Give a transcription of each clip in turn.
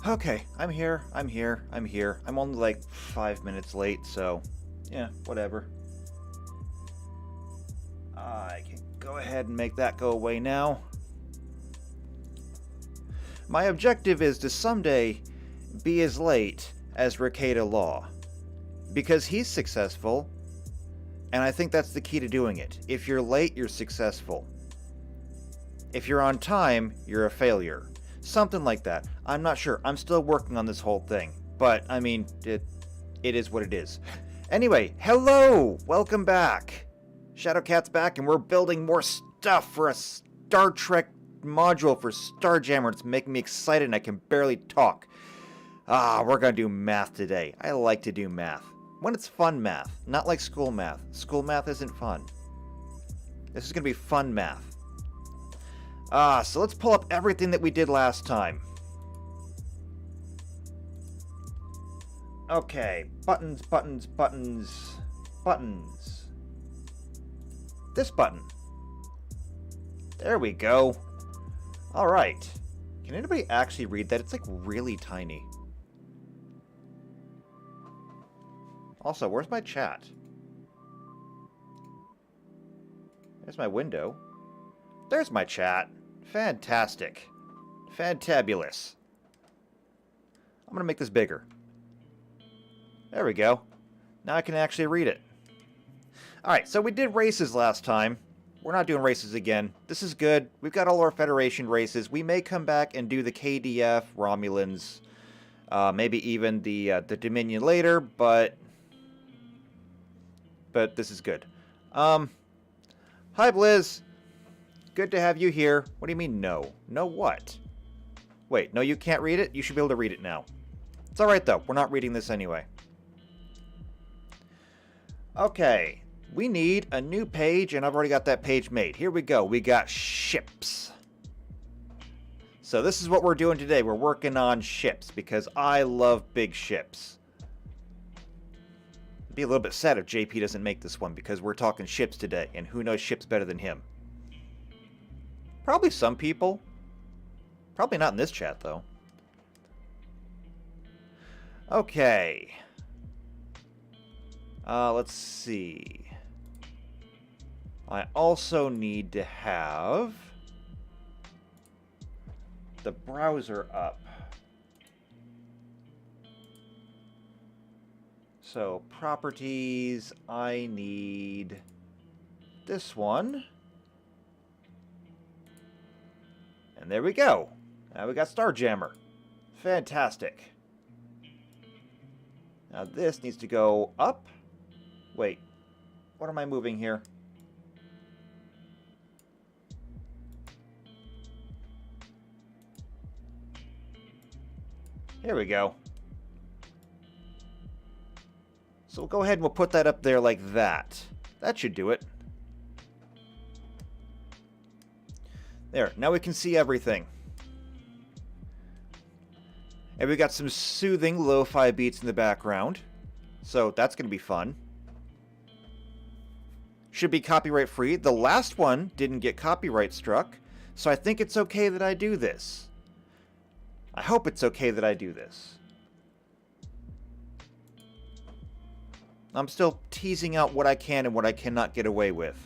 Okay, I'm here. I'm only like 5 minutes late, so yeah, whatever. I can go ahead and make that go away now. My objective is to someday be as late as Rekieta Law. Because he's successful, and I think that's the key to doing it. If you're late, you're successful. If you're on time, you're a failure. Something like that. I'm not sure. I'm still working on this whole thing. But, I mean, it is what it is. Anyway, hello! Welcome back. Shadowcat's back, and we're building more stuff for a Star Trek module for Starjammer. It's making me excited, and I can barely talk. We're gonna do math today. I like to do math. When it's fun math, not like school math. School math isn't fun. This is gonna be fun math. So let's pull up everything that we did last time. Okay, buttons. This button. There we go. Alright. Can anybody actually read that? It's like really tiny. Also, where's my chat? There's my window. There's my chat. Fantastic. Fantabulous. I'm going to make this bigger. There we go. Now I can actually read it. Alright, so we did races last time. We're not doing races again. This is good. We've got all our Federation races. We may come back and do the KDF, Romulans, maybe even the Dominion later, but this is good. Hi, Blizz. Good to have you here. What do you mean, no? No what? Wait, no, you can't read it? You should be able to read it now. It's alright, though. We're not reading this anyway. Okay. We need a new page, and I've already got that page made. Here we go. We got ships. So this is what we're doing today. We're working on ships, because I love big ships. Be a little bit sad if JP doesn't make this one, because we're talking ships today, and who knows ships better than him? Probably some people. Probably not in this chat, though. Okay. Let's see. I also need to have the browser up. So, properties, I need this one. And there we go. Now we got Starjammer. Fantastic. Now this needs to go up. Wait, what am I moving here? Here we go. So we'll go ahead and we'll put that up there like that. That should do it. There, now we can see everything. And we got some soothing lo-fi beats in the background. So that's going to be fun. Should be copyright free. The last one didn't get copyright struck. So I think it's okay that I do this. I hope it's okay that I do this. I'm still teasing out what I can and what I cannot get away with.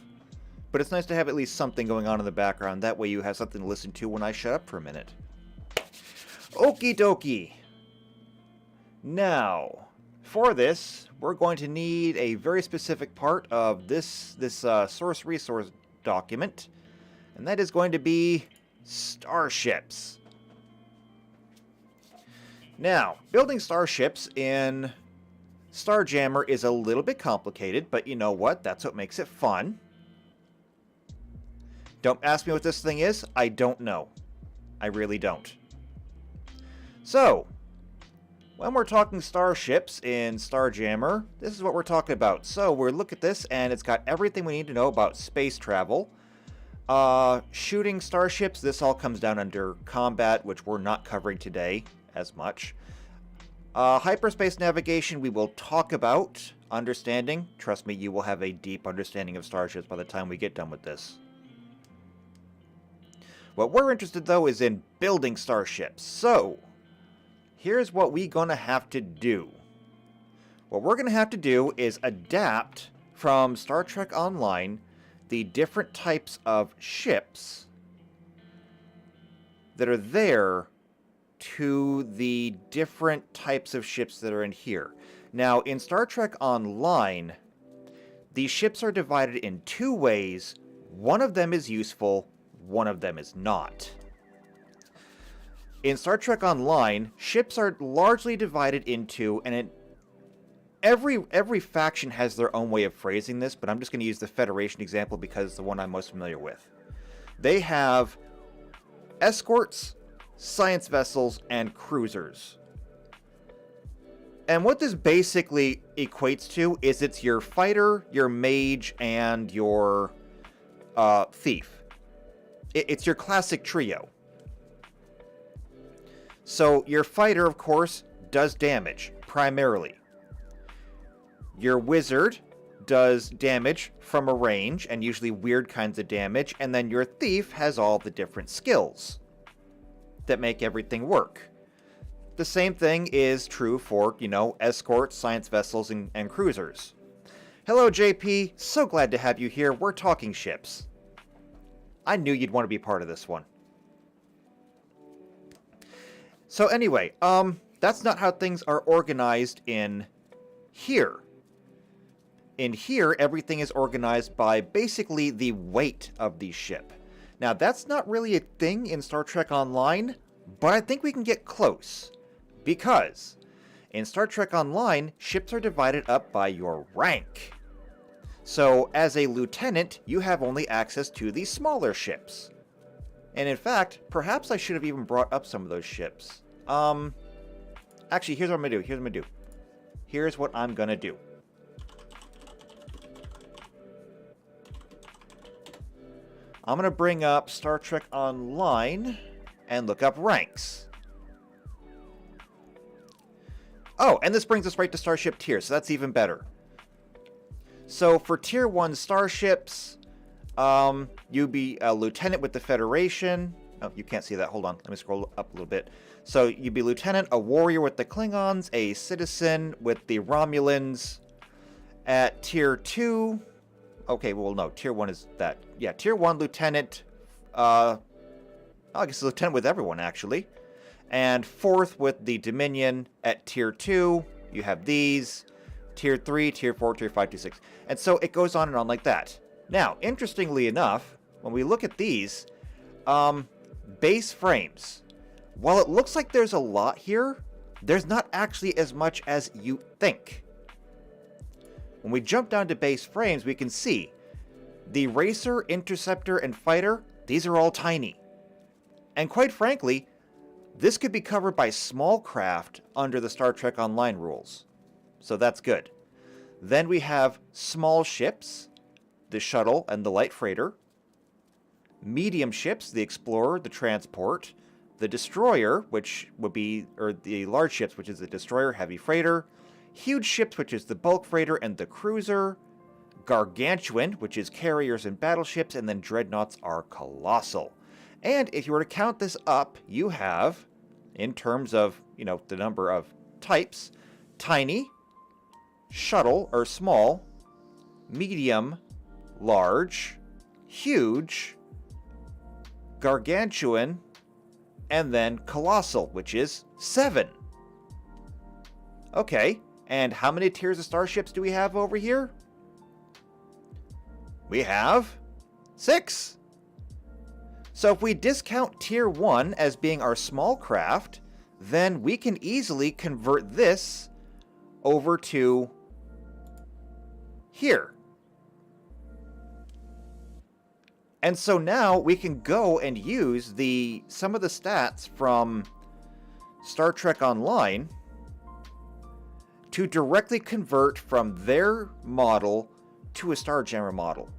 But it's nice to have at least something going on in the background. That way you have something to listen to when I shut up for a minute. Okie dokie. Now, for this, we're going to need a very specific part of this source resource document. And that is going to be starships. Now, building starships in Starjammer is a little bit complicated, but you know what? That's what makes it fun. Don't ask me what this thing is. I don't know. I really don't. So, when we're talking starships in Starjammer, this is what we're talking about. So, we'll look at this, and it's got everything we need to know about space travel. Shooting starships, this all comes down under combat, which we're not covering today as much. Hyperspace navigation, we will talk about understanding. Trust me, you will have a deep understanding of starships by the time we get done with this. What we're interested, though, is in building starships. So, here's what we're gonna have to do. What we're gonna have to do is adapt from Star Trek Online the different types of ships that are there to the different types of ships that are in here. Now, in Star Trek Online, these ships are divided in two ways. One of them is useful, one of them is not. In Star Trek Online, ships are largely divided into, and every faction has their own way of phrasing this, but I'm just going to use the Federation example because it's the one I'm most familiar with. They have escorts, science vessels, and cruisers. And what this basically equates to is it's your fighter, your mage, and your thief. It's your classic trio. So your fighter, of course, does damage, primarily. Your wizard does damage from a range, and usually weird kinds of damage, and then your thief has all the different skills that make everything work. The same thing is true for, escorts, science vessels, and cruisers. Hello, JP. So glad to have you here. We're talking ships. I knew you'd want to be part of this one. So anyway, that's not how things are organized in here. In here, everything is organized by basically the weight of the ship. Now, that's not really a thing in Star Trek Online, but I think we can get close. Because in Star Trek Online, ships are divided up by your rank. So, as a lieutenant, you have only access to the smaller ships. And in fact, perhaps I should have even brought up some of those ships. Actually, here's what I'm gonna do. Here's what I'm gonna do. I'm gonna bring up Star Trek Online and look up ranks. Oh, and this brings us right to Starship tier, so that's even better. So for Tier 1 starships, you'd be a lieutenant with the Federation. Oh, you can't see that. Hold on. Let me scroll up a little bit. So you'd be lieutenant, a warrior with the Klingons, a citizen with the Romulans. At Tier 2... Okay, well, no. Tier 1 is that. Yeah, Tier 1 lieutenant. I guess lieutenant with everyone, actually. And 4th with the Dominion. At Tier 2, you have these. Tier 3, Tier 4, Tier 5, Tier 6. And so it goes on and on like that. Now, interestingly enough, when we look at these, base frames. While it looks like there's a lot here, there's not actually as much as you think. When we jump down to base frames, we can see the Racer, Interceptor, and Fighter, these are all tiny. And quite frankly, this could be covered by small craft under the Star Trek Online rules. So that's good. Then we have small ships, the Shuttle and the Light Freighter. Medium ships, the Explorer, the Transport. The Destroyer, which would be, or the large ships, which is the Destroyer, Heavy Freighter. Huge ships, which is the Bulk Freighter and the Cruiser. Gargantuan, which is carriers and battleships. And then Dreadnoughts are colossal. And if you were to count this up, you have, in terms of, the number of types, tiny, shuttle, or small, medium, large, huge, gargantuan, and then colossal, which is 7. Okay, and how many tiers of starships do we have over here? We have 6. So if we discount Tier 1 as being our small craft, then we can easily convert this over to here. And so now we can go and use some of the stats from Star Trek Online to directly convert from their model to a Starjammer model.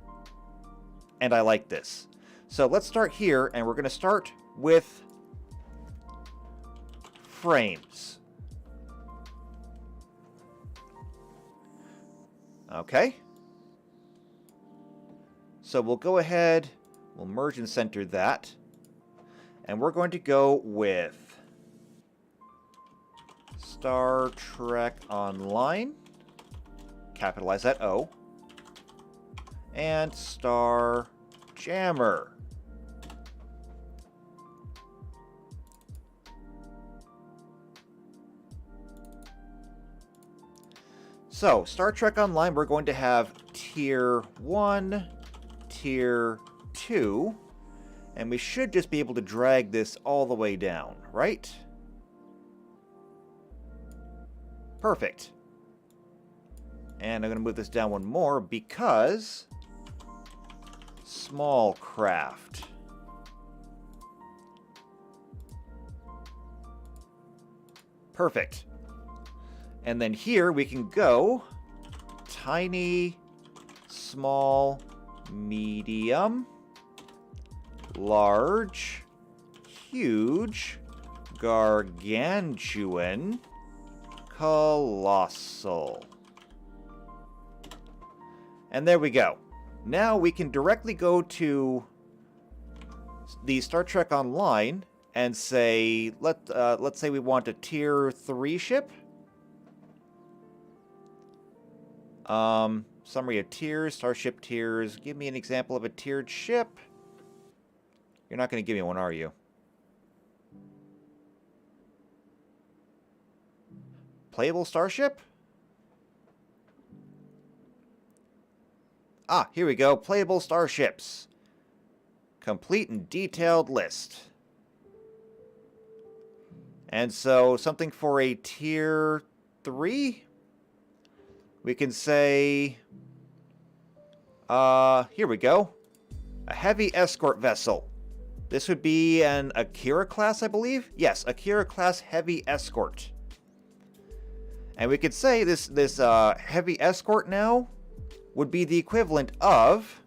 And I like this. So let's start here, and we're going to start with frames. Okay. So we'll go ahead, we'll merge and center that. And we're going to go with Star Trek Online. Capitalize that O. And Starjammer. So, Star Trek Online, we're going to have Tier 1, Tier 2, and we should just be able to drag this all the way down, right? Perfect. And I'm going to move this down one more because small craft. Perfect. And then here we can go tiny, small, medium, large, huge, gargantuan, colossal. And there we go. Now we can directly go to the Star Trek Online and say, let's say we want a Tier 3 ship. Summary of tiers, starship tiers. Give me an example of a tiered ship. You're not going to give me one, are you? Playable starship? Ah, here we go. Playable starships. Complete and detailed list. And so, something for a tier 3? We can say, here we go. A heavy escort vessel. This would be an Akira class, I believe? Yes, Akira class heavy escort. And we could say this heavy escort now would be the equivalent of,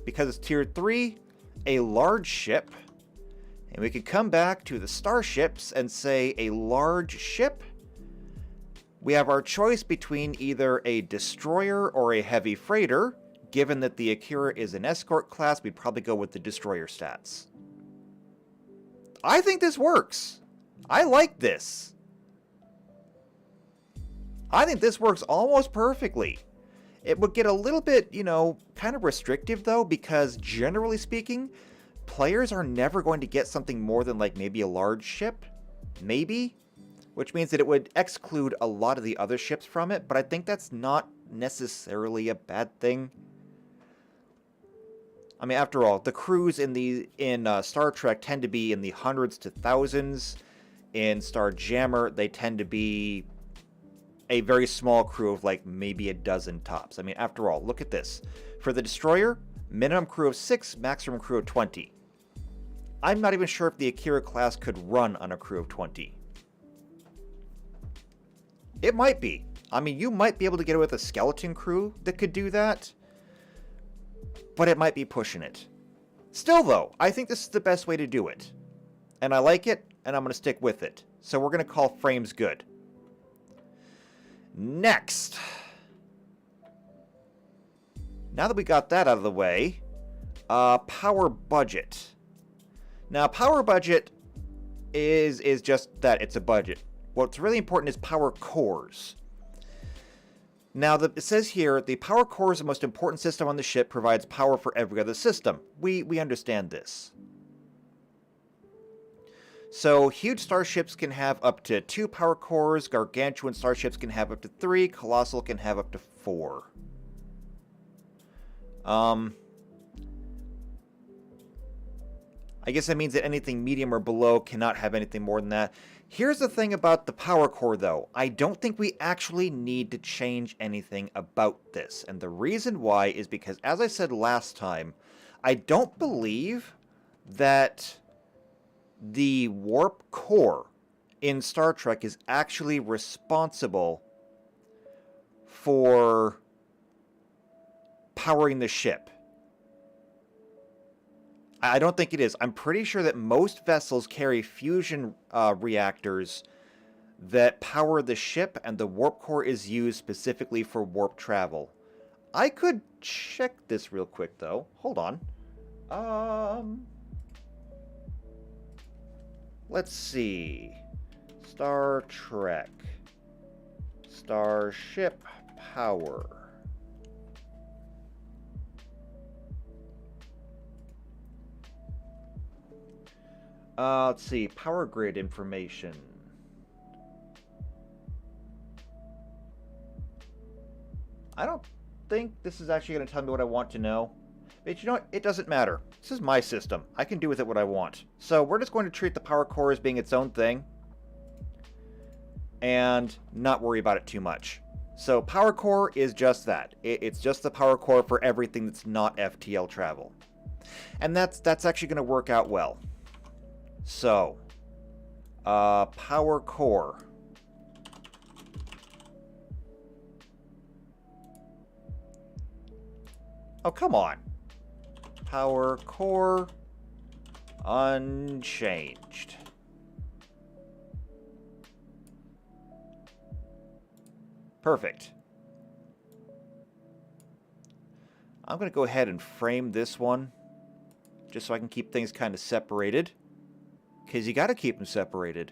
because it's tier 3, a large ship. And we could come back to the starships and say a large ship. We have our choice between either a destroyer or a heavy freighter. Given that the Akira is an escort class, we'd probably go with the destroyer stats. I think this works. I like this. I think this works almost perfectly. It would get a little bit, kind of restrictive though, because generally speaking, players are never going to get something more than like maybe a large ship. Maybe. Which means that it would exclude a lot of the other ships from it, but I think that's not necessarily a bad thing. I mean, after all, the crews in Star Trek tend to be in the hundreds to thousands. In Starjammer, they tend to be a very small crew of like maybe a dozen tops. I mean, after all, look at this. For the destroyer, minimum crew of 6, maximum crew of 20. I'm not even sure if the Akira class could run on a crew of 20. It might be. I mean, you might be able to get it with a skeleton crew that could do that, but it might be pushing it. Still, though, I think this is the best way to do it. And I like it, and I'm going to stick with it. So we're going to call frames good. Next. Now that we got that out of the way, power budget. Now, power budget is just that. It's a budget. What's really important is power cores. Now, it says here, the power core is the most important system on the ship, provides power for every other system. We understand this. So, huge starships can have up to 2 power cores, gargantuan starships can have up to 3, colossal can have up to 4. I guess that means that anything medium or below cannot have anything more than that. Here's the thing about the power core, though. I don't think we actually need to change anything about this. And the reason why is because, as I said last time, I don't believe that the warp core in Star Trek is actually responsible for powering the ship. I don't think it is. I'm pretty sure that most vessels carry fusion reactors that power the ship, and the warp core is used specifically for warp travel. I could check this real quick, though. Hold on. Let's see. Star Trek. Starship power. Let's see. Power grid information. I don't think this is actually going to tell me what I want to know. But you know what? It doesn't matter. This is my system. I can do with it what I want. So we're just going to treat the power core as being its own thing. And not worry about it too much. So power core is just that. It's just the power core for everything that's not FTL travel. And that's actually going to work out well. So, power core. Oh, come on. Power core unchanged. Perfect. I'm going to go ahead and frame this one just so I can keep things kind of separated. Because you got to keep them separated.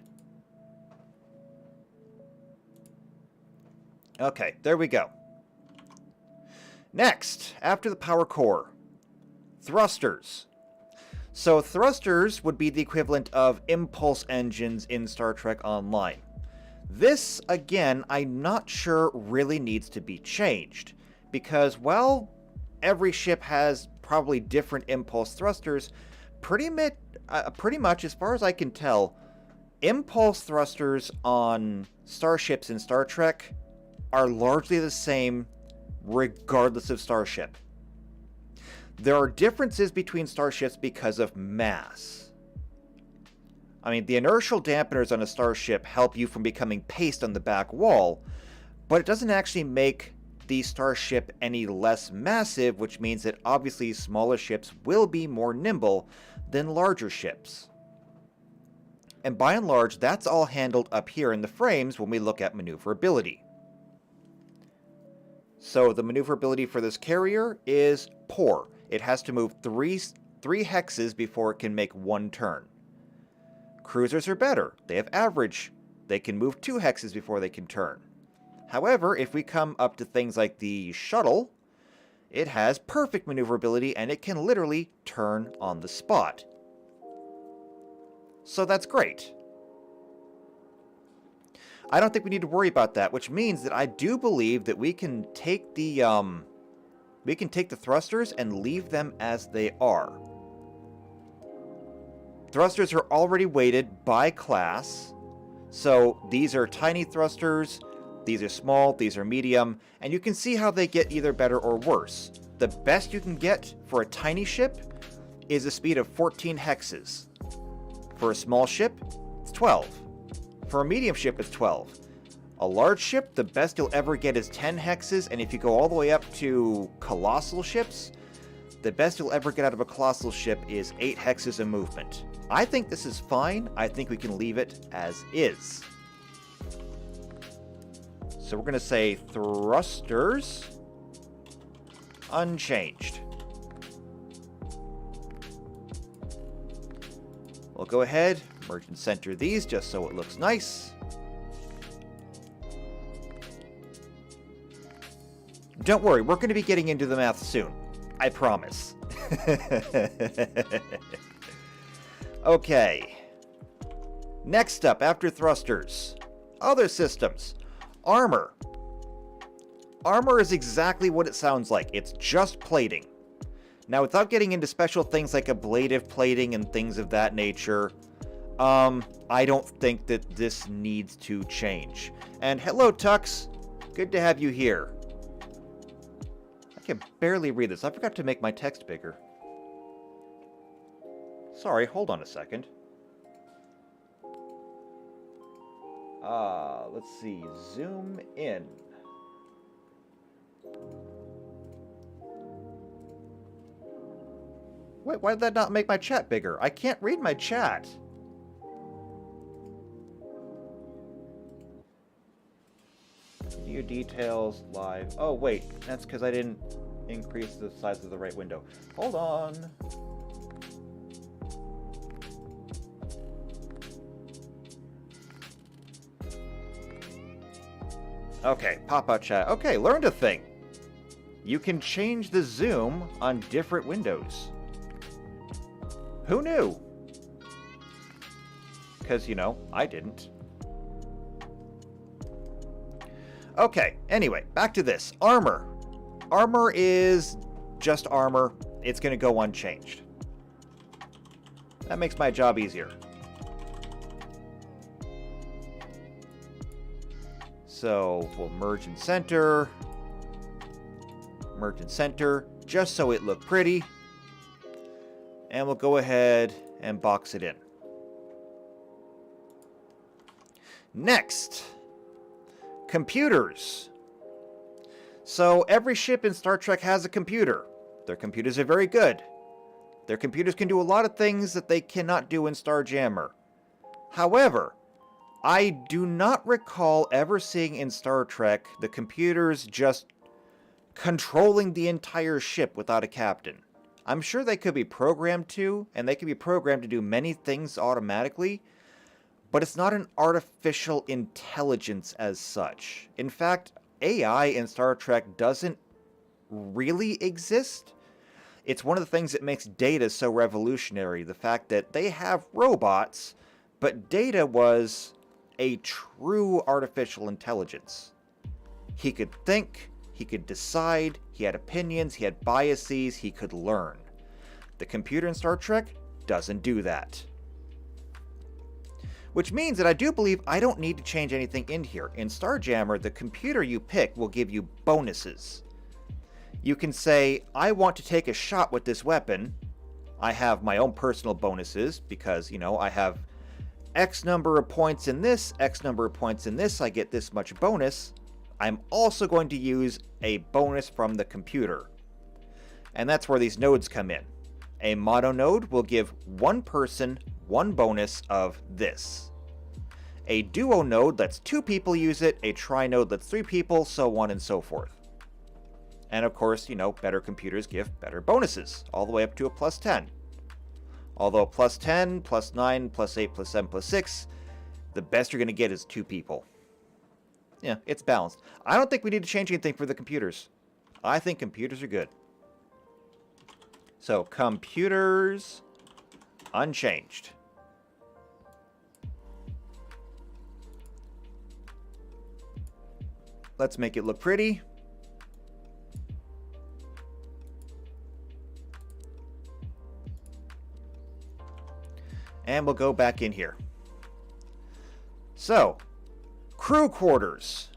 Okay, there we go. Next, after the power core, thrusters. So thrusters would be the equivalent of impulse engines in Star Trek Online. This, again, I'm not sure really needs to be changed. Because, well, every ship has probably different impulse thrusters. Pretty much, as far as I can tell, impulse thrusters on starships in Star Trek are largely the same regardless of starship. There are differences between starships because of mass. I mean, the inertial dampeners on a starship help you from becoming paste on the back wall, but it doesn't actually make the starship any less massive, which means that obviously smaller ships will be more nimble than larger ships. And by and large, that's all handled up here in the frames when we look at maneuverability. So the maneuverability for this carrier is poor. It has to move three hexes before it can make one turn. Cruisers are better. They have average. They can move 2 hexes before they can turn. However, if we come up to things like the shuttle, it has perfect maneuverability and it can literally turn on the spot. So that's great. I don't think we need to worry about that, which means that I do believe that we can take the thrusters and leave them as they are. Thrusters are already weighted by class. So these are tiny thrusters, these are small, these are medium, and you can see how they get either better or worse. The best you can get for a tiny ship is a speed of 14 hexes. For a small ship, it's 12. For a medium ship, it's 12. A large ship, the best you'll ever get is 10 hexes, and if you go all the way up to colossal ships, the best you'll ever get out of a colossal ship is 8 hexes of movement. I think this is fine. I think we can leave it as is. So we're going to say thrusters unchanged. We'll go ahead, merge and center these just so it looks nice. Don't worry, we're going to be getting into the math soon. I promise. Okay. Next up, after thrusters, other systems. Armor. Armor is exactly what it sounds like. It's just plating. Now, without getting into special things like ablative plating and things of that nature, I don't think that this needs to change. And hello, Tux. Good to have you here. I can barely read this. I forgot to make my text bigger. Sorry, hold on a second. Let's see. Zoom in. Wait, why did that not make my chat bigger? I can't read my chat. Video details live. Oh, wait. That's because I didn't increase the size of the right window. Hold on. Okay, pop-out chat. Okay, learned a thing. You can change the zoom on different windows. Who knew? Because, you know, I didn't. Okay, anyway, back to this. Armor. Armor is just armor. It's going to go unchanged. That makes my job easier. So we'll merge and center. Merge and center, just so it looked pretty. And we'll go ahead and box it in. Next, computers. So every ship in Star Trek has a computer. Their computers are very good. Their computers can do a lot of things that they cannot do in Starjammer. However, I do not recall ever seeing in Star Trek the computers just controlling the entire ship without a captain. I'm sure they could be programmed to, and they could be programmed to do many things automatically, but it's not an artificial intelligence as such. In fact, AI in Star Trek doesn't really exist. It's one of the things that makes Data so revolutionary, the fact that they have robots, but Data was a true artificial intelligence. He could think, he could decide, he had opinions, he had biases, he could learn. The computer in Star Trek doesn't do that. Which means that I do believe I don't need to change anything in here. In Starjammer, the computer you pick will give you bonuses. You can say, I want to take a shot with this weapon. I have my own personal bonuses because, you know, I have X number of points in this, X number of points in this, I get this much bonus. I'm also going to use a bonus from the computer. And that's where these nodes come in. A mono node will give one person one bonus of this. A duo node lets 2 people use it, a tri node lets 3 people, so on and so forth. And of course, you know, better computers give better bonuses, all the way up to a +10. Although +10, +9, +8, +7, +6, the best you're going to get is 2 people. Yeah, it's balanced. I don't think we need to change anything for the computers. I think computers are good. So, computers, unchanged. Let's make it look pretty. And we'll go back in here. So, crew quarters.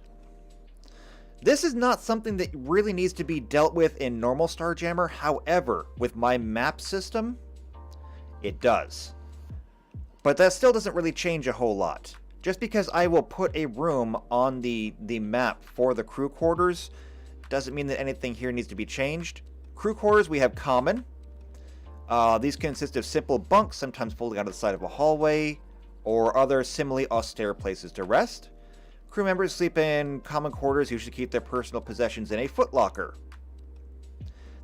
This is not something that really needs to be dealt with in normal Starjammer. However, with my map system, it does. But that still doesn't really change a whole lot. Just because I will put a room on the map for the crew quarters doesn't mean that anything here needs to be changed. Crew quarters, we have common. These consist of simple bunks, sometimes folding out of the side of a hallway, or other similarly austere places to rest. Crew members sleep in common quarters, usually keep their personal possessions in a footlocker.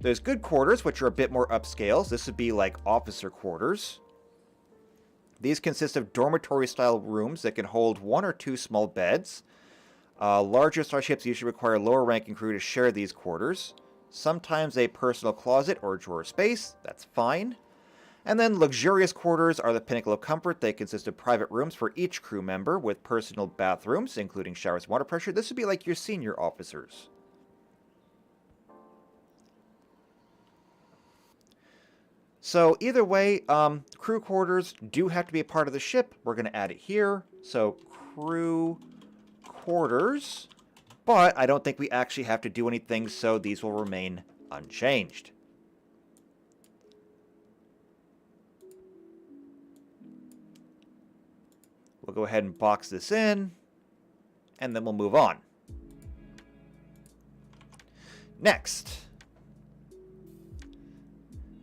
There's good quarters, which are a bit more upscale. This would be like officer quarters. These consist of dormitory-style rooms that can hold 1 or 2 small beds. Larger starships usually require lower-ranking crew to share these quarters. Sometimes a personal closet or drawer space, that's fine. And then luxurious quarters are the pinnacle of comfort. They consist of private rooms for each crew member with personal bathrooms, including showers and water pressure. This would be like your senior officers. So either way, crew quarters do have to be a part of the ship. We're going to add it here. So crew quarters. But I don't think we actually have to do anything, so these will remain unchanged. We'll go ahead and box this in, and then we'll move on. Next,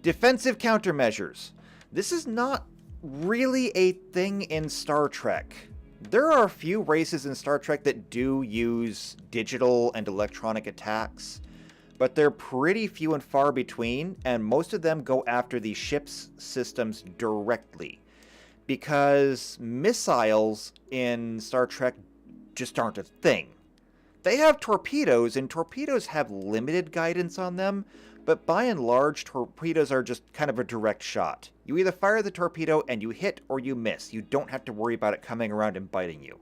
defensive countermeasures. This is not really a thing in Star Trek. There are a few races in Star Trek that do use digital and electronic attacks, but they're pretty few and far between, and most of them go after the ship's systems directly, because missiles in Star Trek just aren't a thing. They have torpedoes, and torpedoes have limited guidance on them, but by and large, torpedoes are just kind of a direct shot. You either fire the torpedo and you hit or you miss. You don't have to worry about it coming around and biting you.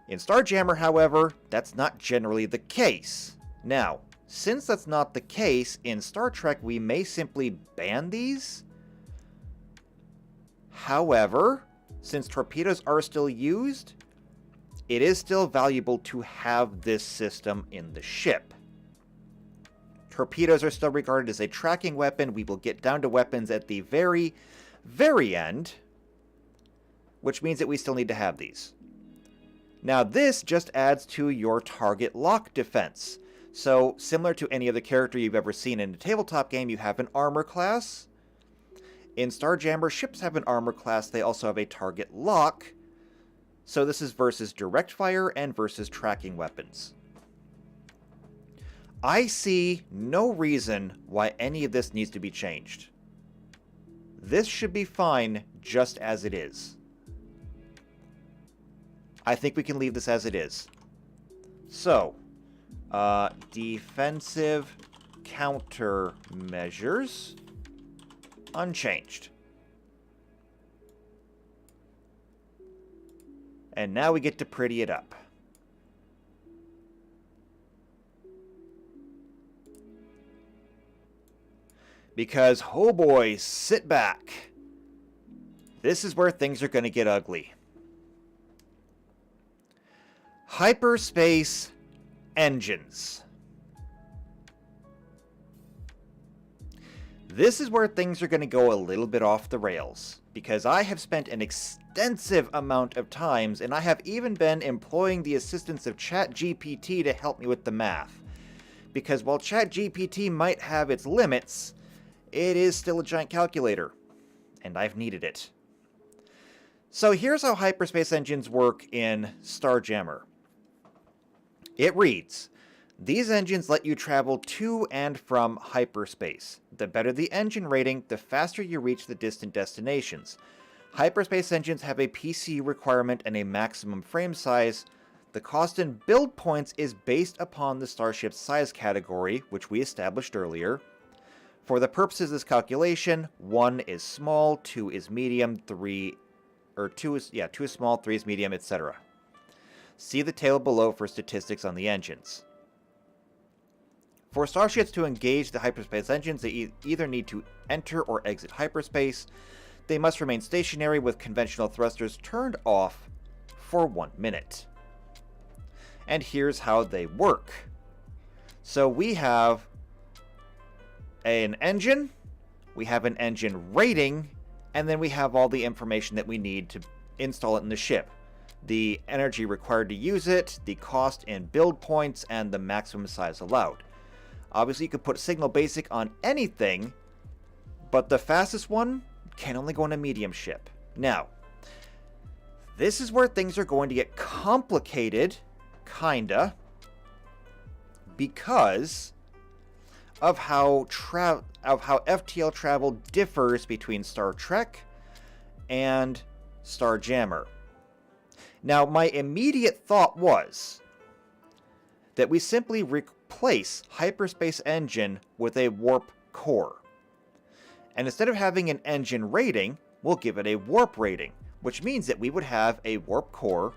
In Starjammer, however, that's not generally the case. Now, since that's not the case, in Star Trek we may simply ban these. However, since torpedoes are still used, it is still valuable to have this system in the ship. Torpedoes are still regarded as a tracking weapon. We will get down to weapons at the very, very end, which means that we still need to have these. Now this just adds to your target lock defense. So similar to any other character you've ever seen in a tabletop game, you have an armor class. In Starjammer, ships have an armor class. They also have a target lock. So this is versus direct fire and versus tracking weapons. I see no reason why any of this needs to be changed. This should be fine just as it is. I think we can leave this as it is. So, defensive countermeasures, unchanged. And now we get to pretty it up. Because, oh boy, sit back. This is where things are going to get ugly. Hyperspace engines. This is where things are going to go a little bit off the rails, because I have spent an extensive amount of times, and I have even been employing the assistance of ChatGPT to help me with the math. Because while ChatGPT might have its limits, it is still a giant calculator, and I've needed it. So here's how hyperspace engines work in Starjammer. It reads, these engines let you travel to and from hyperspace. The better the engine rating, the faster you reach the distant destinations. Hyperspace engines have a PC requirement and a maximum frame size. The cost in build points is based upon the starship's size category, which we established earlier. For the purposes of this calculation, 1 is small, 2 is medium, 2 is small, 3 is medium, etc. See the table below for statistics on the engines. For starships to engage the hyperspace engines, they either need to enter or exit hyperspace. They must remain stationary with conventional thrusters turned off for 1 minute. And here's how they work. So we have an engine, we have an engine rating, and then we have all the information that we need to install it in the ship. The energy required to use it, the cost and build points, and the maximum size allowed. Obviously, you could put signal basic on anything, but the fastest one can only go on a medium ship. Now, this is where things are going to get complicated, kinda, because of how FTL travel differs between Star Trek and Starjammer. Now, my immediate thought was that we simply replace hyperspace engine with a warp core. And instead of having an engine rating, we'll give it a warp rating, which means that we would have a warp core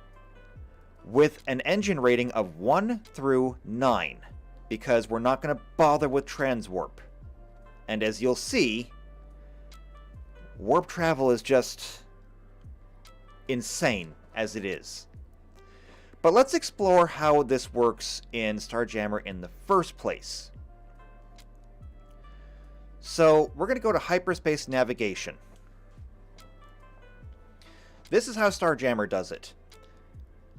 with an engine rating of 1 through 9, because we're not going to bother with transwarp. And as you'll see, warp travel is just insane as it is. But let's explore how this works in Starjammer in the first place. So we're going to go to hyperspace navigation. This is how Starjammer does it.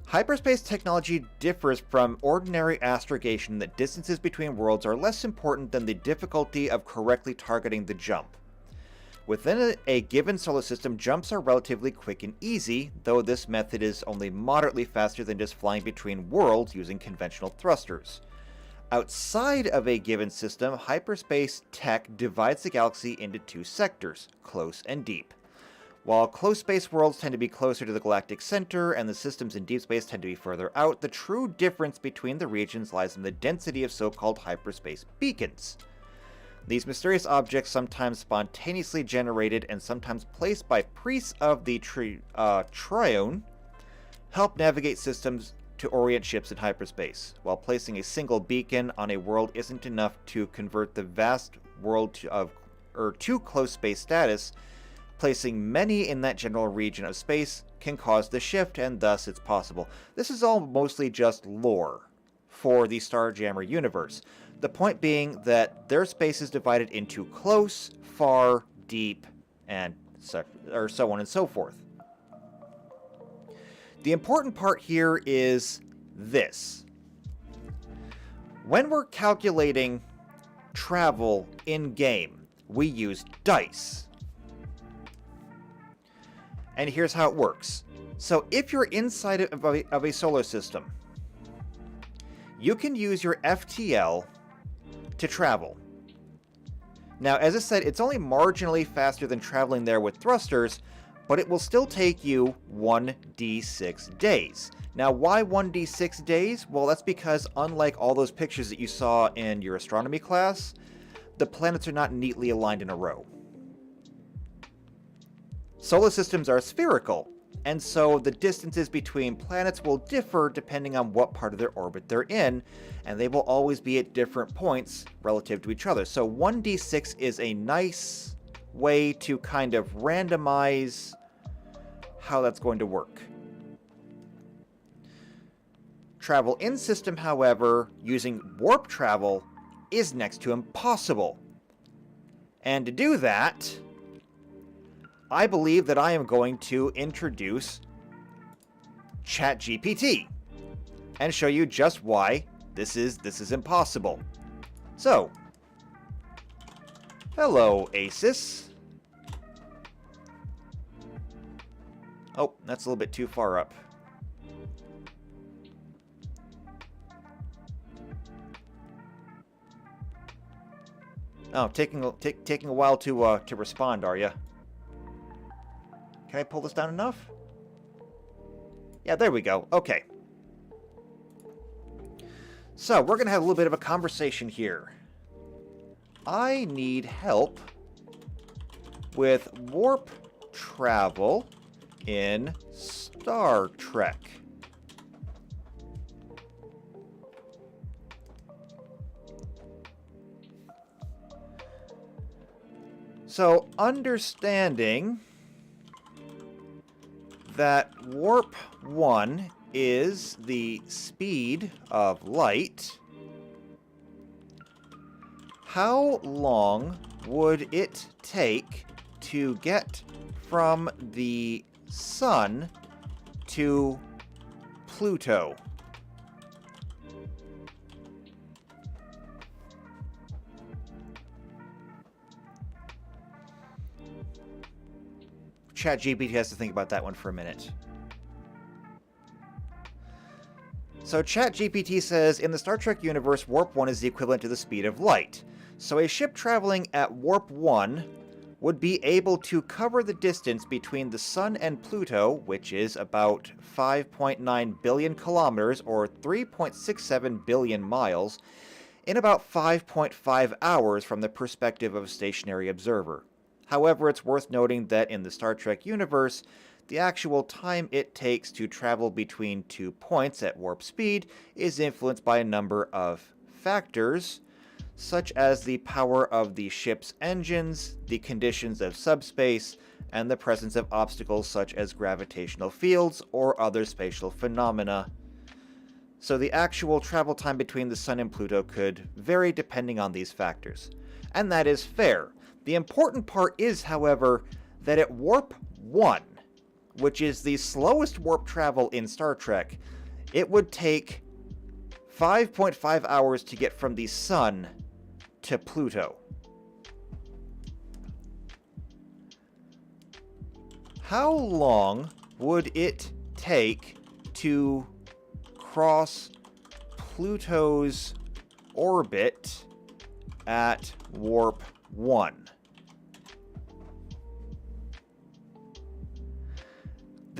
Hyperspace technology differs from ordinary astrogation in that distances between worlds are less important than the difficulty of correctly targeting the jump. Within a given solar system, jumps are relatively quick and easy, though this method is only moderately faster than just flying between worlds using conventional thrusters. Outside of a given system, hyperspace tech divides the galaxy into 2 sectors, close and deep. While close space worlds tend to be closer to the galactic center, and the systems in deep space tend to be further out, the true difference between the regions lies in the density of so-called hyperspace beacons. These mysterious objects, sometimes spontaneously generated and sometimes placed by priests of the Triune, help navigate systems to orient ships in hyperspace. While placing a single beacon on a world isn't enough to convert the vast world to close space status, placing many in that general region of space can cause the shift, and thus it's possible. This is all mostly just lore for the Starjammer universe. The point being that their space is divided into close, far, deep, and so on and so forth. The important part here is this. When we're calculating travel in-game, we use dice. And here's how it works. So if you're inside of a solar system, you can use your FTL to travel. Now, as I said, it's only marginally faster than traveling there with thrusters, but it will still take you 1d6 days. Now, why 1d6 days? Well, that's because unlike all those pictures that you saw in your astronomy class, the planets are not neatly aligned in a row. Solar systems are spherical, and so the distances between planets will differ depending on what part of their orbit they're in, and they will always be at different points relative to each other. So 1d6 is a nice way to kind of randomize how that's going to work. Travel in system, however, using warp travel is next to impossible. And to do that, I believe that I am going to introduce ChatGPT and show you just why this is impossible. So, hello, Asus. Oh, that's a little bit too far up. Oh, taking a while to respond, are you? Can I pull this down enough? Yeah, there we go. Okay. So, we're going to have a little bit of a conversation here. I need help with warp travel in Star Trek. So, understanding that warp 1 is the speed of light, how long would it take to get from the Sun to Pluto? ChatGPT has to think about that one for a minute. So ChatGPT says, in the Star Trek universe, warp 1 is the equivalent to the speed of light. So a ship traveling at warp 1 would be able to cover the distance between the Sun and Pluto, which is about 5.9 billion kilometers, or 3.67 billion miles, in about 5.5 hours from the perspective of a stationary observer. However, it's worth noting that in the Star Trek universe, the actual time it takes to travel between 2 points at warp speed is influenced by a number of factors, such as the power of the ship's engines, the conditions of subspace, and the presence of obstacles such as gravitational fields or other spatial phenomena. So the actual travel time between the Sun and Pluto could vary depending on these factors. And that is fair. The important part is, however, that at warp 1, which is the slowest warp travel in Star Trek, it would take 5.5 hours to get from the Sun to Pluto. How long would it take to cross Pluto's orbit at warp 1?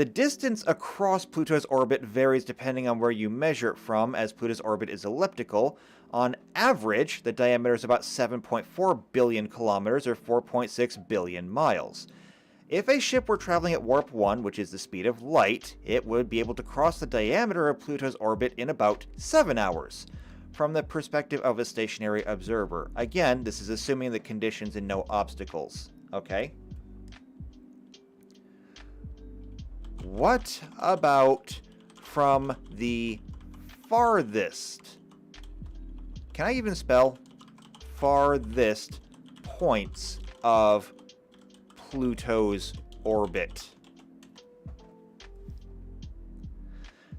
The distance across Pluto's orbit varies depending on where you measure it from, as Pluto's orbit is elliptical. On average, the diameter is about 7.4 billion kilometers, or 4.6 billion miles. If a ship were traveling at warp 1, which is the speed of light, it would be able to cross the diameter of Pluto's orbit in about 7 hours, from the perspective of a stationary observer. Again, this is assuming the conditions and no obstacles. Okay? What about from the farthest? Can I even spell farthest points of Pluto's orbit?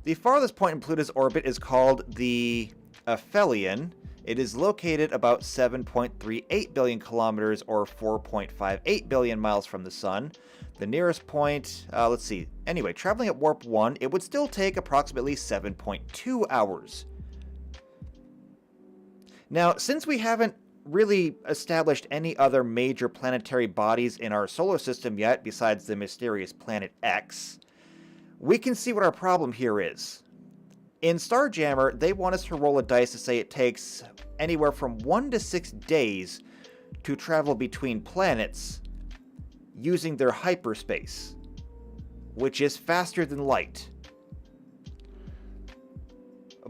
The farthest point in Pluto's orbit is called the aphelion. It is located about 7.38 billion kilometers, or 4.58 billion miles from the Sun. The nearest point, let's see. Anyway, traveling at warp 1, it would still take approximately 7.2 hours. Now, since we haven't really established any other major planetary bodies in our solar system yet, besides the mysterious planet X, we can see what our problem here is. In Starjammer, they want us to roll a dice to say it takes anywhere from 1 to 6 days to travel between planets using their hyperspace, which is faster than light.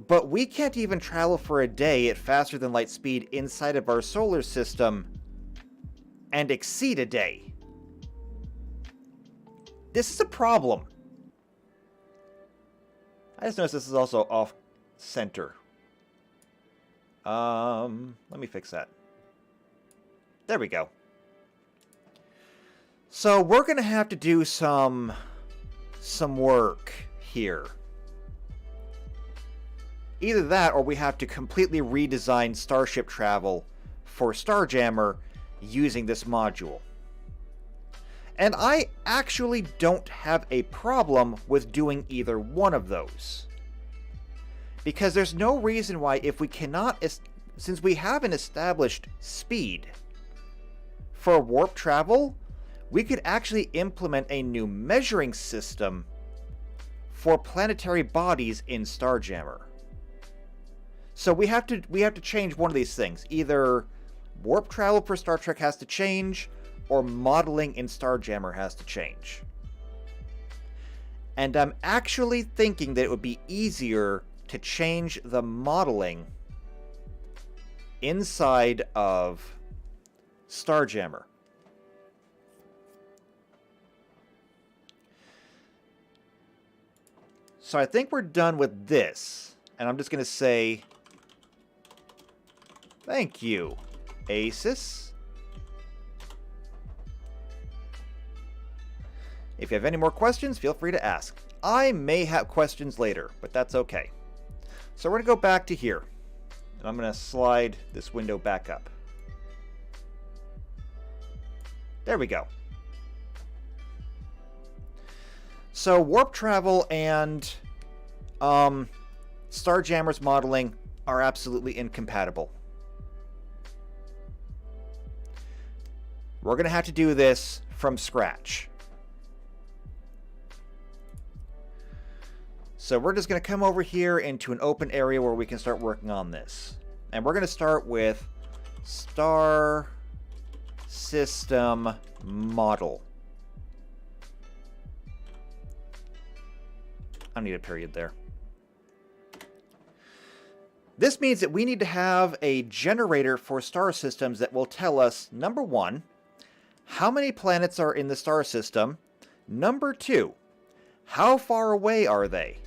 But we can't even travel for a day at faster than light speed inside of our solar system and exceed a day. This is a problem. I just noticed this is also off center. Let me fix that. There we go. So we're going to have to do some work here. Either that, or we have to completely redesign Starship travel for Starjammer using this module. And I actually don't have a problem with doing either one of those. Because there's no reason why, if we cannot, since we have an established speed for warp travel, we could actually implement a new measuring system for planetary bodies in Starjammer. So we have to change one of these things. Either warp travel for Star Trek has to change, or modeling in Starjammer has to change. And I'm actually thinking that it would be easier to change the modeling inside of Starjammer. So I think we're done with this. And I'm just going to say, thank you, Asus. If you have any more questions, feel free to ask. I may have questions later, but that's okay. So we're going to go back to here. And I'm going to slide this window back up. There we go. So warp travel and Starjammer's modeling are absolutely incompatible. We're going to have to do this from scratch. So we're just going to come over here into an open area where we can start working on this. And we're going to start with Star System Model. I need a period there. This means that we need to have a generator for star systems that will tell us, number one, how many planets are in the star system. Number two, how far away are they?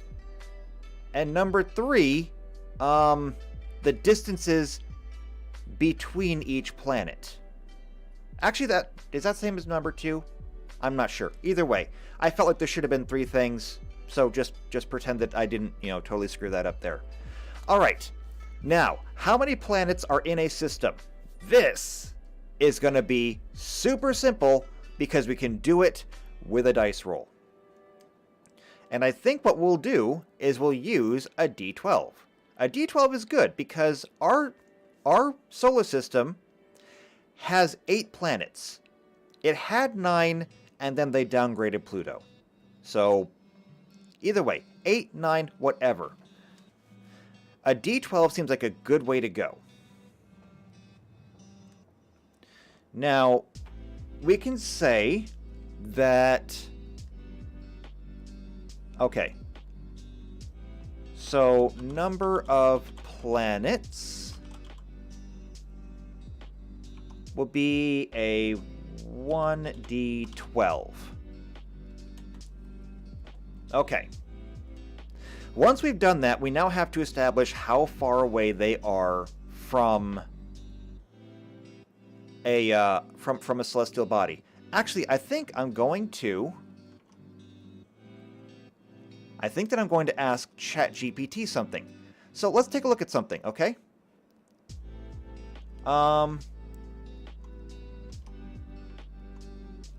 And number three, the distances between each planet. Actually, is that same as number two? I'm not sure. Either way, I felt like there should have been three things, so just pretend that I didn't, totally screw that up there. All right. Now, how many planets are in a system? This is going to be super simple because we can do it with a dice roll. And I think what we'll do is we'll use a D12. A D12 is good because our solar system has 8 planets. It had 9, and then they downgraded Pluto. So Either way, 8, 9, whatever. A D12 seems like a good way to go. Now, we can say that... Okay. So, number of planets will be a 1d12. Okay. Once we've done that, we now have to establish how far away they are from a from a celestial body. Actually, I think that I'm going to ask ChatGPT something. So let's take a look at something, okay?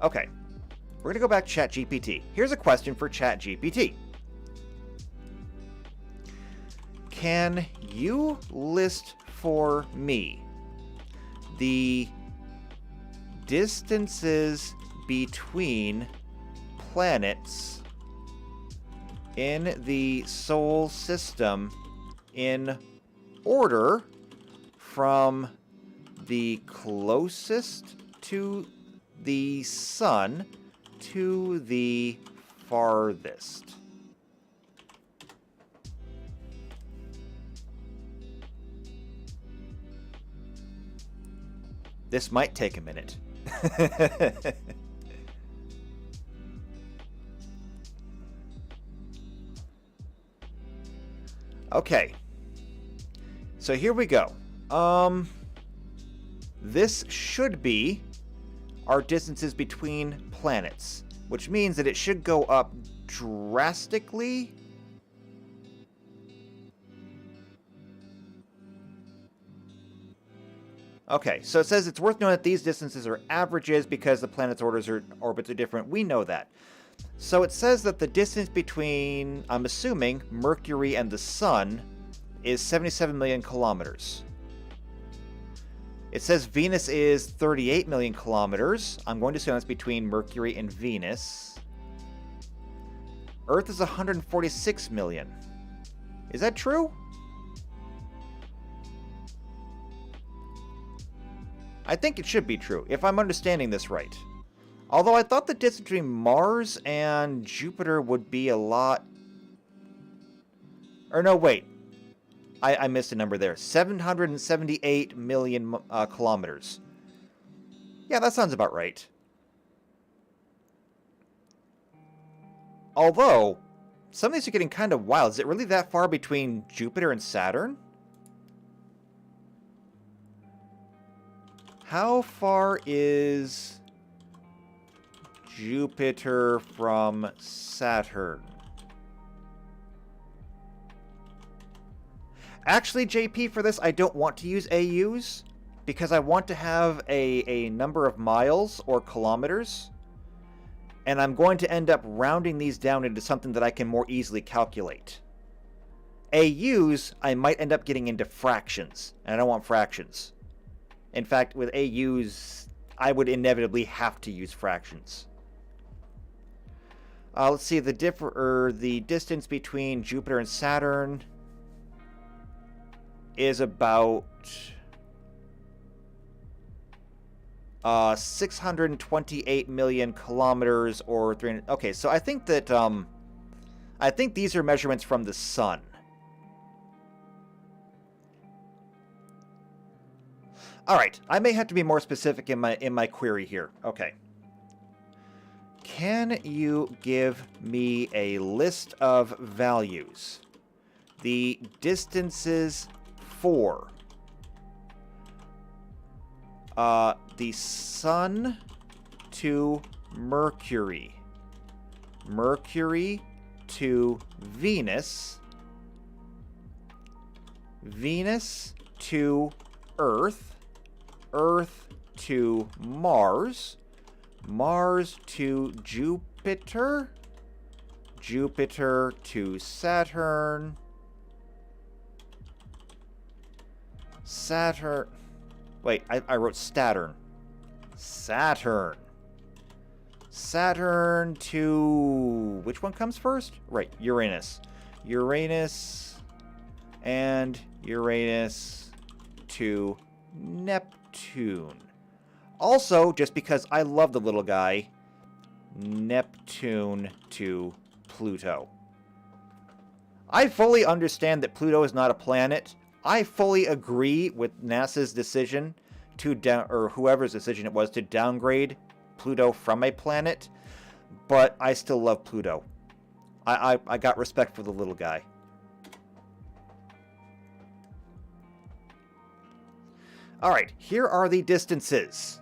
Okay. We're gonna go back to ChatGPT. Here's a question for ChatGPT. Can you list for me the distances between planets in the Sol system in order from the closest to the sun to the farthest? This might take a minute. Okay. So here we go. This should be our distances between planets, which means that it should go up drastically. Okay, so it says it's worth knowing that these distances are averages because the planet's orbits are different. We know that. So it says that the distance between, I'm assuming, Mercury and the Sun is 77 million kilometers. It says Venus is 38 million kilometers. I'm going to assume that's between Mercury and Venus. Earth is 146 million. Is that true? I think it should be true, if I'm understanding this right. Although I thought the distance between Mars and Jupiter would be a lot... Or no, wait. I missed a number there. 778 million kilometers. Yeah, that sounds about right. Although, some of these are getting kind of wild. Is it really that far between Jupiter and Saturn? How far is Jupiter from Saturn? Actually, JP, for this, I don't want to use AUs because I want to have a number of miles or kilometers. And I'm going to end up rounding these down into something that I can more easily calculate. AUs, I might end up getting into fractions, and I don't want fractions. In fact, with AUs, I would inevitably have to use fractions. Let's see, the distance between Jupiter and Saturn is about 628 million kilometers, or 300. Okay, so I think that I think these are measurements from the sun. All right, I may have to be more specific in my query here. Okay. Can you give me a list of values? The distances for the Sun to Mercury, Mercury to Venus, Venus to Earth, Earth to Mars, Mars to Jupiter, Jupiter to Saturn, Wait, I wrote Saturn. Saturn. Saturn to... Which one comes first? Right, Uranus. Uranus and Uranus to Neptune. Also, just because I love the little guy, Neptune to Pluto. I fully understand that Pluto is not a planet. I fully agree with NASA's decision to or whoever's decision it was to downgrade Pluto from a planet, but I still love Pluto. I got respect for the little guy. Alright, here are the distances.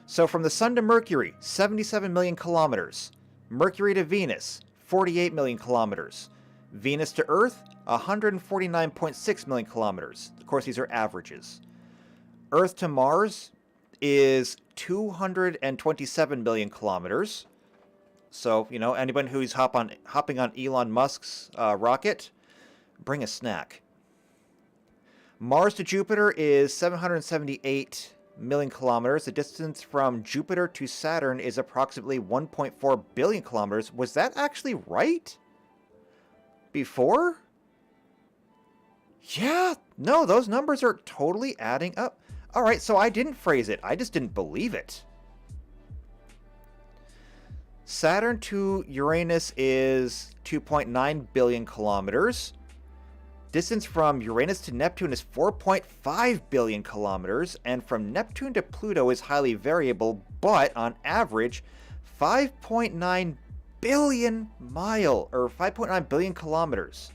So from the Sun to Mercury, 77 million kilometers. Mercury to Venus, 48 million kilometers. Venus to Earth, 149.6 million kilometers. Of course, these are averages. Earth to Mars is 227 million kilometers. So, you know, anyone who's hopping on Elon Musk's rocket, bring a snack. Mars to Jupiter is 778 million kilometers. The distance from Jupiter to Saturn is approximately 1.4 billion kilometers. Was that actually right? Before? Yeah, no, those numbers are totally adding up. Alright, so I didn't phrase it. I just didn't believe it. Saturn to Uranus is 2.9 billion kilometers. Distance from Uranus to Neptune is 4.5 billion kilometers, and from Neptune to Pluto is highly variable, but on average, 5.9 billion or 5.9 billion kilometers.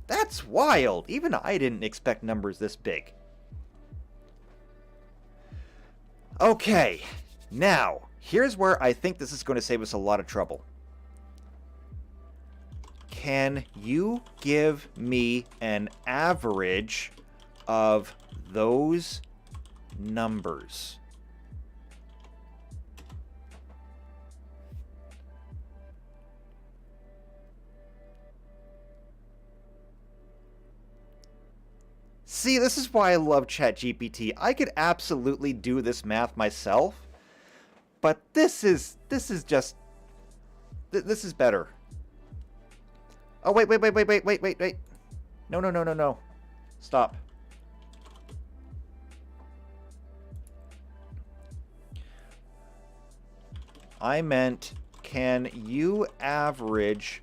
That's wild. Even I didn't expect numbers this big. Okay, now, here's where I think this is going to save us a lot of trouble. Can you give me an average of those numbers? See, this is why I love ChatGPT. I could absolutely do this math myself, but this is better. Oh, wait. No. Stop. I meant, can you average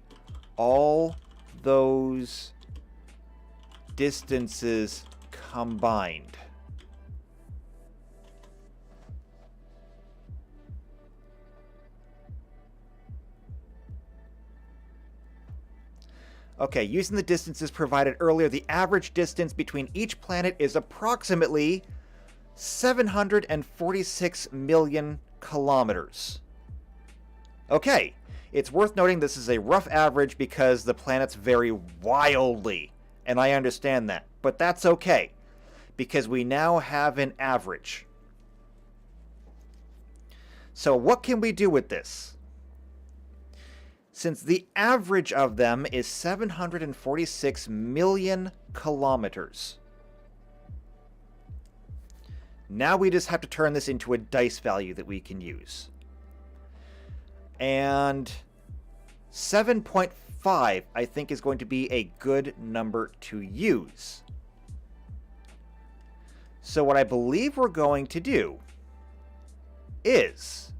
all those distances combined? Okay, using the distances provided earlier, the average distance between each planet is approximately 746 million kilometers. Okay, it's worth noting this is a rough average because the planets vary wildly, and I understand that, but that's okay, because we now have an average. So what can we do with this? Since the average of them is 746 million kilometers. Now we just have to turn this into a dice value that we can use. And 7.5, I think, is going to be a good number to use. So what I believe we're going to do is,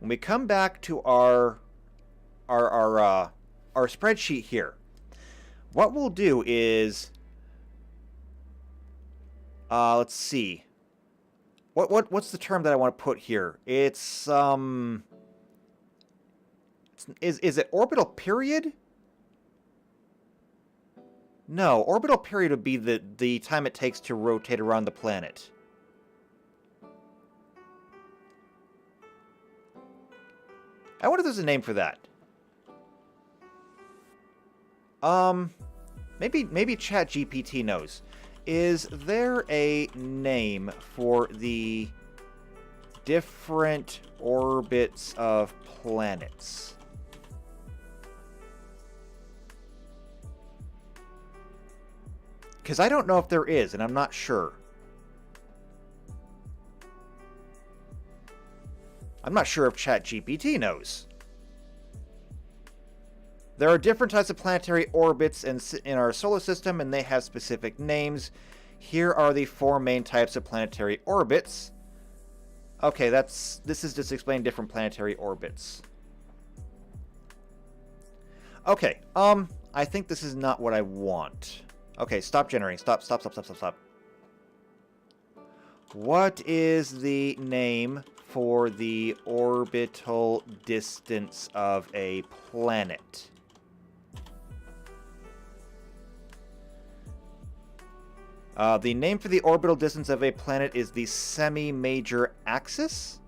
when we come back to our spreadsheet here, what we'll do is, let's see, what's the term that I want to put here? It's is it orbital period? No, orbital period would be the time it takes to rotate around the planet. I wonder if there's a name for that. Maybe ChatGPT knows. Is there a name for the different orbits of planets? Because I don't know if there is, and I'm not sure. I'm not sure if ChatGPT knows. There are different types of planetary orbits in our solar system, and they have specific names. Here are the 4 main types of planetary orbits. Okay, this is just explaining different planetary orbits. Okay, I think this is not what I want. Okay, stop generating. Stop. What is the name for the orbital distance of a planet? The name for the orbital distance of a planet is the semi-major axis?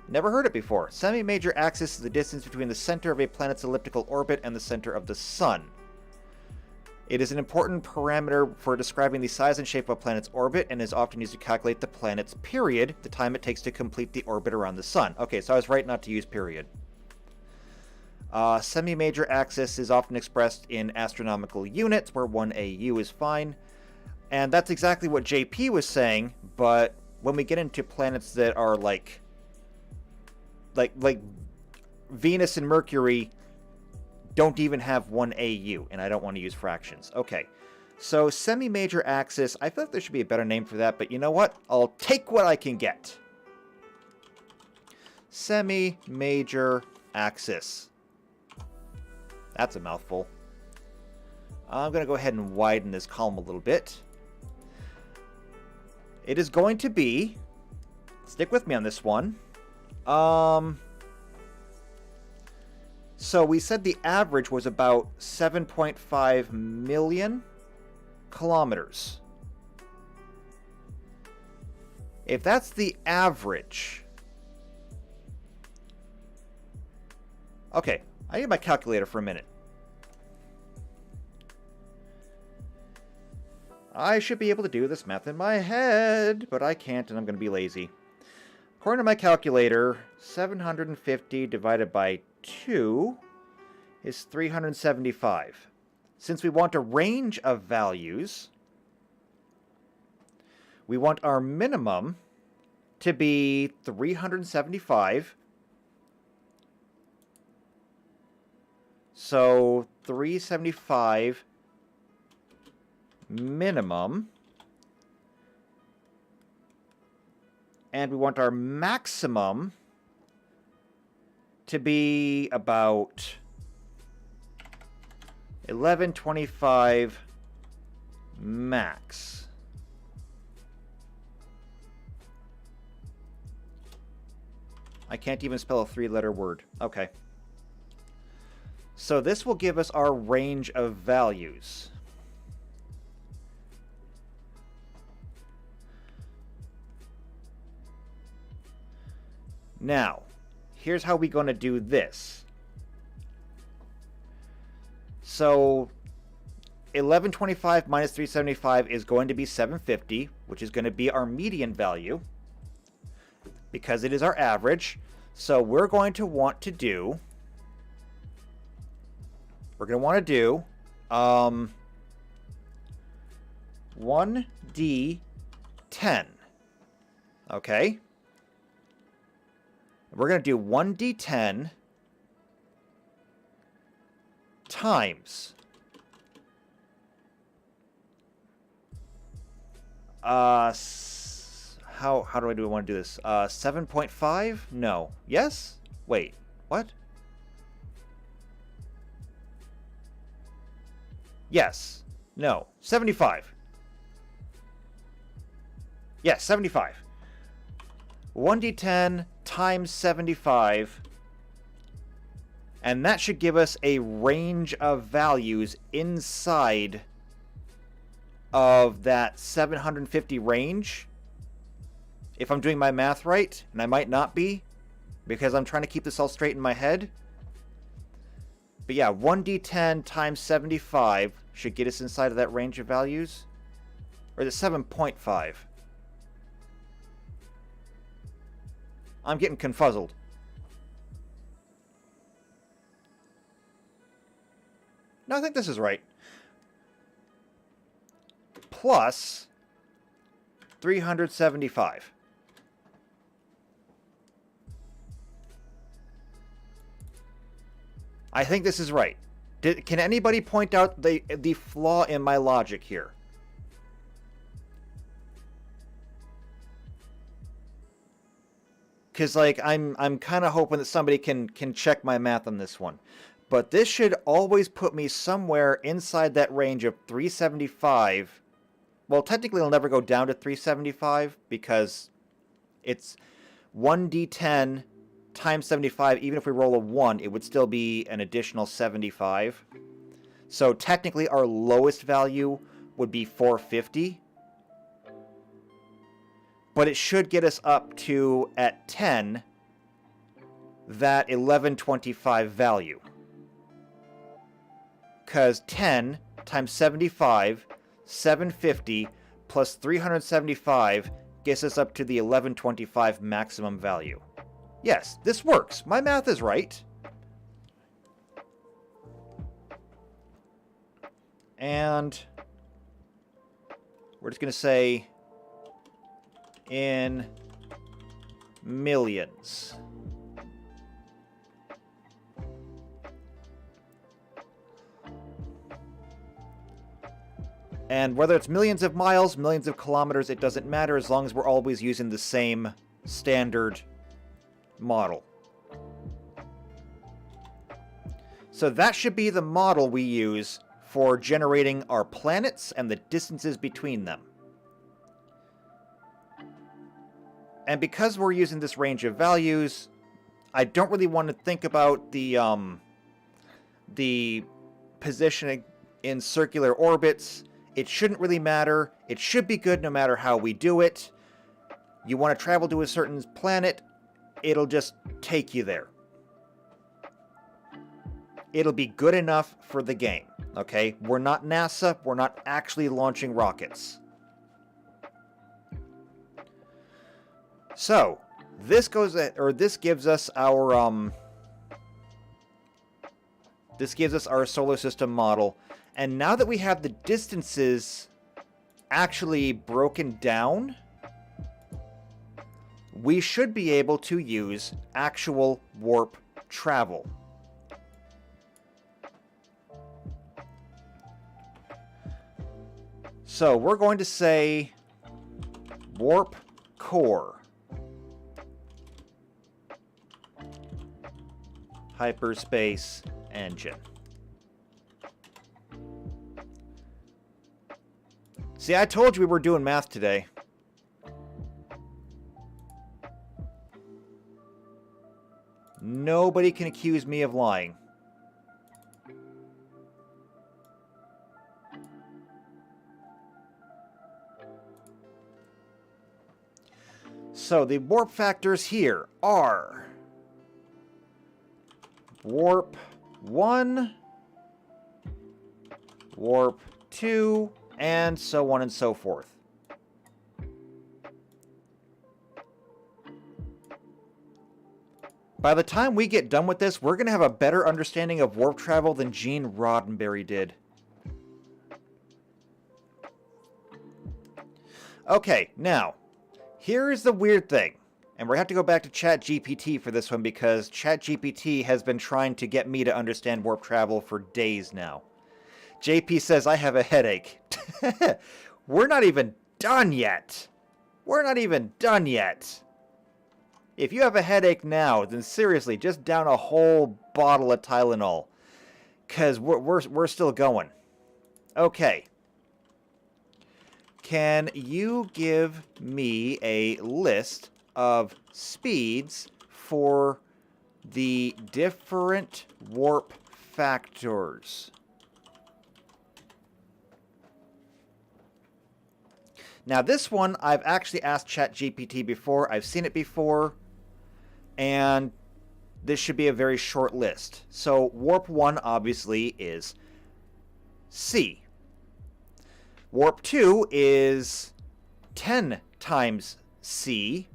Never heard it before. Semi-major axis is the distance between the center of a planet's elliptical orbit and the center of the sun. It is an important parameter for describing the size and shape of a planet's orbit and is often used to calculate the planet's period, the time it takes to complete the orbit around the sun. Okay, so I was right not to use period. Semi-major axis is often expressed in astronomical units, where 1 AU is fine. And that's exactly what JP was saying, but when we get into planets that are like Venus and Mercury don't even have 1 AU, and I don't want to use fractions. Okay, so semi-major axis, I feel like there should be a better name for that, but you know what? I'll take what I can get. Semi-major axis. That's a mouthful. I'm going to go ahead and widen this column a little bit. It is going to be, stick with me on this one. So we said the average was about 7.5 million kilometers. If that's the average... Okay, I need my calculator for a minute. I should be able to do this math in my head, but I can't, and I'm going to be lazy. According to my calculator, 750 divided by 2 is 375. Since we want a range of values, we want our minimum to be 375. So 375 minimum. And we want our maximum to be about 1125 max. I can't even spell a 3-letter word. Okay. So this will give us our range of values. Now, here's how we're going to do this. So 1125 minus 375 is going to be 750, which is going to be our median value because it is our average. So we're going to want to do 1d10. Okay? We're going to do 1d10 times how do I want to do this? 7.5? No. Yes? Wait. What? Yes. No. 75. Yes, 75. 1d10 times 75, and that should give us a range of values inside of that 750 range. If I'm doing my math right, and I might not be, because I'm trying to keep this all straight in my head. But yeah, 1d10 times 75 should get us inside of that range of values. Or is it 7.5? I'm getting confuzzled. No, I think this is right. Plus 375. I think this is right. Can anybody point out the flaw in my logic here? Because, like, I'm kind of hoping that somebody can check my math on this one. But this should always put me somewhere inside that range of 375. Well, technically it'll never go down to 375 because it's 1d10 times 75. Even if we roll a 1, it would still be an additional 75. So technically our lowest value would be 450. But it should get us up to, at 10, that 1125 value. Because 10 times 75, 750, plus 375 gets us up to the 1125 maximum value. Yes, this works. My math is right. And we're just going to say in millions. And whether it's millions of miles, millions of kilometers, it doesn't matter as long as we're always using the same standard model. So that should be the model we use for generating our planets and the distances between them. And because we're using this range of values, I don't really want to think about the positioning in circular orbits. It shouldn't really matter. It should be good no matter how we do it. You want to travel to a certain planet, it'll just take you there. It'll be good enough for the game, okay? We're not NASA. We're not actually launching rockets. So, this gives us our solar system model. And now that we have the distances actually broken down, we should be able to use actual warp travel. So we're going to say warp core. Hyperspace engine. See, I told you we were doing math today. Nobody can accuse me of lying. So the warp factors here are warp 1, warp 2, and so on and so forth. By the time we get done with this, we're going to have a better understanding of warp travel than Gene Roddenberry did. Okay, now, here's the weird thing. And we're going to have to go back to ChatGPT for this one because ChatGPT has been trying to get me to understand warp travel for days now. JP says, I have a headache. We're not even done yet. We're not even done yet. If you have a headache now, then seriously, just down a whole bottle of Tylenol. Because we're still going. Okay. Can you give me a list of speeds for the different warp factors? Now this one, I've actually asked ChatGPT before. I've seen it before. And this should be a very short list. So warp 1 obviously is C. Warp 2 is 10 times C.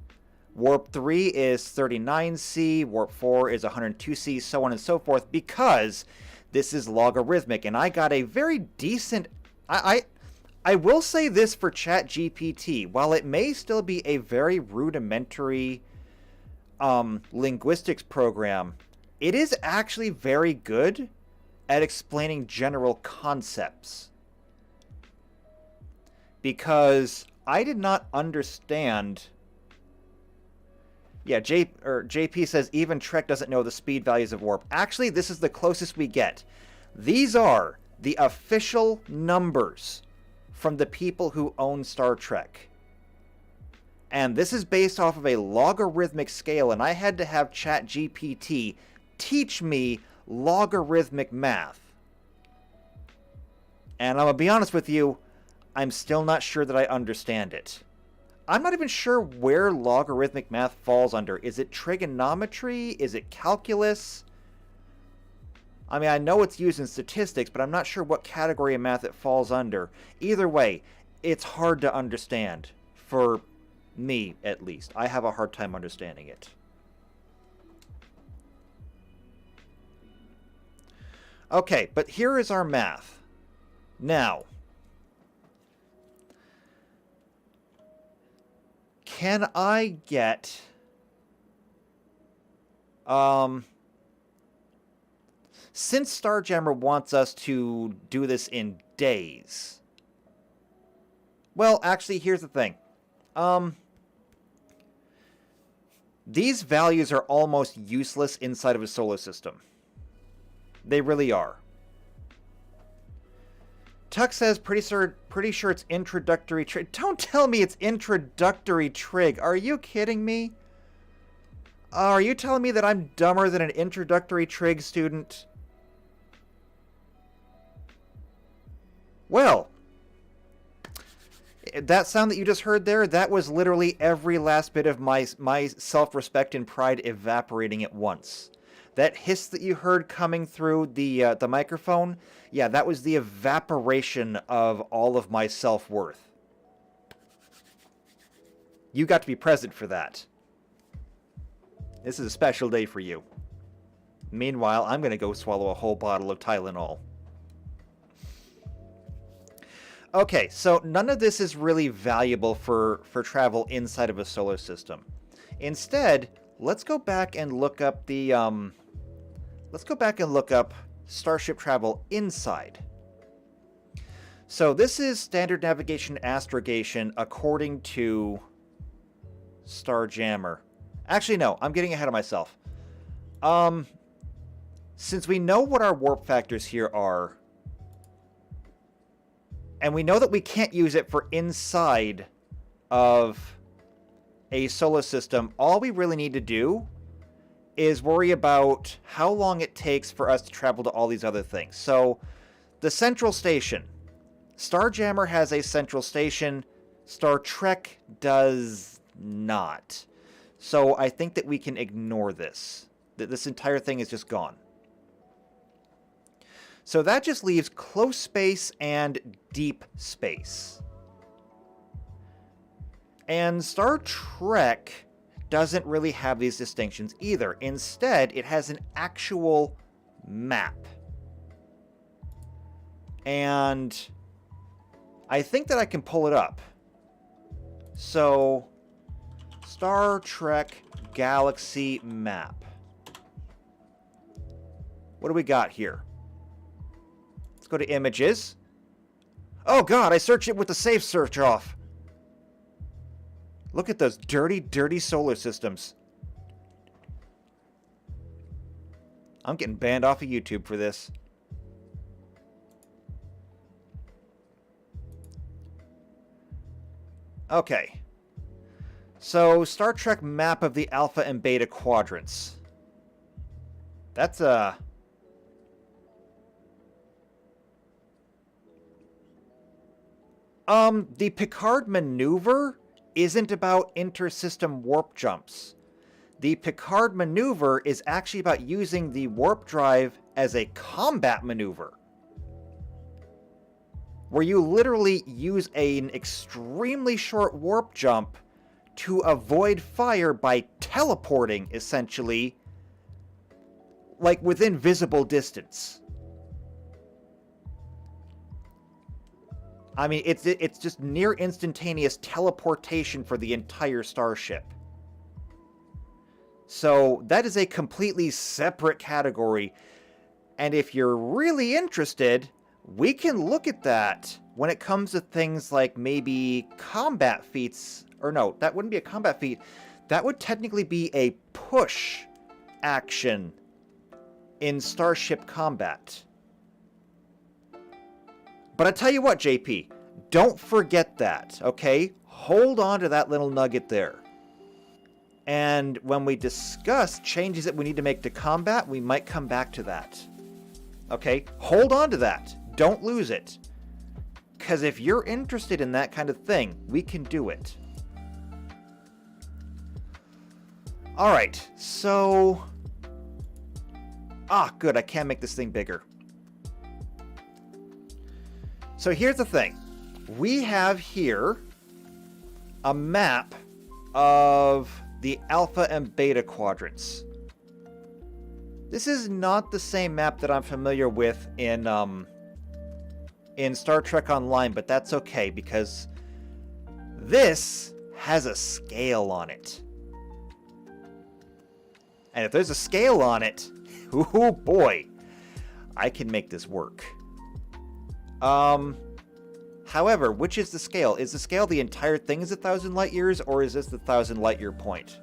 Warp 3 is 39C. Warp 4 is 102C, so on and so forth, because this is logarithmic. And I got a very decent... I will say this for ChatGPT. While it may still be a very rudimentary linguistics program, it is actually very good at explaining general concepts. Because I did not understand... Yeah, JP says even Trek doesn't know the speed values of warp. Actually, this is the closest we get. These are the official numbers from the people who own Star Trek. And this is based off of a logarithmic scale, and I had to have ChatGPT teach me logarithmic math. And I'm going to be honest with you, I'm still not sure that I understand it. I'm not even sure where logarithmic math falls under. Is it trigonometry? Is it calculus? I mean, I know it's used in statistics, but I'm not sure what category of math it falls under. Either way, it's hard to understand. For me, at least. I have a hard time understanding it. Okay, but here is our math. Now, can I get... Since Starjammer wants us to do this in days... Well, actually, here's the thing. These values are almost useless inside of a solar system. They really are. Tuck says, pretty sure it's introductory trig. Don't tell me it's introductory trig. Are you kidding me? Are you telling me that I'm dumber than an introductory trig student? Well, that sound that you just heard there, that was literally every last bit of my self-respect and pride evaporating at once. That hiss that you heard coming through the microphone, yeah, that was the evaporation of all of my self-worth. You got to be present for that. This is a special day for you. Meanwhile, I'm going to go swallow a whole bottle of Tylenol. Okay, so none of this is really valuable for travel inside of a solar system. Instead, let's go back and look up the Starship travel inside. So this is standard navigation astrogation according to Starjammer. Actually, no, I'm getting ahead of myself. Since we know what our warp factors here are, and we know that we can't use it for inside of a solar system, all we really need to do is worry about how long it takes for us to travel to all these other things. So, the central station. Starjammer has a central station. Star Trek does not. So, I think that we can ignore this. This entire thing is just gone. So that just leaves close space and deep space. And Star Trek doesn't really have these distinctions either. Instead, it has an actual map. And I think that I can pull it up. So, Star Trek Galaxy Map. What do we got here? Go to images. Oh god, I searched it with the safe search off. Look at those dirty, dirty solar systems. I'm getting banned off of YouTube for this. Okay. So, Star Trek map of the Alpha and Beta quadrants. That's the Picard maneuver isn't about inter-system warp jumps. The Picard maneuver is actually about using the warp drive as a combat maneuver, where you literally use an extremely short warp jump to avoid fire by teleporting, essentially, like within visible distance. I mean, it's just near instantaneous teleportation for the entire starship. So that is a completely separate category. And if you're really interested, we can look at that when it comes to things like maybe combat feats. Or no, that wouldn't be a combat feat. That would technically be a push action in Starship combat. But I tell you what, JP, don't forget that, okay? Hold on to that little nugget there. And when we discuss changes that we need to make to combat, we might come back to that. Okay? Hold on to that. Don't lose it. Because if you're interested in that kind of thing, we can do it. Alright, so... Ah, good, I can make this thing bigger. So here's the thing. We have here a map of the alpha and beta quadrants. This is not the same map that I'm familiar with in Star Trek Online, but that's okay because this has a scale on it. And if there's a scale on it, oh boy, I can make this work. However, which is the scale? Is the scale the entire thing is 1,000 light years, or is this the 1,000 light year point?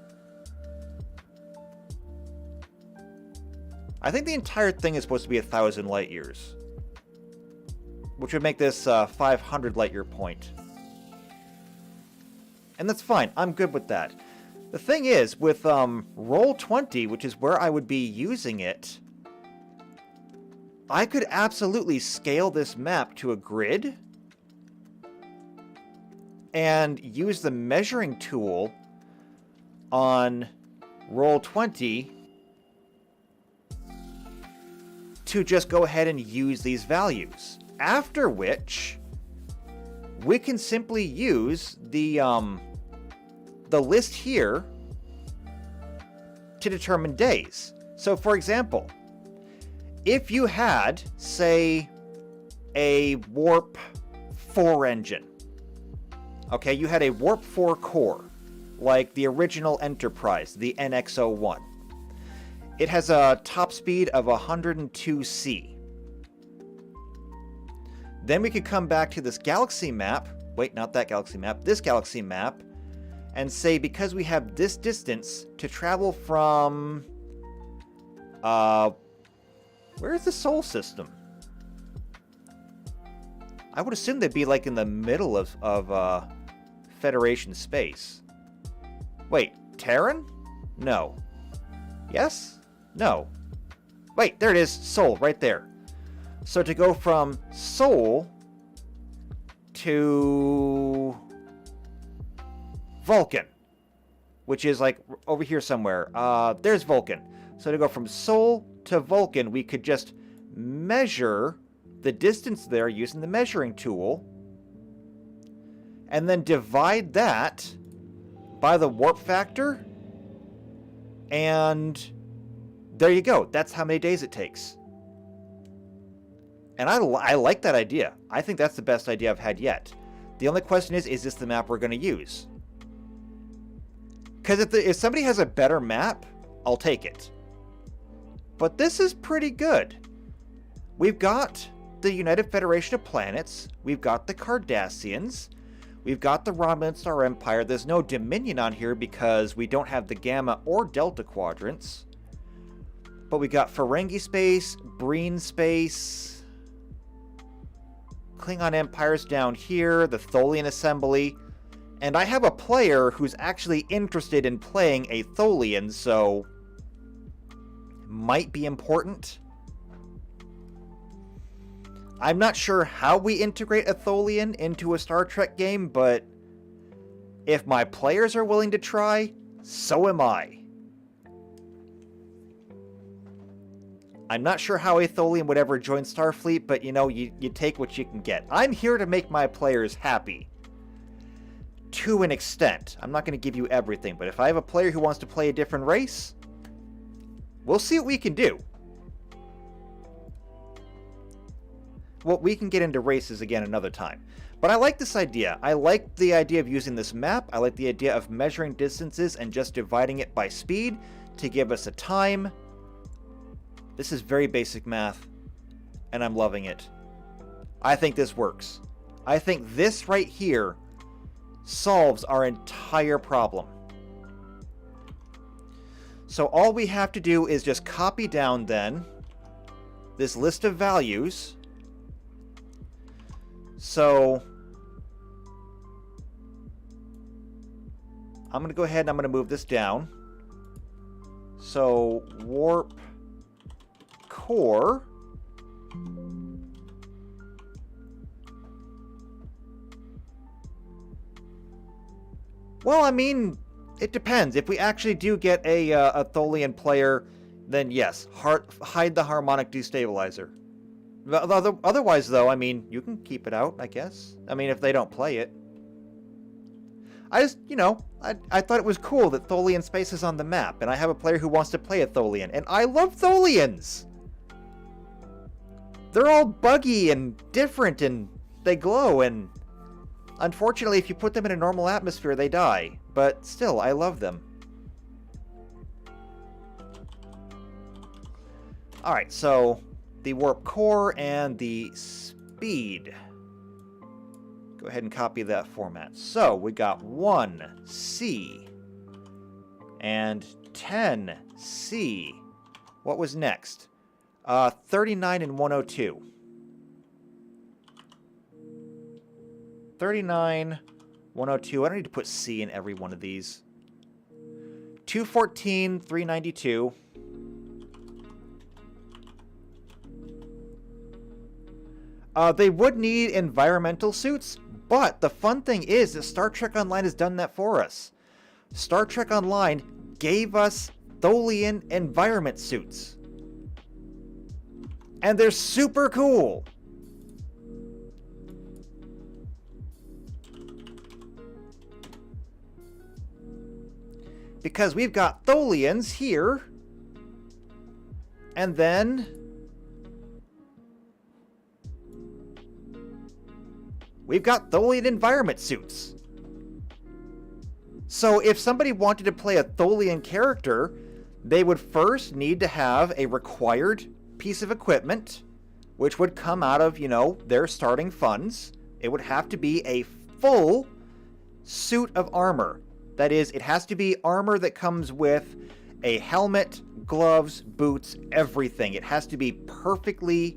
I think the entire thing is supposed to be 1,000 light years, which would make this 500 light year point. And that's fine. I'm good with that. The thing is, with Roll20, which is where I would be using it, I could absolutely scale this map to a grid and use the measuring tool on Roll20 to just go ahead and use these values. After which, we can simply use the list here to determine days. So for example, if you had, say, a Warp 4 engine, okay, you had a Warp 4 core, like the original Enterprise, the NX-01. It has a top speed of 102C. Then we could come back to this galaxy map, wait, not that galaxy map, this galaxy map, and say because we have this distance to travel from, where is the Sol system? I would assume they'd be like in the middle of Federation space. Wait, Terran? No. Yes? No. Wait, there it is, Sol, right there. So to go from Sol to Vulcan, which is like over here somewhere. There's Vulcan. So to go from Sol to Vulcan, we could just measure the distance there using the measuring tool, and then divide that by the warp factor, and there you go. That's how many days it takes. And I like that idea. I think that's the best idea I've had yet. The only question is this the map we're going to use? Because if somebody has a better map, I'll take it. But this is pretty good. We've got the United Federation of Planets. We've got the Cardassians. We've got the Romulan Star Empire. There's no Dominion on here because we don't have the Gamma or Delta quadrants. But we got Ferengi space, Breen space, Klingon Empire's down here, the Tholian Assembly. And I have a player who's actually interested in playing a Tholian, so might be important. I'm not sure how we integrate a Tholian into a Star Trek game, but if my players are willing to try, so am I. I'm not sure how a Tholian would ever join Starfleet, but you know, you take what you can get. I'm here to make my players happy. To an extent. I'm not going to give you everything, but if I have a player who wants to play a different race, we'll see what we can do. Well, we can get into races again another time. But I like this idea. I like the idea of using this map. I like the idea of measuring distances and just dividing it by speed to give us a time. This is very basic math, and I'm loving it. I think this works. I think this right here solves our entire problem. So all we have to do is just copy down then this list of values. So I'm going to go ahead and I'm going to move this down. So warp core well, I mean, it depends. If we actually do get a Tholian player, then yes, hide the harmonic destabilizer. Otherwise, though, I mean, you can keep it out, I guess. I mean, if they don't play it. I just, you know, I thought it was cool that Tholian space is on the map, and I have a player who wants to play a Tholian, and I love Tholians! They're all buggy and different, and they glow, and unfortunately, if you put them in a normal atmosphere, they die. But still, I love them. Alright, so the warp core and the speed. Go ahead and copy that format. So we got 1C and 10C. What was next? 39 and 102. 39, 102. I don't need to put C in every one of these. 214, 392. They would need environmental suits, but the fun thing is that Star Trek Online has done that for us. Star Trek Online gave us Tholian environment suits. And they're super cool. Because we've got Tholians here. And then we've got Tholian environment suits. So if somebody wanted to play a Tholian character, they would first need to have a required piece of equipment, which would come out of, you know, their starting funds. It would have to be a full suit of armor. That is, it has to be armor that comes with a helmet, gloves, boots, everything. It has to be perfectly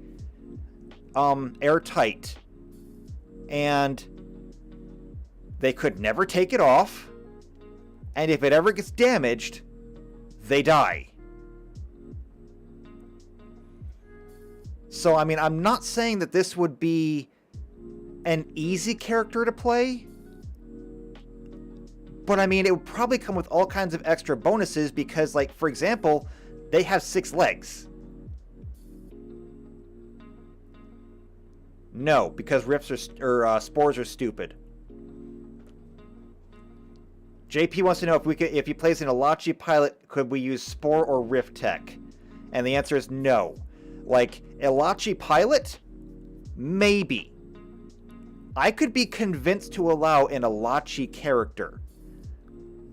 airtight. And they could never take it off. And if it ever gets damaged, they die. So, I mean, I'm not saying that this would be an easy character to play. But, I mean, it would probably come with all kinds of extra bonuses because, like, for example, they have 6 legs. No, because spores are stupid. JP wants to know if he plays an Elachi pilot, could we use Spore or Rift Tech? And the answer is no. Like, Elachi pilot? Maybe. I could be convinced to allow an Elachi character.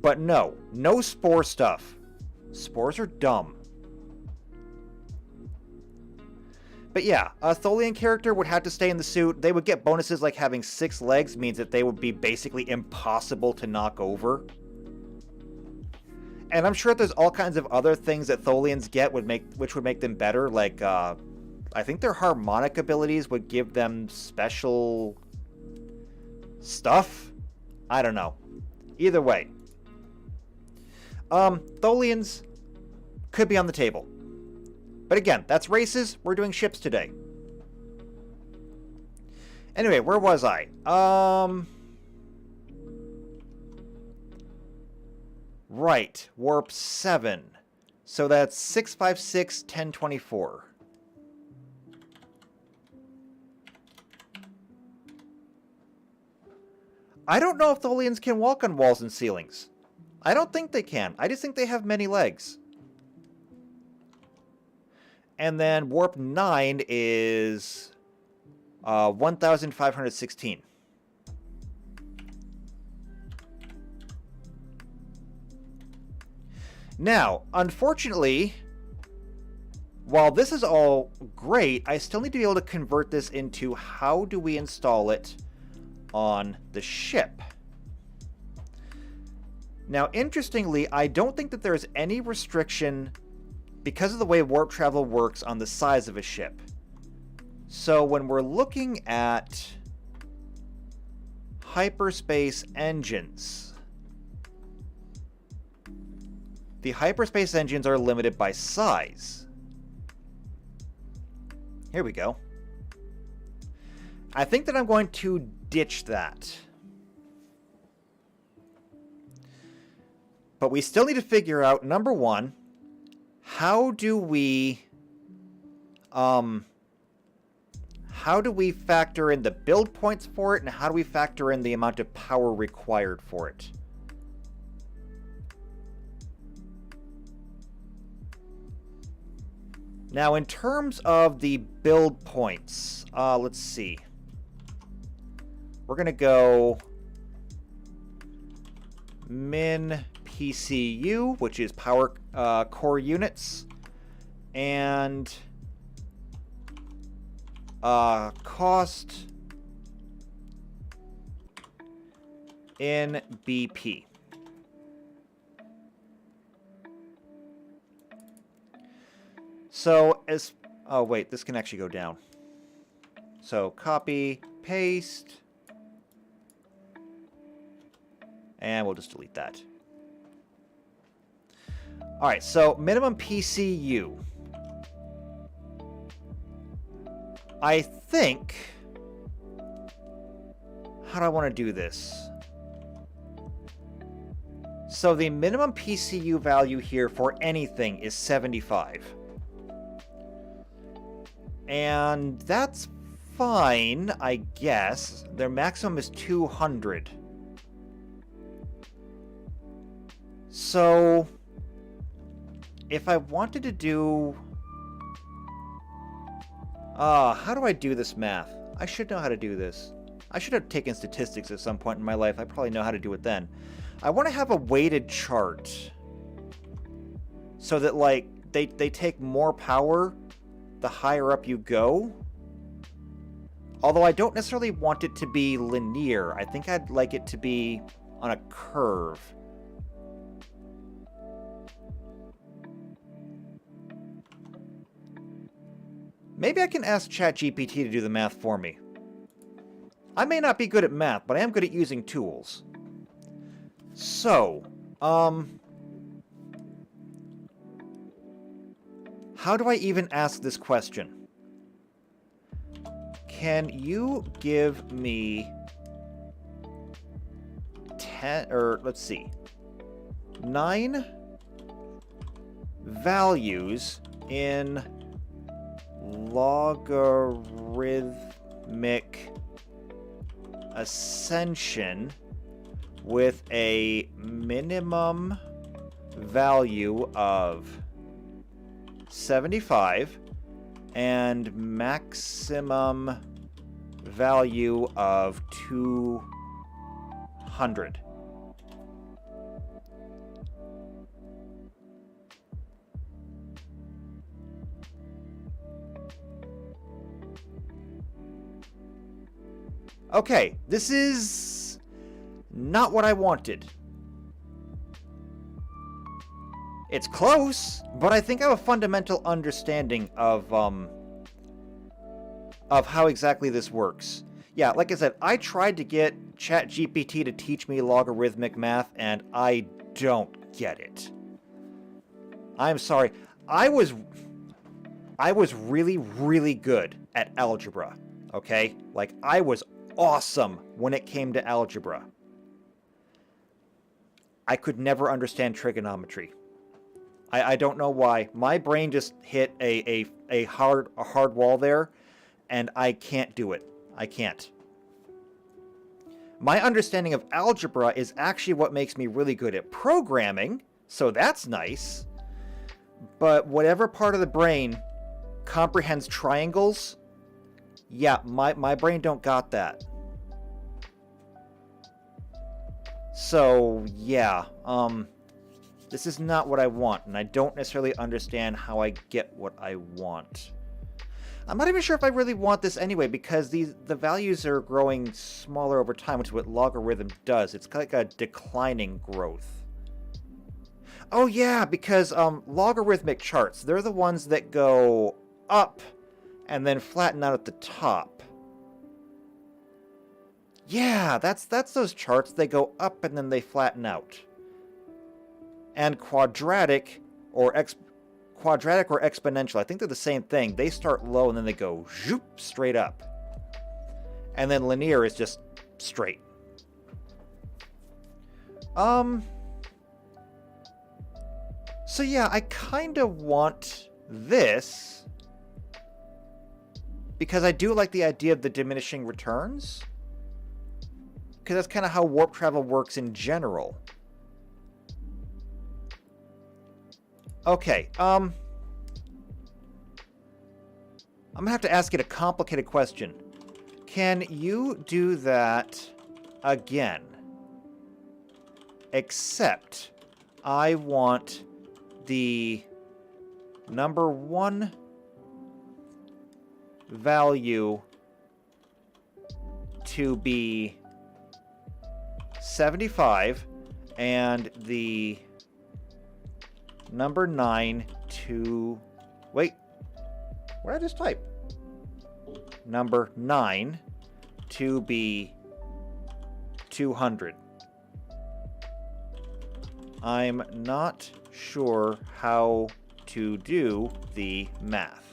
But no Spore stuff. Spores are dumb. But yeah, a Tholian character would have to stay in the suit. They would get bonuses like having 6 legs means that they would be basically impossible to knock over. And I'm sure there's all kinds of other things that Tholians get which would make them better. Like, I think their harmonic abilities would give them special stuff. I don't know. Either way. Tholians could be on the table. But again, that's races. We're doing ships today. Anyway, where was I? Right. Warp 7. So that's 656, 1024. I don't know if Tholians can walk on walls and ceilings. I don't think they can. I just think they have many legs. And then warp 9 is 1516. Now, unfortunately, while this is all great, I still need to be able to convert this into how do we install it on the ship. Now, interestingly, I don't think that there's any restriction because of the way warp travel works on the size of a ship. So when we're looking at hyperspace engines, the hyperspace engines are limited by size. Here we go. I think that I'm going to ditch that. But we still need to figure out, number one, how do we factor in the build points for it, and how do we factor in the amount of power required for it? Now, in terms of the build points, let's see. We're going to go min PCU, which is power core units, and cost in BP. So as, oh wait, this can actually go down. So copy, paste, and we'll just delete that. All right, so minimum PCU. I think, how do I want to do this? So the minimum PCU value here for anything is 75. And that's fine, I guess. Their maximum is 200. So if I wanted to do... how do I do this math? I should know how to do this. I should have taken statistics at some point in my life. I probably know how to do it then. I want to have a weighted chart. So that, like, they take more power the higher up you go. Although I don't necessarily want it to be linear. I think I'd like it to be on a curve. Maybe I can ask ChatGPT to do the math for me. I may not be good at math, but I am good at using tools. So, how do I even ask this question? Can you give me 10, or let's see, 9 values in logarithmic ascension with a minimum value of 75 and maximum value of 200. Okay, this is not what I wanted. It's close, but I think I have a fundamental understanding of how exactly this works. Yeah, like I said, I tried to get ChatGPT to teach me logarithmic math, and I don't get it. I'm sorry. I was really, really good at algebra, okay? Like, I was awesome when it came to algebra. I could never understand trigonometry. I don't know why. My brain just hit a hard wall there, and I can't do it. I can't. My understanding of algebra is actually what makes me really good at programming, so that's nice. But whatever part of the brain comprehends triangles, yeah, my brain don't got that. So, yeah, This is not what I want, and I don't necessarily understand how I get what I want. I'm not even sure if I really want this anyway, because the values are growing smaller over time, which is what logarithm does. It's like a declining growth. Oh yeah, because logarithmic charts, they're the ones that go up and then flatten out at the top. Yeah, that's those charts. They go up and then they flatten out. And quadratic or exponential, I think they're the same thing. They start low and then they go zoop, straight up. And then linear is just straight. So yeah, I kind of want this because I do like the idea of the diminishing returns. Because that's kind of how warp travel works in general. Okay, I'm gonna have to ask it a complicated question. Can you do that again? Except I want the number 1 value to be 75 and the number 9 to... Wait. What did I just type? Number 9 to be 200. I'm not sure how to do the math.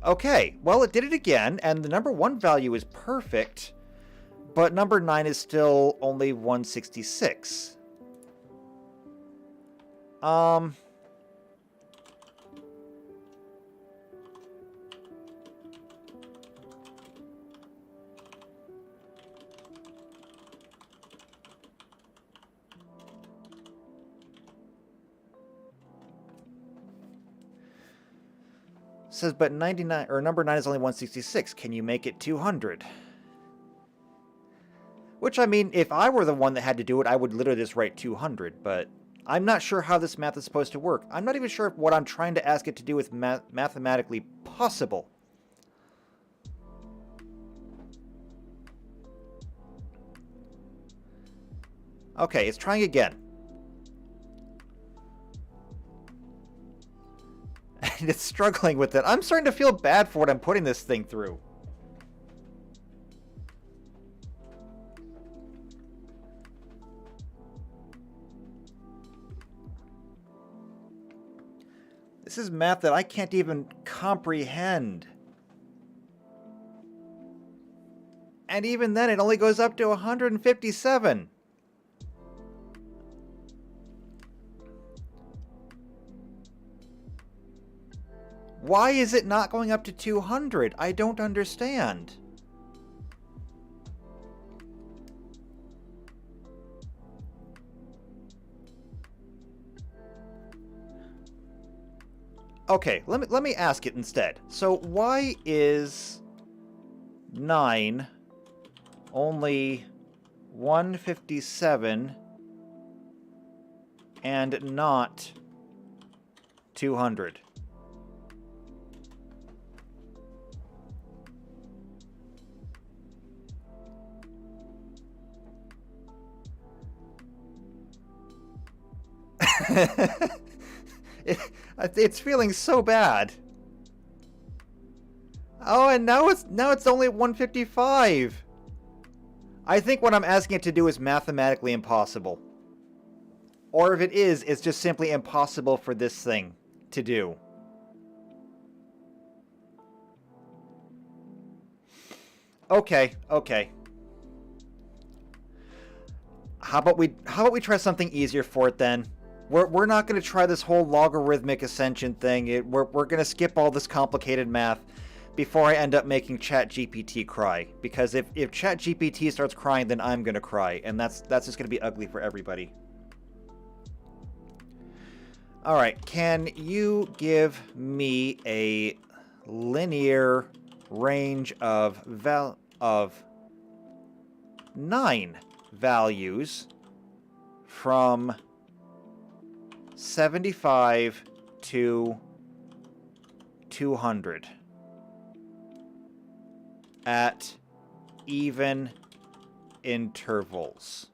Okay, well, it did it again, and the number 1 value is perfect, but number 9 is still only 166. Says, but 99 or number 9 is only 166. Can you make it 200? Which, I mean, if I were the one that had to do it, I would literally just write 200, but I'm not sure how this math is supposed to work. I'm not even sure if what I'm trying to ask it to do is mathematically possible. Okay, it's trying again. And it's struggling with it. I'm starting to feel bad for what I'm putting this thing through. This is math that I can't even comprehend. And even then, it only goes up to 157. Why is it not going up to 200? I don't understand. Okay, let me ask it instead. So why is 9 only 157 and not 200? It's feeling so bad. Oh, and now it's only 155. I think what I'm asking it to do is mathematically impossible. Or if it is, it's just simply impossible for this thing to do. Okay. How about we try something easier for it then? We're not going to try this whole logarithmic ascension thing. We're going to skip all this complicated math. before I end up making ChatGPT cry. Because if ChatGPT starts crying, then I'm gonna cry, and that's just gonna be ugly for everybody. All right, can you give me a linear range of 9 values from 75 to 200 at even intervals?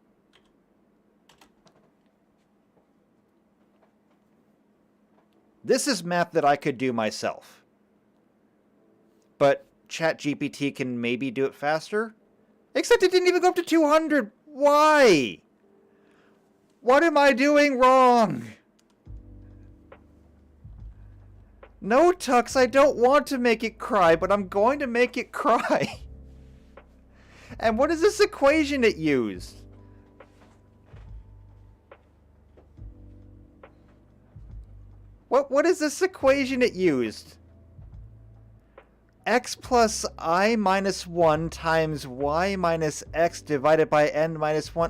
This is math that I could do myself, but ChatGPT can maybe do it faster? Except it didn't even go up to 200. Why? What am I doing wrong? No, Tux, I don't want to make it cry, but I'm going to make it cry. And what is this equation it used? What is this equation it used? X plus I minus 1 times y minus x divided by n minus 1.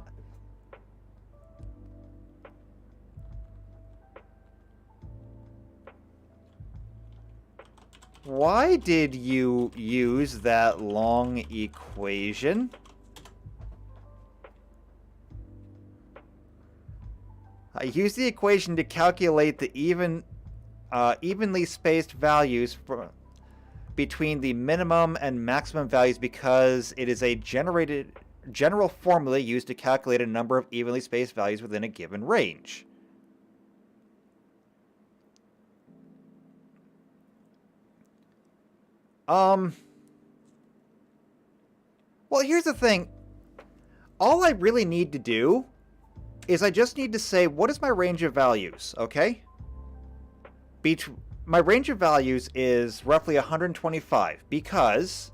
Why did you use that long equation? I used the equation to calculate the evenly spaced values between the minimum and maximum values because it is a general formula used to calculate a number of evenly spaced values within a given range. Well, here's the thing. All I really need to do is I just need to say, what is my range of values, okay? My range of values is roughly 125 because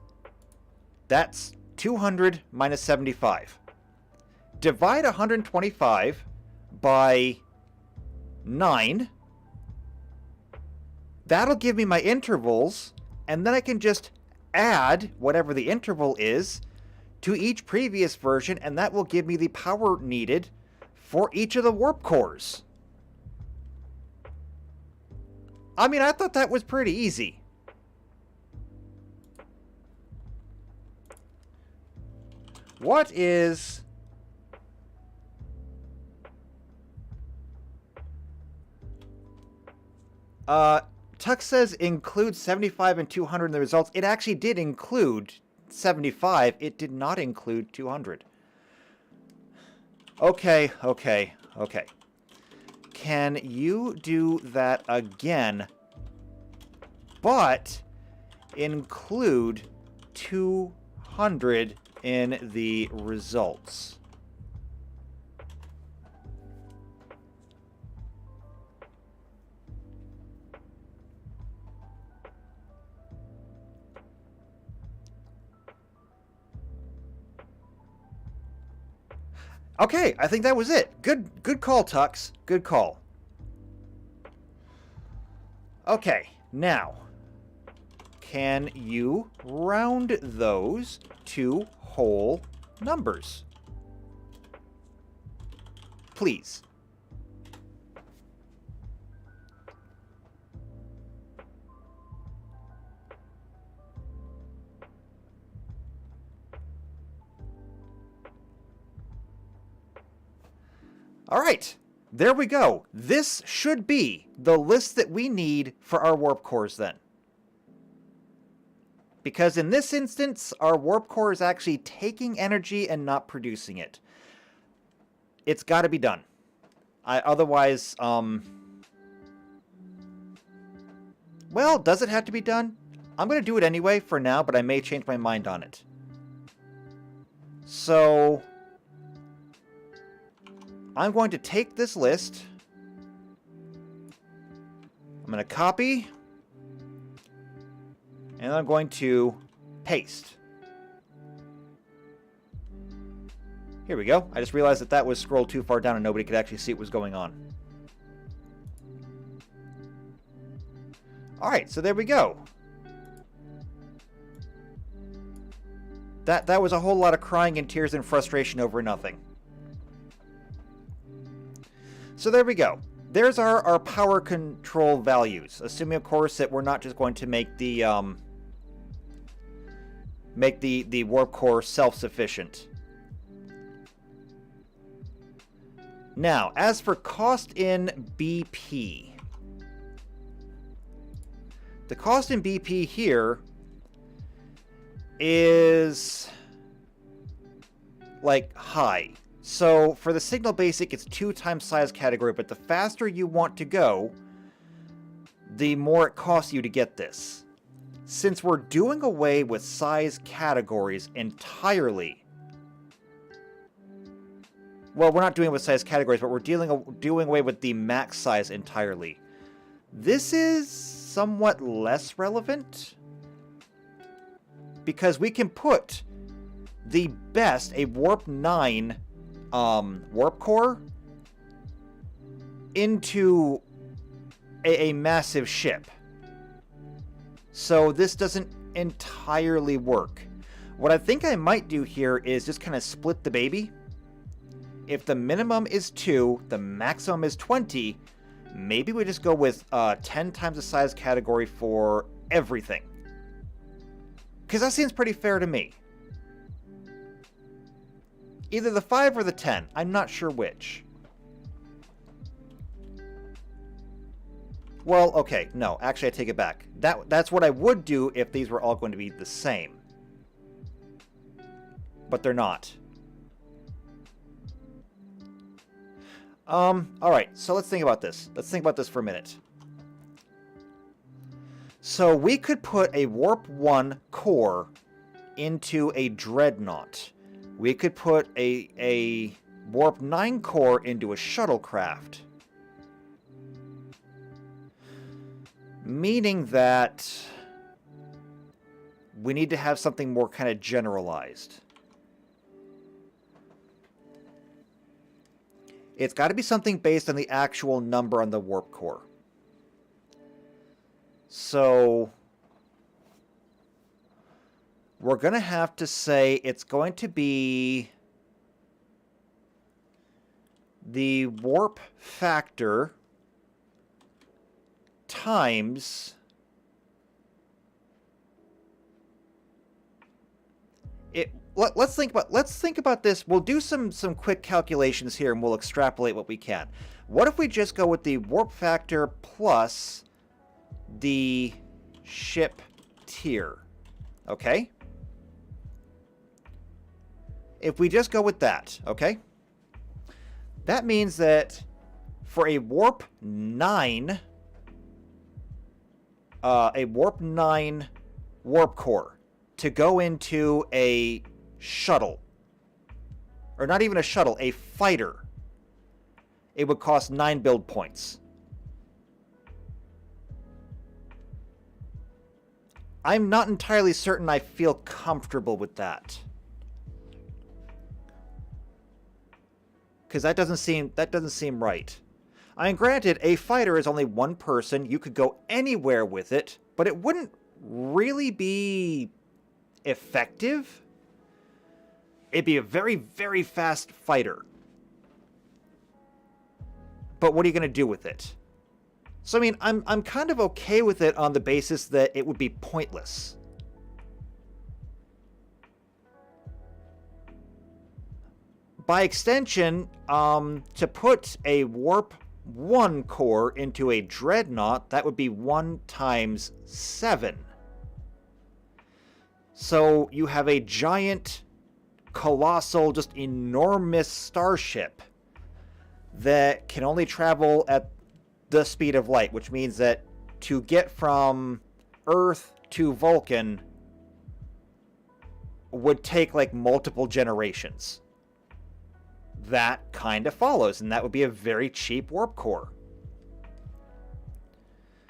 that's 200 minus 75. Divide 125 by 9. That'll give me my intervals, and then I can just add whatever the interval is to each previous version, and that will give me the power needed for each of the warp cores. I mean, I thought that was pretty easy. What is... Tux says include 75 and 200 in the results. It actually did include 75. It did not include 200. Okay. Can you do that again, but include 200 in the results? Okay, I think that was it. Good call, Tux. Good call. Okay, now, can you round those to whole numbers? Please. All right, there we go. This should be the list that we need for our warp cores then. Because in this instance, our warp core is actually taking energy and not producing it. It's got to be done. Otherwise, well, does it have to be done? I'm going to do it anyway for now, but I may change my mind on it. So I'm going to take this list. I'm going to copy. And I'm going to paste. Here we go. I just realized that that was scrolled too far down and nobody could actually see what was going on. Alright, so there we go. That was a whole lot of crying and tears and frustration over nothing. So there we go. There's our power control values. Assuming, of course, that we're not just going to make the warp core self-sufficient. Now, as for cost in BP, the cost in BP here is like high. So for the signal basic, it's 2 times size category, but the faster you want to go, the more it costs you to get this. Since we're doing away with size categories entirely, well, we're not doing it with size categories, but we're doing away with the max size entirely. This is somewhat less relevant, because we can put the best, a Warp 9 warp core, into a massive ship. So this doesn't entirely work. What I think I might do here is just kind of split the baby. If the minimum is 2, the maximum is 20, maybe we just go with 10 times the size category for everything. Because that seems pretty fair to me. Either the 5 or the 10. I'm not sure which. Well, okay, no, actually I take it back. That's what I would do if these were all going to be the same. But they're not. Alright, so let's think about this. Let's think about this for a minute. So we could put a Warp 1 core into a Dreadnought. We could put a Warp 9 core into a shuttlecraft. Meaning that we need to have something more kind of generalized. It's got to be something based on the actual number on the warp core. So we're going to have to say it's going to be the warp factor times it. Let's think about this. We'll do some quick calculations here, and we'll extrapolate what we can. What if we just go with the warp factor plus the ship tier? Okay. If we just go with that, okay, that means that for a warp 9 warp core to go into a shuttle, or not even a shuttle, a fighter, it would cost 9 build points. I'm not entirely certain I feel comfortable with that. Because that doesn't seem right. I mean, granted, a fighter is only one person. You could go anywhere with it, but it wouldn't really be effective. It'd be a very, very fast fighter. But what are you going to do with it? So, I mean, I'm kind of okay with it on the basis that it would be pointless. By extension, to put a Warp 1 core into a Dreadnought, that would be 1 times 7. So you have a giant, colossal, just enormous starship that can only travel at the speed of light, which means that to get from Earth to Vulcan would take like multiple generations. That kind of follows, and that would be a very cheap warp core.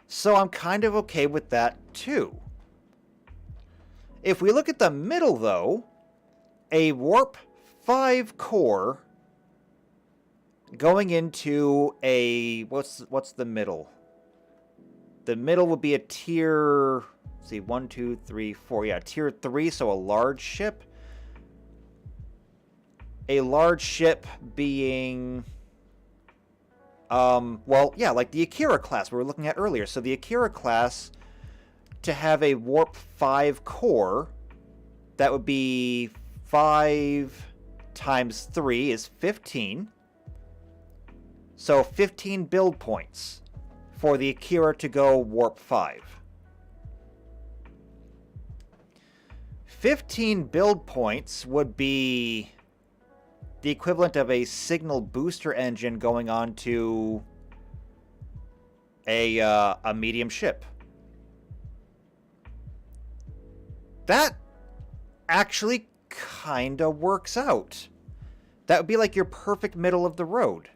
So I'm kind of okay with that too. If we look at the middle though, a warp 5 core going into a what's the middle? The middle would be a tier, let's see, 1, 2, 3, 4. Yeah, tier 3, so a large ship. A large ship being... well, yeah, like the Akira class we were looking at earlier. So the Akira class, to have a Warp 5 core, that would be 5 times 3 is 15. So 15 build points for the Akira to go Warp 5. 15 build points would be the equivalent of a signal booster engine going on to a medium ship. That actually kind of works out. That would be like your perfect middle of the road.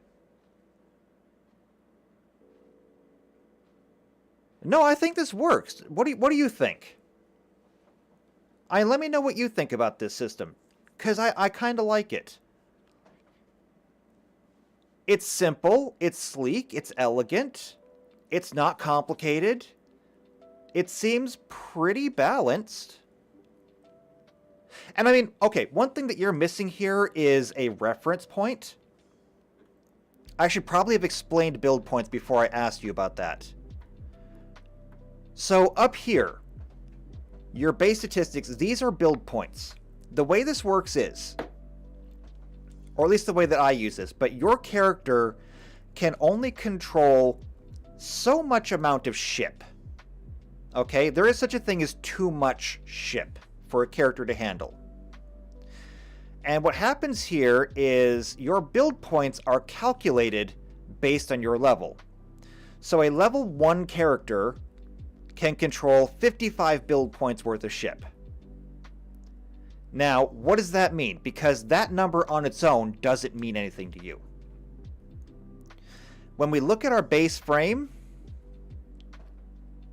No, I think this works. What do you think? Let me know what you think about this system, because I kind of like it. It's simple, it's sleek, it's elegant, it's not complicated. It seems pretty balanced. And I mean, okay, one thing that you're missing here is a reference point. I should probably have explained build points before I asked you about that. So up here, your base statistics, these are build points. The way this works is, or at least the way that I use this, but your character can only control so much amount of ship. Okay, there is such a thing as too much ship for a character to handle. And what happens here is your build points are calculated based on your level. So a level 1 character can control 55 build points worth of ship. Now, what does that mean? Because that number on its own doesn't mean anything to you. When we look at our base frame,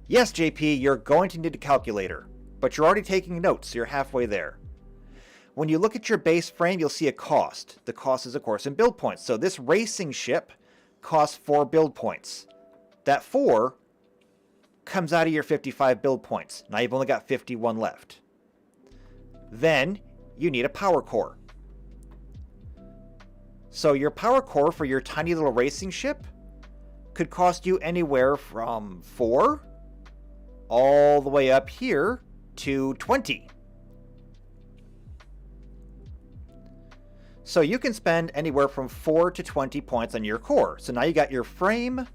yes, JP, you're going to need a calculator, but you're already taking notes, so you're halfway there. When you look at your base frame, you'll see a cost. The cost is, of course, in build points. So this racing ship costs 4 build points. That 4 comes out of your 55 build points. Now you've only got 51 left. Then you need a power core. So your power core for your tiny little racing ship could cost you anywhere from 4 all the way up here to 20. So you can spend anywhere from 4 to 20 points on your core. So now you got your frame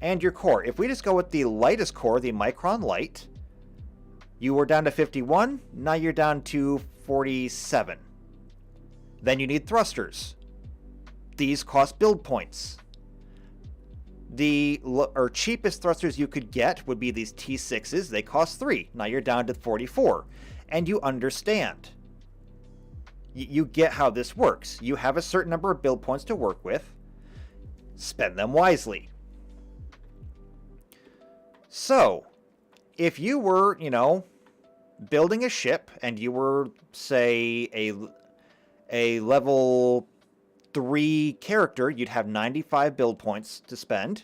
and your core. If we just go with the lightest core, the Micron Light, you were down to 51, now you're down to 47. Then you need thrusters. These cost build points. The cheapest thrusters you could get would be these T6s. They cost 3. Now you're down to 44. And you understand. You get how this works. You have a certain number of build points to work with. Spend them wisely. So, if you were, building a ship and you were, say, a level 3 character, you'd have 95 build points to spend.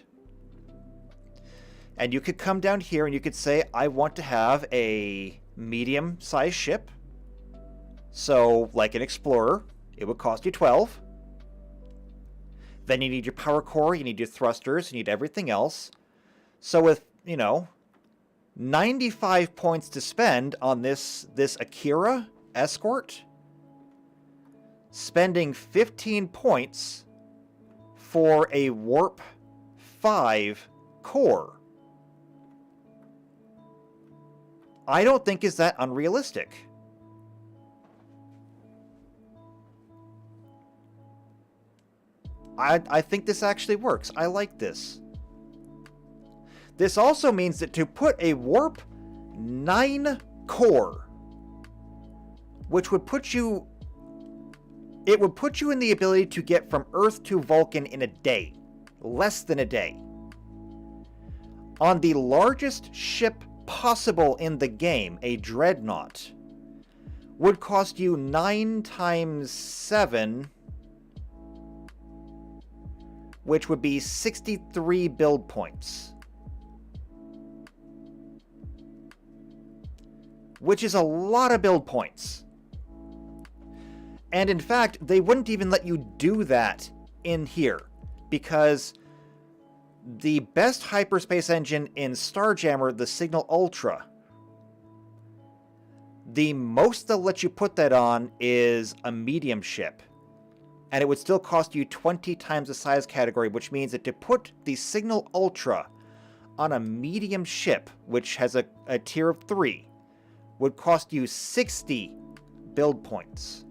And you could come down here and you could say, I want to have a medium-sized ship. So, like an Explorer, it would cost you 12. Then you need your power core, you need your thrusters, you need everything else. So with, 95 points to spend on this Akira escort, spending 15 points for a Warp 5 core, I don't think is that unrealistic. I think this actually works. I like this. This also means that to put a Warp 9 core, which would put you... It would put you in the ability to get from Earth to Vulcan in a day. Less than a day. On the largest ship possible in the game, a Dreadnought, would cost you 9 times 7... which would be 63 build points. Which is a lot of build points. And in fact, they wouldn't even let you do that in here, because the best hyperspace engine in Starjammer, the Signal Ultra, the most they'll let you put that on is a medium ship. And it would still cost you 20 times the size category, which means that to put the Signal Ultra on a medium ship, which has a tier of 3, would cost you 60 build points.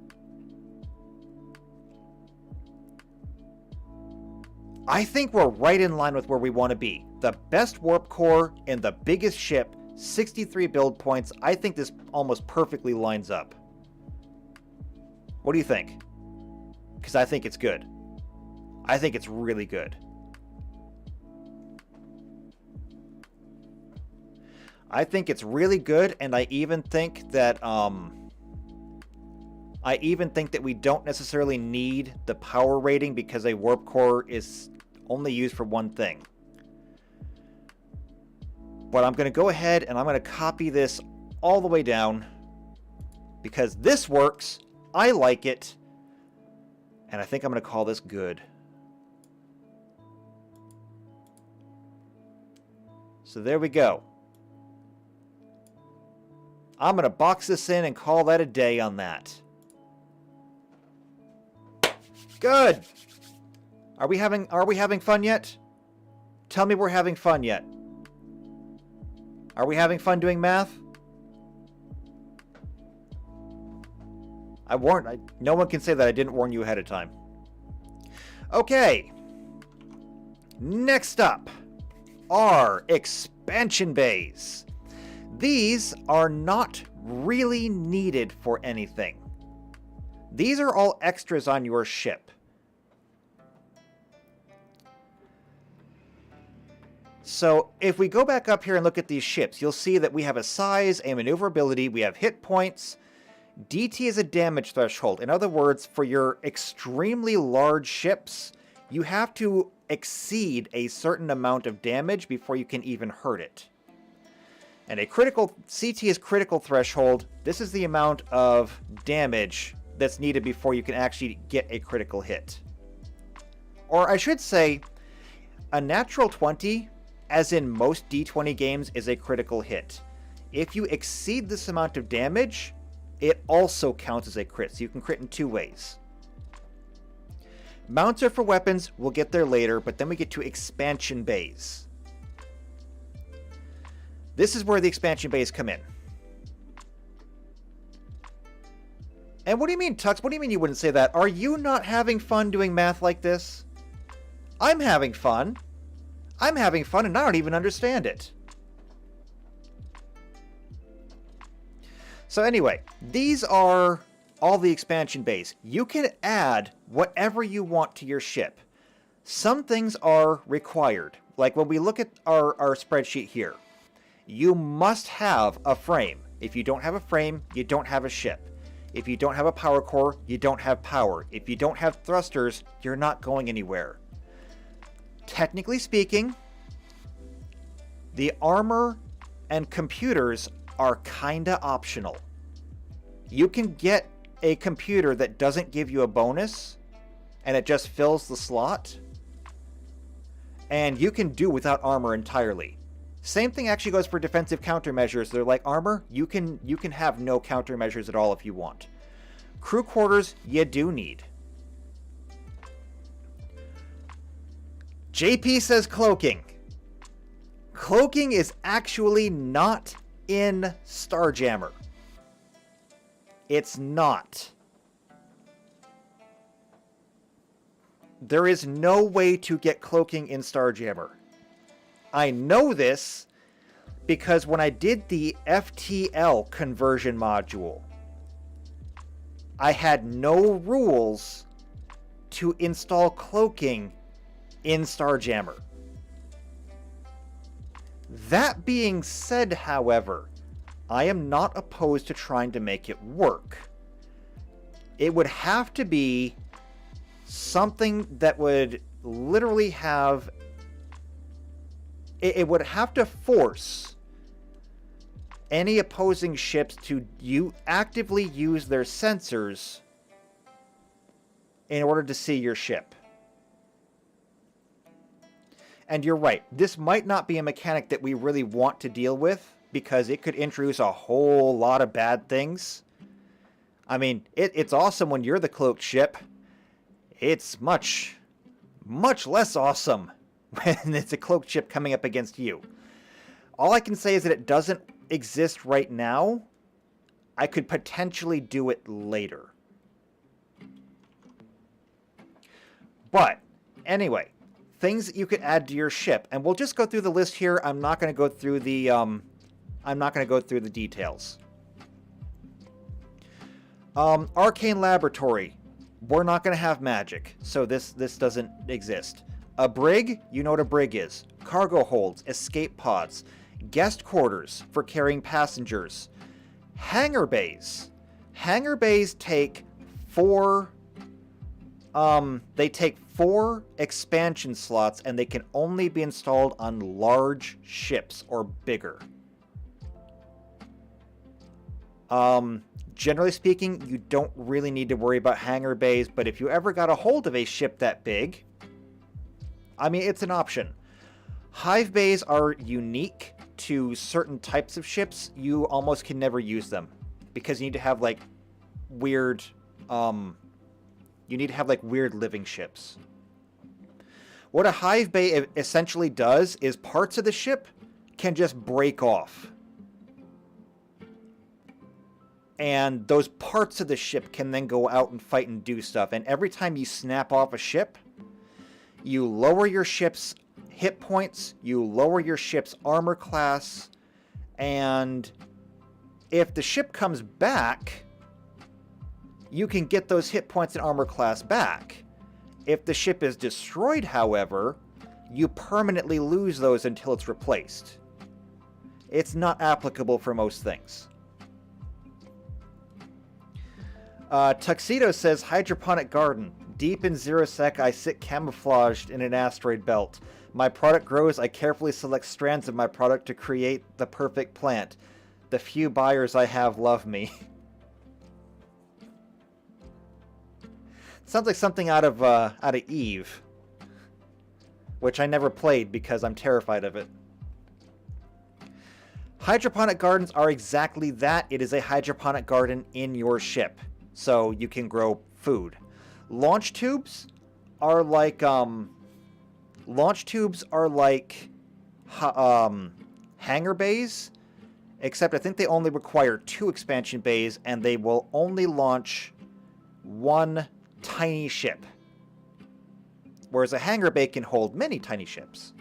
I think we're right in line with where we want to be. The best warp core in the biggest ship, 63 build points. I think this almost perfectly lines up. What do you think? Because I think it's good. I think it's really good. I think it's really good, and I even think that we don't necessarily need the power rating, because a warp core is only used for one thing. But I'm going to go ahead and I'm going to copy this all the way down, because this works. I like it. And I think I'm going to call this good. So there we go. I'm going to box this in and call that a day on that. Good. Are we having fun yet? Tell me we're having fun yet. Are we having fun doing math? No one can say that I didn't warn you ahead of time. Okay. Next up are expansion bays. These are not really needed for anything. These are all extras on your ship. So if we go back up here and look at these ships, you'll see that we have a size, a maneuverability, we have hit points. DT is a damage threshold. In other words, for your extremely large ships, you have to exceed a certain amount of damage before you can even hurt it. And a critical CT is critical threshold. This is the amount of damage that's needed before you can actually get a critical hit. Or I should say, a natural 20, as in most D20 games, is a critical hit. If you exceed this amount of damage, it also counts as a crit, so you can crit in two ways. Mounts are for weapons, we'll get there later, but then we get to expansion bays. This is where the expansion bays come in. And what do you mean, Tux? What do you mean you wouldn't say that? Are you not having fun doing math like this? I'm having fun. I'm having fun and I don't even understand it. So anyway, these are all the expansion bays. You can add whatever you want to your ship. Some things are required. Like when we look at our spreadsheet here, you must have a frame. If you don't have a frame, you don't have a ship. If you don't have a power core, you don't have power. If you don't have thrusters, you're not going anywhere. Technically speaking, the armor and computers are kinda optional. You can get a computer that doesn't give you a bonus, and it just fills the slot, and you can do without armor entirely. Same thing actually goes for defensive countermeasures. They're like armor, you can have no countermeasures at all if you want. Crew quarters, you do need. JP says cloaking. Cloaking is actually not in Starjammer. It's not. There is no way to get cloaking in Starjammer. I know this because when I did the FTL conversion module, I had no rules to install cloaking in Starjammer. That being said, however, I am not opposed to trying to make it work. It would have to be something that would literally have... It would have to force any opposing ships to actively use their sensors in order to see your ship. And you're right, this might not be a mechanic that we really want to deal with, because it could introduce a whole lot of bad things. I mean, it's awesome when you're the cloaked ship. It's much, much less awesome when it's a cloaked ship coming up against you. All I can say is that it doesn't exist right now. I could potentially do it later. But, anyway, things that you could add to your ship, and we'll just go through the list here. I'm not going to go through the details. Arcane Laboratory. We're not going to have magic, so this doesn't exist. A brig, you know what a brig is. Cargo holds, escape pods, guest quarters for carrying passengers. Hangar bays. Hangar bays take four expansion slots, and they can only be installed on large ships or bigger. Generally speaking, you don't really need to worry about hangar bays, but if you ever got a hold of a ship that big, I mean, it's an option. Hive bays are unique to certain types of ships. You almost can never use them because you need to have like weird living ships. What a hive bay essentially does is parts of the ship can just break off. And those parts of the ship can then go out and fight and do stuff. And every time you snap off a ship, you lower your ship's hit points, you lower your ship's armor class, and if the ship comes back, you can get those hit points and armor class back. If the ship is destroyed, however, you permanently lose those until it's replaced. It's not applicable for most things. Tuxedo says, hydroponic garden. Deep in 0 sec, I sit camouflaged in an asteroid belt. My product grows. I carefully select strands of my product to create the perfect plant. The few buyers I have love me. Sounds like something out of Eve, which I never played because I'm terrified of it. Hydroponic gardens are exactly that. It is a hydroponic garden in your ship, so you can grow food. Launch tubes are like hangar bays, except I think they only require 2 expansion bays, and they will only launch 1 tiny ship, whereas a hangar bay can hold many tiny ships.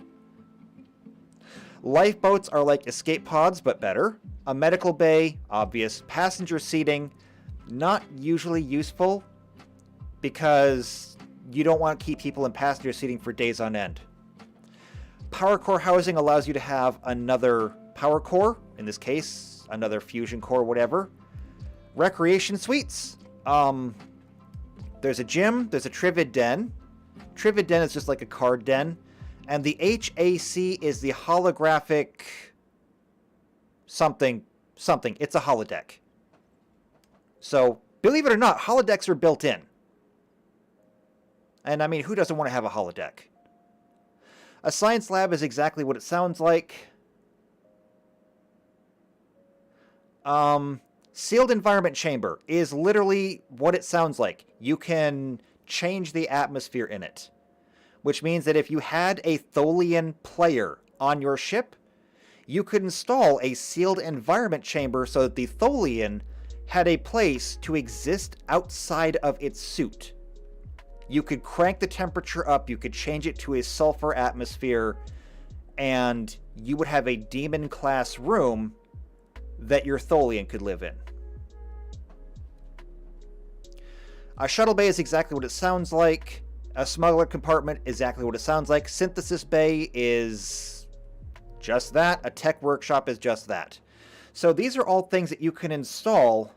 Lifeboats are like escape pods, but better. A medical bay, obvious. Passenger seating, not usually useful, because you don't want to keep people in passenger seating for days on end. Power core housing allows you to have another power core, in this case, another fusion core, whatever. Recreation suites. There's a gym, there's a Trivid Den. Trivid Den is just like a card den. And the HAC is the holographic something. It's a holodeck. So, believe it or not, holodecks are built in. And I mean, who doesn't want to have a holodeck? A science lab is exactly what it sounds like. Sealed environment chamber is literally what it sounds like. You can change the atmosphere in it, which means that if you had a Tholian player on your ship, you could install a sealed environment chamber so that the Tholian had a place to exist outside of its suit. You could crank the temperature up, you could change it to a sulfur atmosphere, and you would have a demon-class room that your Tholian could live in. A shuttle bay is exactly what it sounds like. A smuggler compartment is exactly what it sounds like. Synthesis bay is just that. A tech workshop is just that. So these are all things that you can install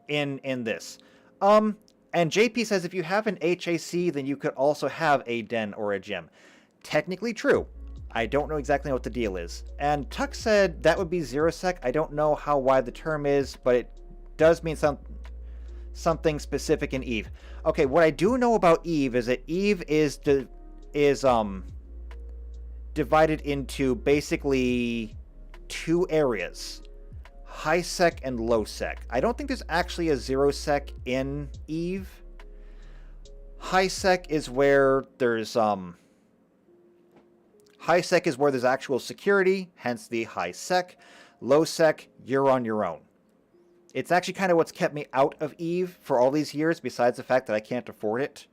in this. And JP says if you have an HAC, then you could also have a den or a gym. Technically true. I don't know exactly what the deal is. And Tuck said that would be 0 sec. I don't know how wide the term is, but it does mean something. something specific in Eve. Okay, what I do know about Eve is that Eve is divided into basically two areas: high sec and low sec. I don't think there's actually a 0 sec in Eve. High sec is where there's high sec is where there's actual security, hence the high sec. Low sec, you're on your own. It's actually kind of what's kept me out of Eve for all these years, besides the fact that I can't afford it.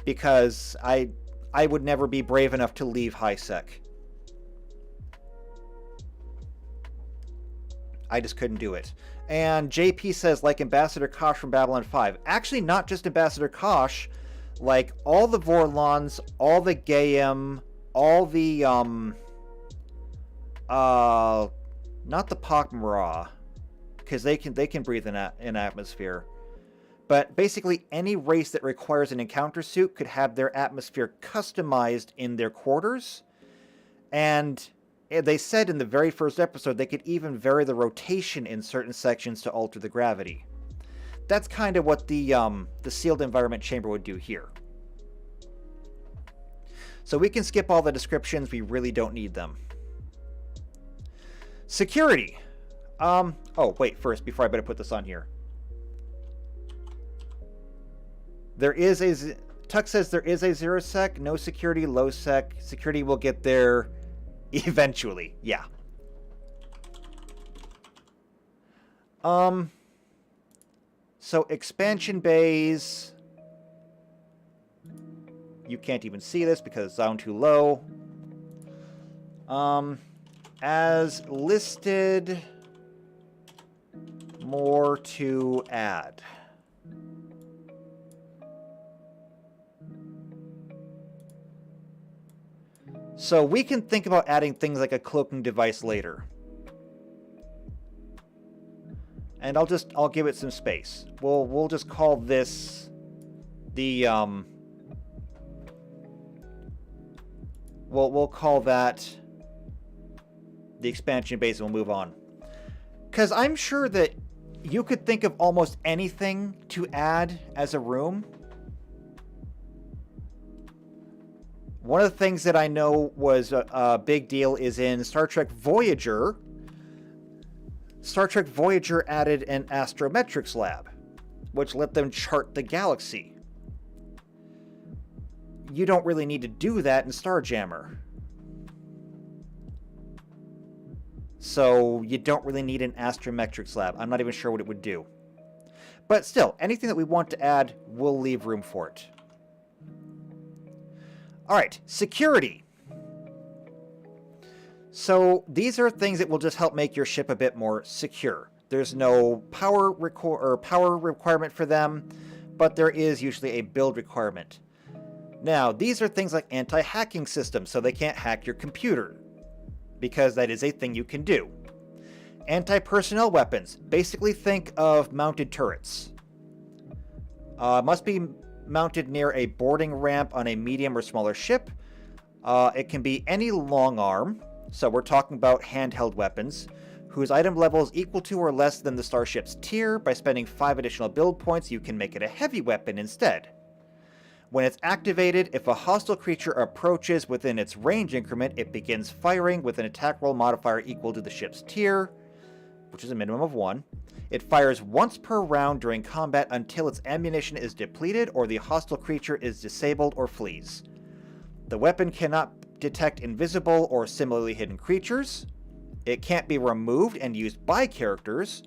Because I would never be brave enough to leave high sec. I just couldn't do it. And JP says, like Ambassador Kosh from Babylon 5. Actually, not just Ambassador Kosh. Like, all the Vorlons, all the Gaium, all the, not the Pakmara, because they can breathe in atmosphere. But basically, any race that requires an encounter suit could have their atmosphere customized in their quarters. And they said in the very first episode they could even vary the rotation in certain sections to alter the gravity. That's kind of what the sealed environment chamber would do here. So we can skip all the descriptions. We really don't need them. Security. Oh, wait, first, before I better put this on here. There is a... Tuck says there is a 0 sec, no security, low sec. Security will get there eventually, yeah. So expansion bays... You can't even see this because it's down too low. As listed, more to add. So we can think about adding things like a cloaking device later. And I'll give it some space. We'll just call this the we'll call that the expansion base, and we'll move on. Because I'm sure that you could think of almost anything to add as a room. One of the things that I know was a big deal is in Star Trek Voyager. Star Trek Voyager added an astrometrics lab, which let them chart the galaxy. You don't really need to do that in Starjammer. So you don't really need an astrometrics lab. I'm not even sure what it would do. But still, anything that we want to add, we'll leave room for it. Alright, security. So these are things that will just help make your ship a bit more secure. There's no power requirement for them, but there is usually a build requirement. Now, these are things like anti-hacking systems, so they can't hack your computer, because that is a thing you can do. Anti-personnel weapons. Basically think of mounted turrets. Must be mounted near a boarding ramp on a medium or smaller ship. It can be any long arm, so we're talking about handheld weapons, whose item level is equal to or less than the Starship's tier. By spending 5 additional build points, you can make it a heavy weapon instead. When it's activated, if a hostile creature approaches within its range increment, it begins firing with an attack roll modifier equal to the ship's tier, which is a minimum of 1. It fires once per round during combat until its ammunition is depleted or the hostile creature is disabled or flees. The weapon cannot detect invisible or similarly hidden creatures. It can't be removed and used by characters.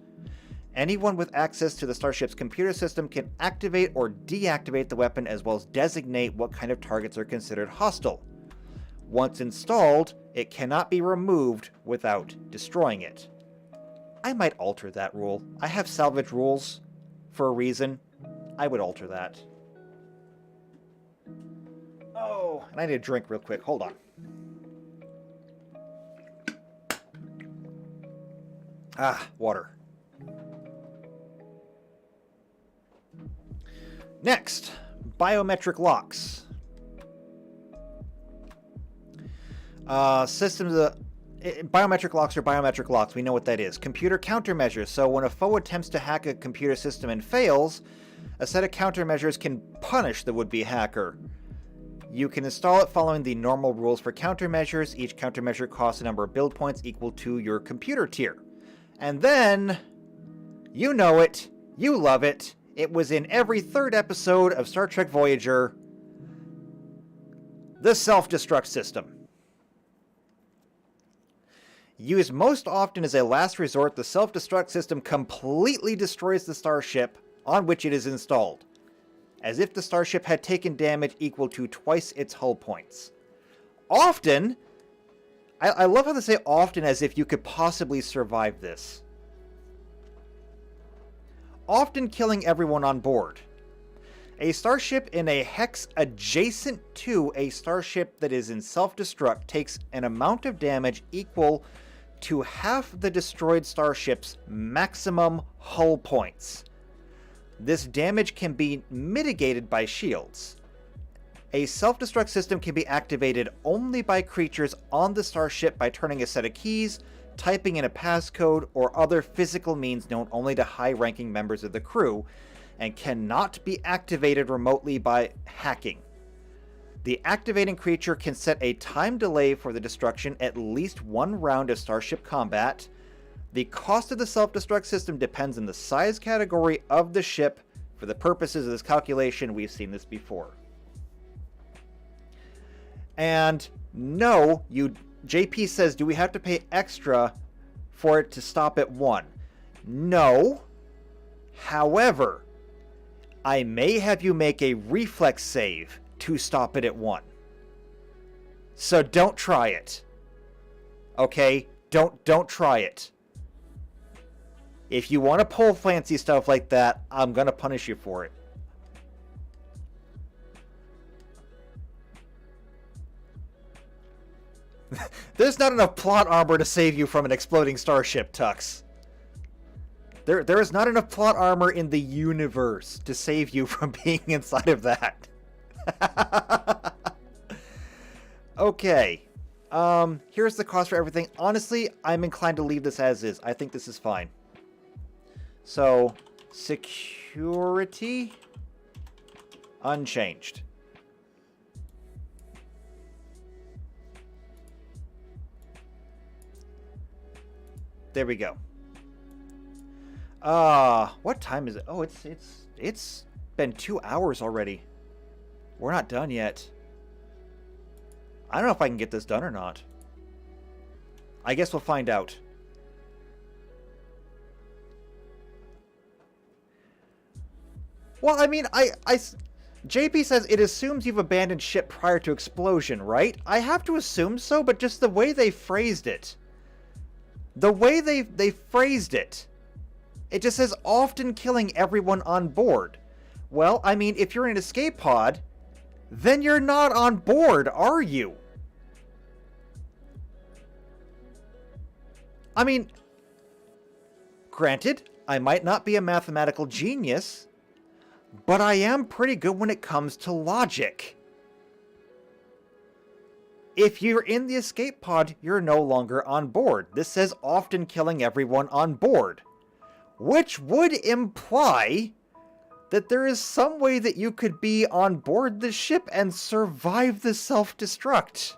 Anyone with access to the Starship's computer system can activate or deactivate the weapon, as well as designate what kind of targets are considered hostile. Once installed, it cannot be removed without destroying it. I might alter that rule. I have salvage rules for a reason. I would alter that. Oh, and I need a drink real quick. Hold on. Ah, water. Next, biometric locks. Systems biometric locks are biometric locks. We know what that is. Computer countermeasures. So when a foe attempts to hack a computer system and fails, a set of countermeasures can punish the would-be hacker. You can install it following the normal rules for countermeasures. Each countermeasure costs a number of build points equal to your computer tier. And then, you know it, you love it, it was in every third episode of Star Trek Voyager, the self-destruct system. Used most often as a last resort, the self-destruct system completely destroys the starship on which it is installed, as if the starship had taken damage equal to twice its hull points. Often, I love how they say often as if you could possibly survive this. Often killing everyone on board. A starship in a hex adjacent to a starship that is in self-destruct takes an amount of damage equal to half the destroyed starship's maximum hull points. This damage can be mitigated by shields. A self-destruct system can be activated only by creatures on the starship by turning a set of keys, typing in a passcode, or other physical means known only to high-ranking members of the crew, and cannot be activated remotely by hacking. The activating creature can set a time delay for the destruction at least one round of starship combat. The cost of the self-destruct system depends on the size category of the ship. For the purposes of this calculation, we've seen this before. And no, JP says, do we have to pay extra for it to stop at 1? No. However, I may have you make a reflex save to stop it at 1. So don't try it. Okay? Don't try it. If you want to pull fancy stuff like that, I'm going to punish you for it. There's not enough plot armor to save you from an exploding starship, Tux. There is not enough plot armor in the universe to save you from being inside of that. Okay. Here's the cost for everything. Honestly, I'm inclined to leave this as is. I think this is fine. So, security, unchanged. There we go. What time is it? Oh, it's been 2 hours already. We're not done yet. I don't know if I can get this done or not. I guess we'll find out. Well, I mean, JP says it assumes you've abandoned ship prior to explosion, right? I have to assume so, but just the way they phrased it. The way they phrased it. It just says often killing everyone on board. Well, I mean, if you're in an escape pod, then you're not on board, are you? I mean, granted, I might not be a mathematical genius, but I am pretty good when it comes to logic. If you're in the escape pod, you're no longer on board. This says often killing everyone on board, which would imply that there is some way that you could be on board the ship and survive the self-destruct.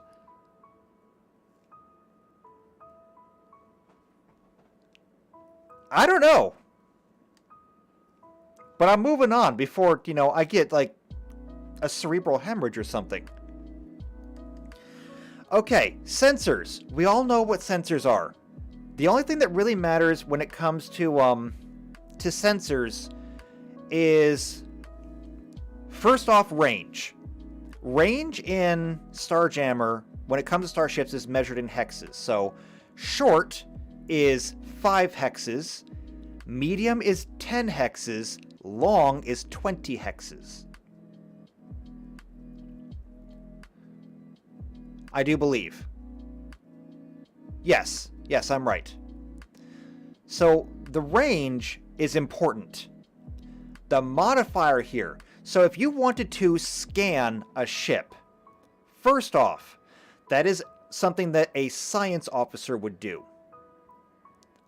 I don't know. But I'm moving on before, I get, like, a cerebral hemorrhage or something. Okay, sensors. We all know what sensors are. The only thing that really matters when it comes to sensors is, first off, range. Range in Starjammer, when it comes to starships, is measured in hexes. So, short is 5 hexes, medium is 10 hexes, long is 20 hexes. I do believe. Yes, I'm right. So, the range is important. The modifier here. So if you wanted to scan a ship, first off, that is something that a science officer would do.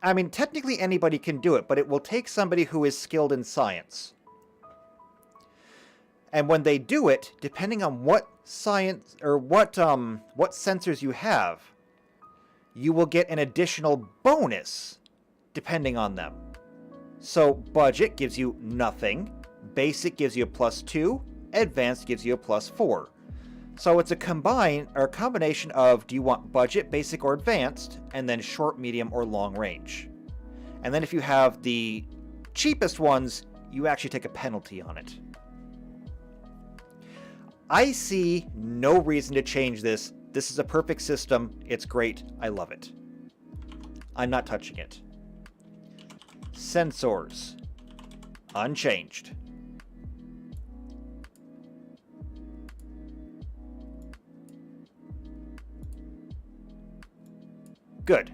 I mean, technically anybody can do it, but it will take somebody who is skilled in science. And when they do it, depending on what science or what sensors you have, you will get an additional bonus depending on them. So budget gives you nothing, basic gives you a +2, advanced gives you a +4. So it's a combination of, do you want budget, basic, or advanced, and then short, medium, or long range. And then if you have the cheapest ones, you actually take a penalty on it. I see no reason to change this. This is a perfect system. It's great. I love it. I'm not touching it. Sensors. Unchanged. Good.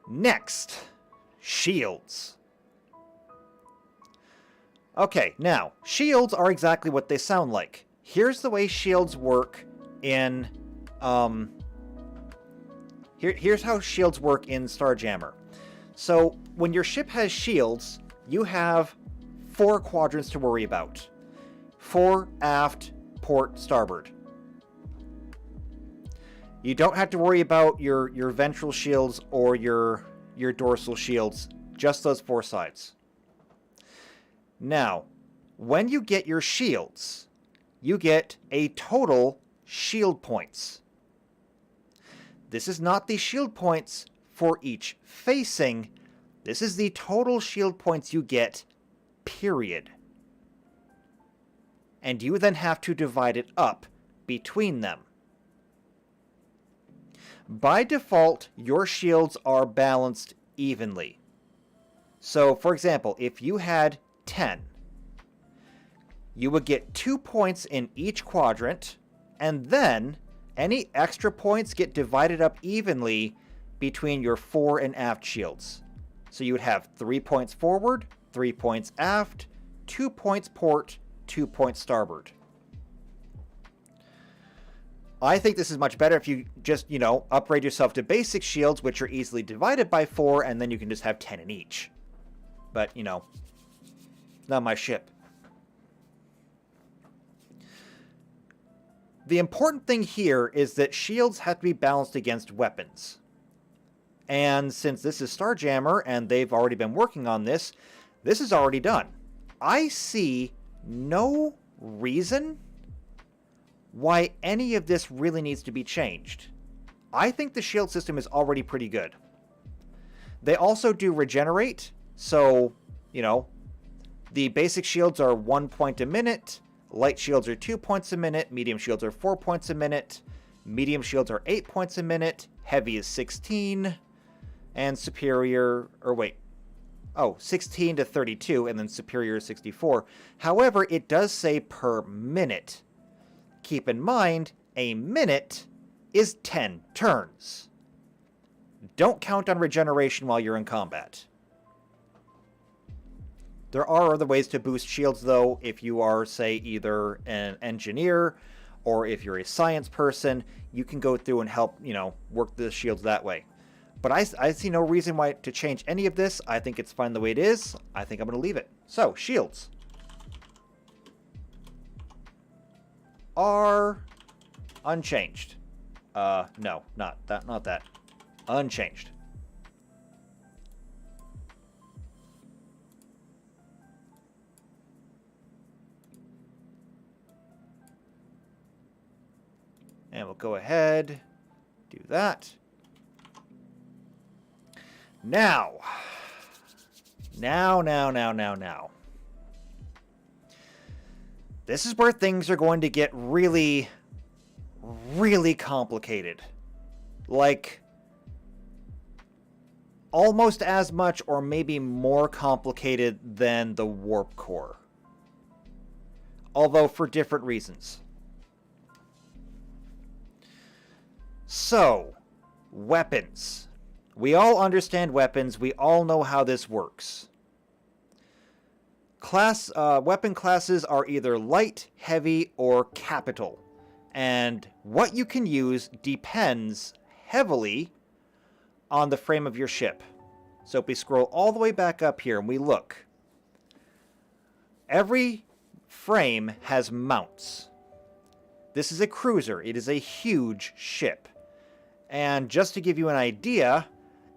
Next, shields. Okay, now, shields are exactly what they sound like. Here's the way shields work in, here's how shields work in Starjammer. So, when your ship has shields, you have 4 quadrants to worry about. Fore, aft, port, starboard. You don't have to worry about your ventral shields or your dorsal shields, just those 4 sides. Now, when you get your shields, you get a total shield points. This is not the shield points for each facing. This is the total shield points you get, period. And you then have to divide it up between them. By default, your shields are balanced evenly. So, for example, if you had 10, you would get 2 points in each quadrant, and then any extra points get divided up evenly between your fore and aft shields. So you would have 3 points forward, 3 points aft, 2 points port, 2 points starboard. I think this is much better if you just, upgrade yourself to basic shields, which are easily divided by 4, and then you can just have 10 in each. But, not my ship. The important thing here is that shields have to be balanced against weapons. And since this is Starjammer and they've already been working on this, this is already done. I see no reason why any of this really needs to be changed. I think the shield system is already pretty good. They also do regenerate, so, the basic shields are 1 point a minute, light shields are 2 points a minute, medium shields are 4 points a minute, medium shields are 8 points a minute, heavy is 16, and superior, 16 to 32, and then superior is 64. However, it does say per minute. Keep in mind, a minute is 10 turns. Don't count on regeneration while you're in combat. There are other ways to boost shields, though, if you are, say, either an engineer or if you're a science person, you can go through and help, work the shields that way. But I see no reason why to change any of this. I think it's fine the way it is. I think I'm going to leave it. So, shields are unchanged. No, not that. Unchanged. And we'll go ahead, do that. Now. This is where things are going to get really, really complicated. Like, almost as much or maybe more complicated than the warp core. Although for different reasons. So, weapons. We all understand weapons. We all know how this works. Weapon classes are either light, heavy, or capital. And what you can use depends heavily on the frame of your ship. So if we scroll all the way back up here and we look, every frame has mounts. This is a cruiser. It is a huge ship. And just to give you an idea,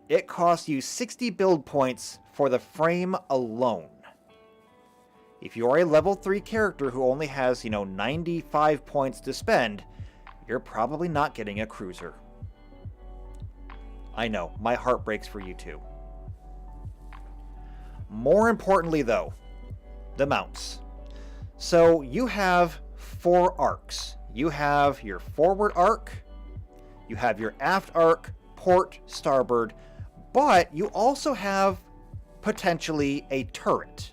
it costs you 60 build points for the frame alone. If you are a level 3 character who only has, 95 points to spend, you're probably not getting a cruiser. I know, my heart breaks for you too. More importantly though, the mounts. So you have 4 arcs. You have your forward arc, you have your aft arc, port, starboard, but you also have potentially a turret.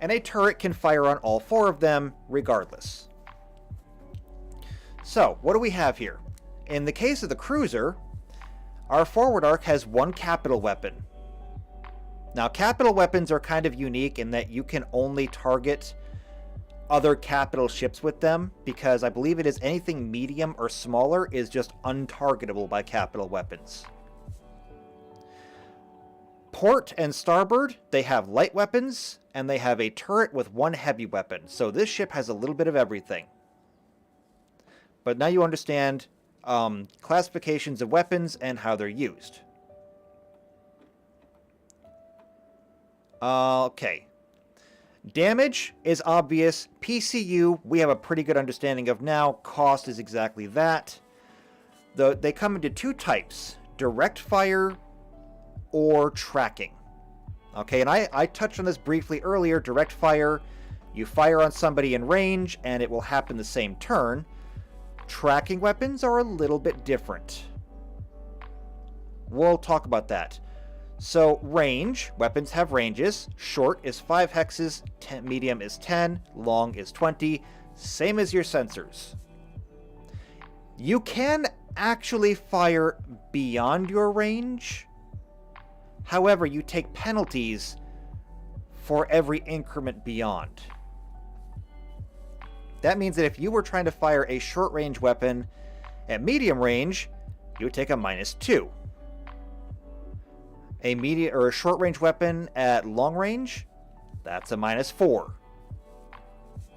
And a turret can fire on all 4 of them regardless. So, what do we have here? In the case of the cruiser, our forward arc has 1 capital weapon. Now, capital weapons are kind of unique in that you can only target other capital ships with them, because I believe it is anything medium or smaller is just untargetable by capital weapons. Port and starboard, they have light weapons, and they have a turret with 1 heavy weapon. So this ship has a little bit of everything. But now you understand classifications of weapons and how they're used. Okay. Damage is obvious. PCU, we have a pretty good understanding of now. Cost is exactly that. They come into 2 types. Direct fire or tracking. Okay, and I touched on this briefly earlier. Direct fire, you fire on somebody in range and it will happen the same turn. Tracking weapons are a little bit different. We'll talk about that. So range, weapons have ranges. Short is 5 hexes, medium is 10, long is 20, same as your sensors. You can actually fire beyond your range. However, you take penalties for every increment beyond. That means that if you were trying to fire a short-range weapon at medium range, you would take a -2. A short-range weapon at long range, that's a -4.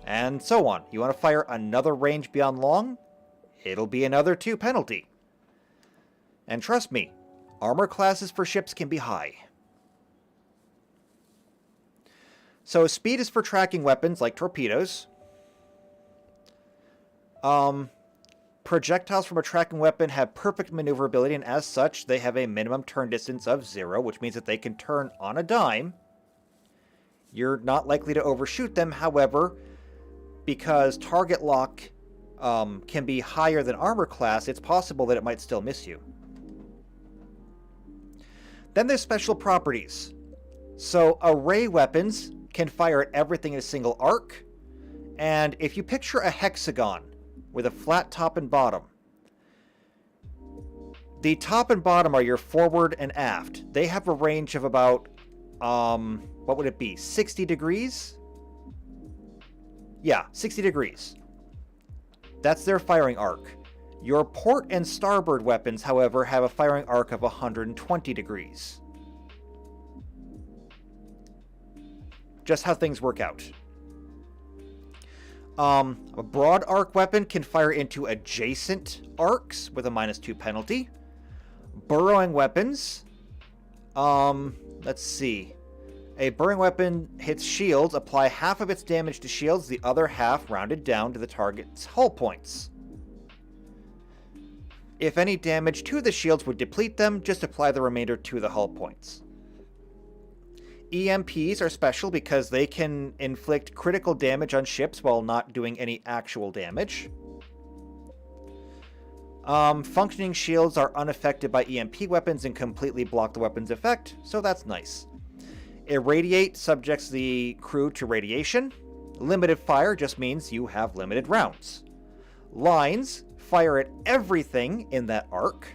And so on. You want to fire another range beyond long, it'll be another 2 penalty. And trust me, armor classes for ships can be high. So speed is for tracking weapons like torpedoes. Projectiles from a tracking weapon have perfect maneuverability, and as such, they have a minimum turn distance of 0, which means that they can turn on a dime. You're not likely to overshoot them, however, because target lock can be higher than armor class, it's possible that it might still miss you. Then there's special properties. So array weapons can fire at everything in a single arc, and if you picture a hexagon with a flat top and bottom, the top and bottom are your forward and aft. They have a range of about, what would it be, 60 degrees? Yeah, 60 degrees. That's their firing arc. Your port and starboard weapons, however, have a firing arc of 120 degrees. Just how things work out. A broad arc weapon can fire into adjacent arcs with a -2 penalty. Burrowing weapons, let's see. A burrowing weapon hits shields, apply half of its damage to shields, the other half rounded down to the target's hull points. If any damage to the shields would deplete them, just apply the remainder to the hull points. EMPs are special because they can inflict critical damage on ships while not doing any actual damage. Functioning shields are unaffected by EMP weapons and completely block the weapon's effect, so that's nice. Irradiate subjects the crew to radiation. Limited fire just means you have limited rounds. Lines fire at everything in that arc.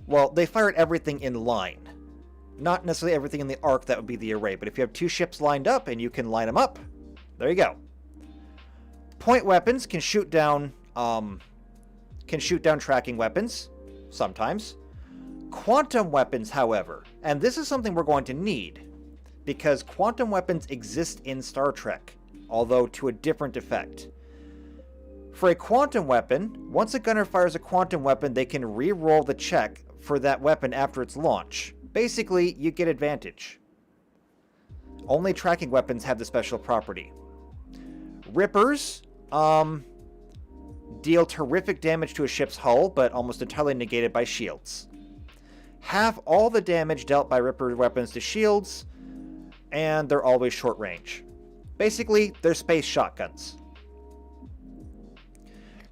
Well, they fire at everything in line. not necessarily everything in the arc that would be the array, but if you have 2 ships lined up and you can line them up, there you go. Point weapons can shoot down tracking weapons, sometimes. Quantum weapons, however, and this is something we're going to need, because quantum weapons exist in Star Trek, although to a different effect. For a quantum weapon, once a gunner fires a quantum weapon, they can re-roll the check for that weapon after its launch. Basically, you get advantage. Only tracking weapons have the special property. Rippers deal terrific damage to a ship's hull, but almost entirely negated by shields. Half all the damage dealt by Ripper weapons to shields, and they're always short range. Basically, they're space shotguns.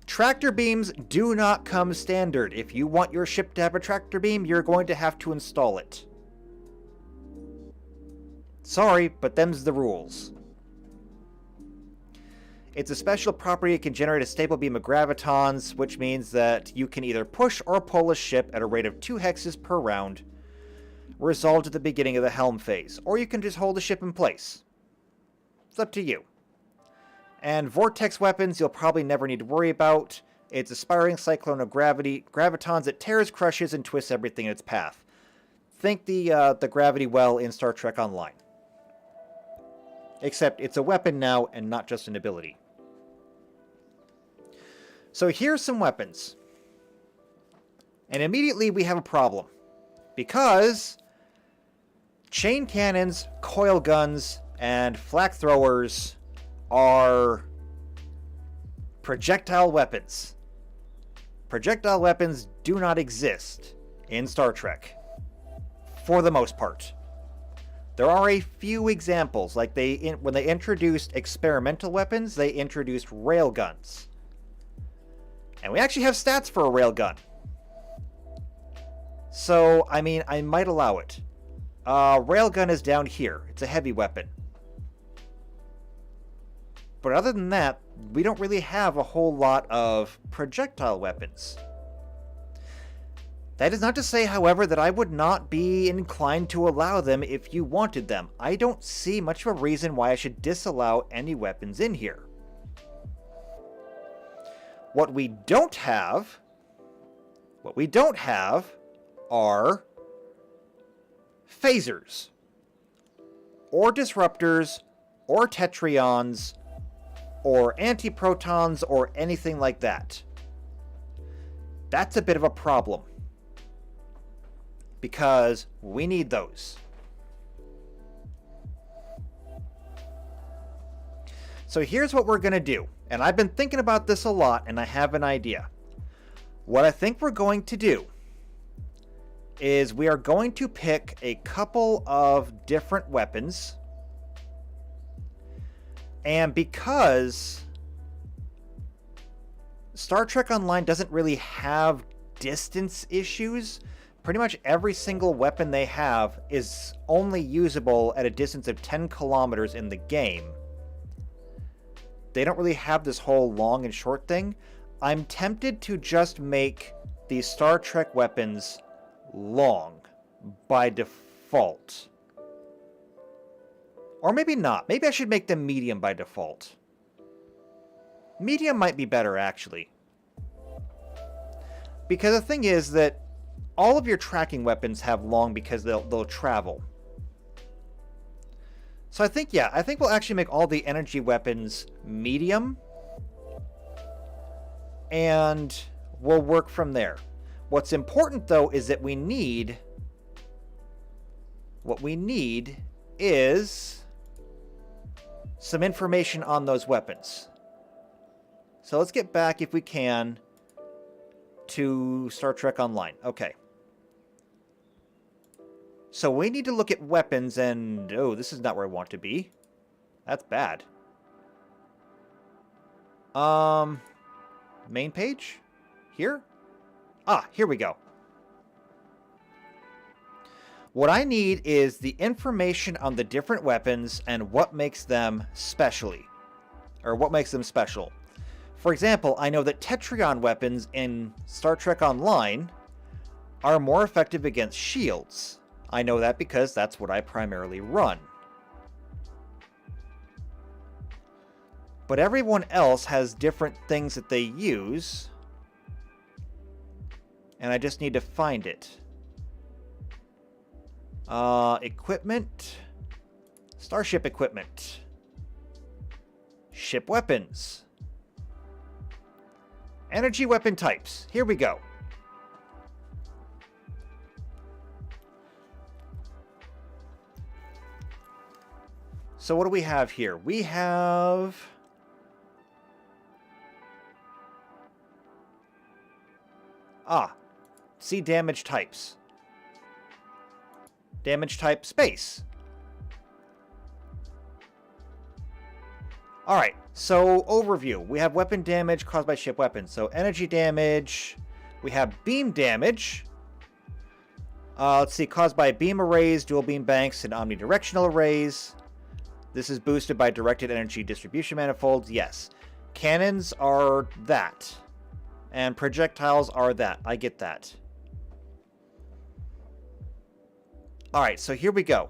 Tractor beams do not come standard. If you want your ship to have a tractor beam, you're going to have to install it. Sorry, but them's the rules. It's a special property. It can generate a stable beam of gravitons, which means that you can either push or pull a ship at a rate of 2 hexes per round, resolved at the beginning of the helm phase, or you can just hold the ship in place. It's up to you. And vortex weapons you'll probably never need to worry about. It's a spiraling cyclone of gravitons that tears, crushes, and twists everything in its path. Think the gravity well in Star Trek Online. Except it's a weapon now and not just an ability. So here's some weapons. And immediately we have a problem. Because chain cannons, coil guns, and flak throwers are projectile weapons. Projectile weapons do not exist in Star Trek, for the most part. There are a few examples, like when they introduced experimental weapons, they introduced railguns. And we actually have stats for a railgun. So, I mean, I might allow it. Railgun is down here. It's a heavy weapon. But other than that, we don't really have a whole lot of projectile weapons. That is not to say, however, that I would not be inclined to allow them if you wanted them. I don't see much of a reason why I should disallow any weapons in here. What we don't have are phasers, or disruptors, or tetrions, or antiprotons, or anything like that. That's a bit of a problem, because we need those. So here's what we're going to do. And I've been thinking about this a lot, and I have an idea. What I think we're going to do is we are going to pick a couple of different weapons. And because Star Trek Online doesn't really have distance issues, pretty much every single weapon they have is only usable at a distance of 10 kilometers in the game. They don't really have this whole long and short thing. I'm tempted to just make these Star Trek weapons long by default. Or maybe not. Maybe I should make them medium by default. Medium might be better, actually. Because the thing is that all of your tracking weapons have long because they'll travel. So I think we'll actually make all the energy weapons medium. And we'll work from there. What's important, though, is that what we need is some information on those weapons. So let's get back, if we can, to Star Trek Online. Okay. So we need to look at weapons, and oh, this is not where I want to be. That's bad. Main page? Here? Ah, here we go. What I need is the information on the different weapons and what makes them special. For example, I know that Tetrion weapons in Star Trek Online are more effective against shields. I know that because that's what I primarily run. But everyone else has different things that they use. And I just need to find it. Equipment. Starship equipment. Ship weapons. Energy weapon types. Here we go. So what do we have here? We have... see damage types. Damage type space. Alright, so overview. We have weapon damage caused by ship weapons. So energy damage. We have beam damage. Let's see, caused by beam arrays, dual beam banks, and omnidirectional arrays. This is boosted by directed energy distribution manifolds. Yes. Cannons are that. And projectiles are that. I get that. Alright, so here we go.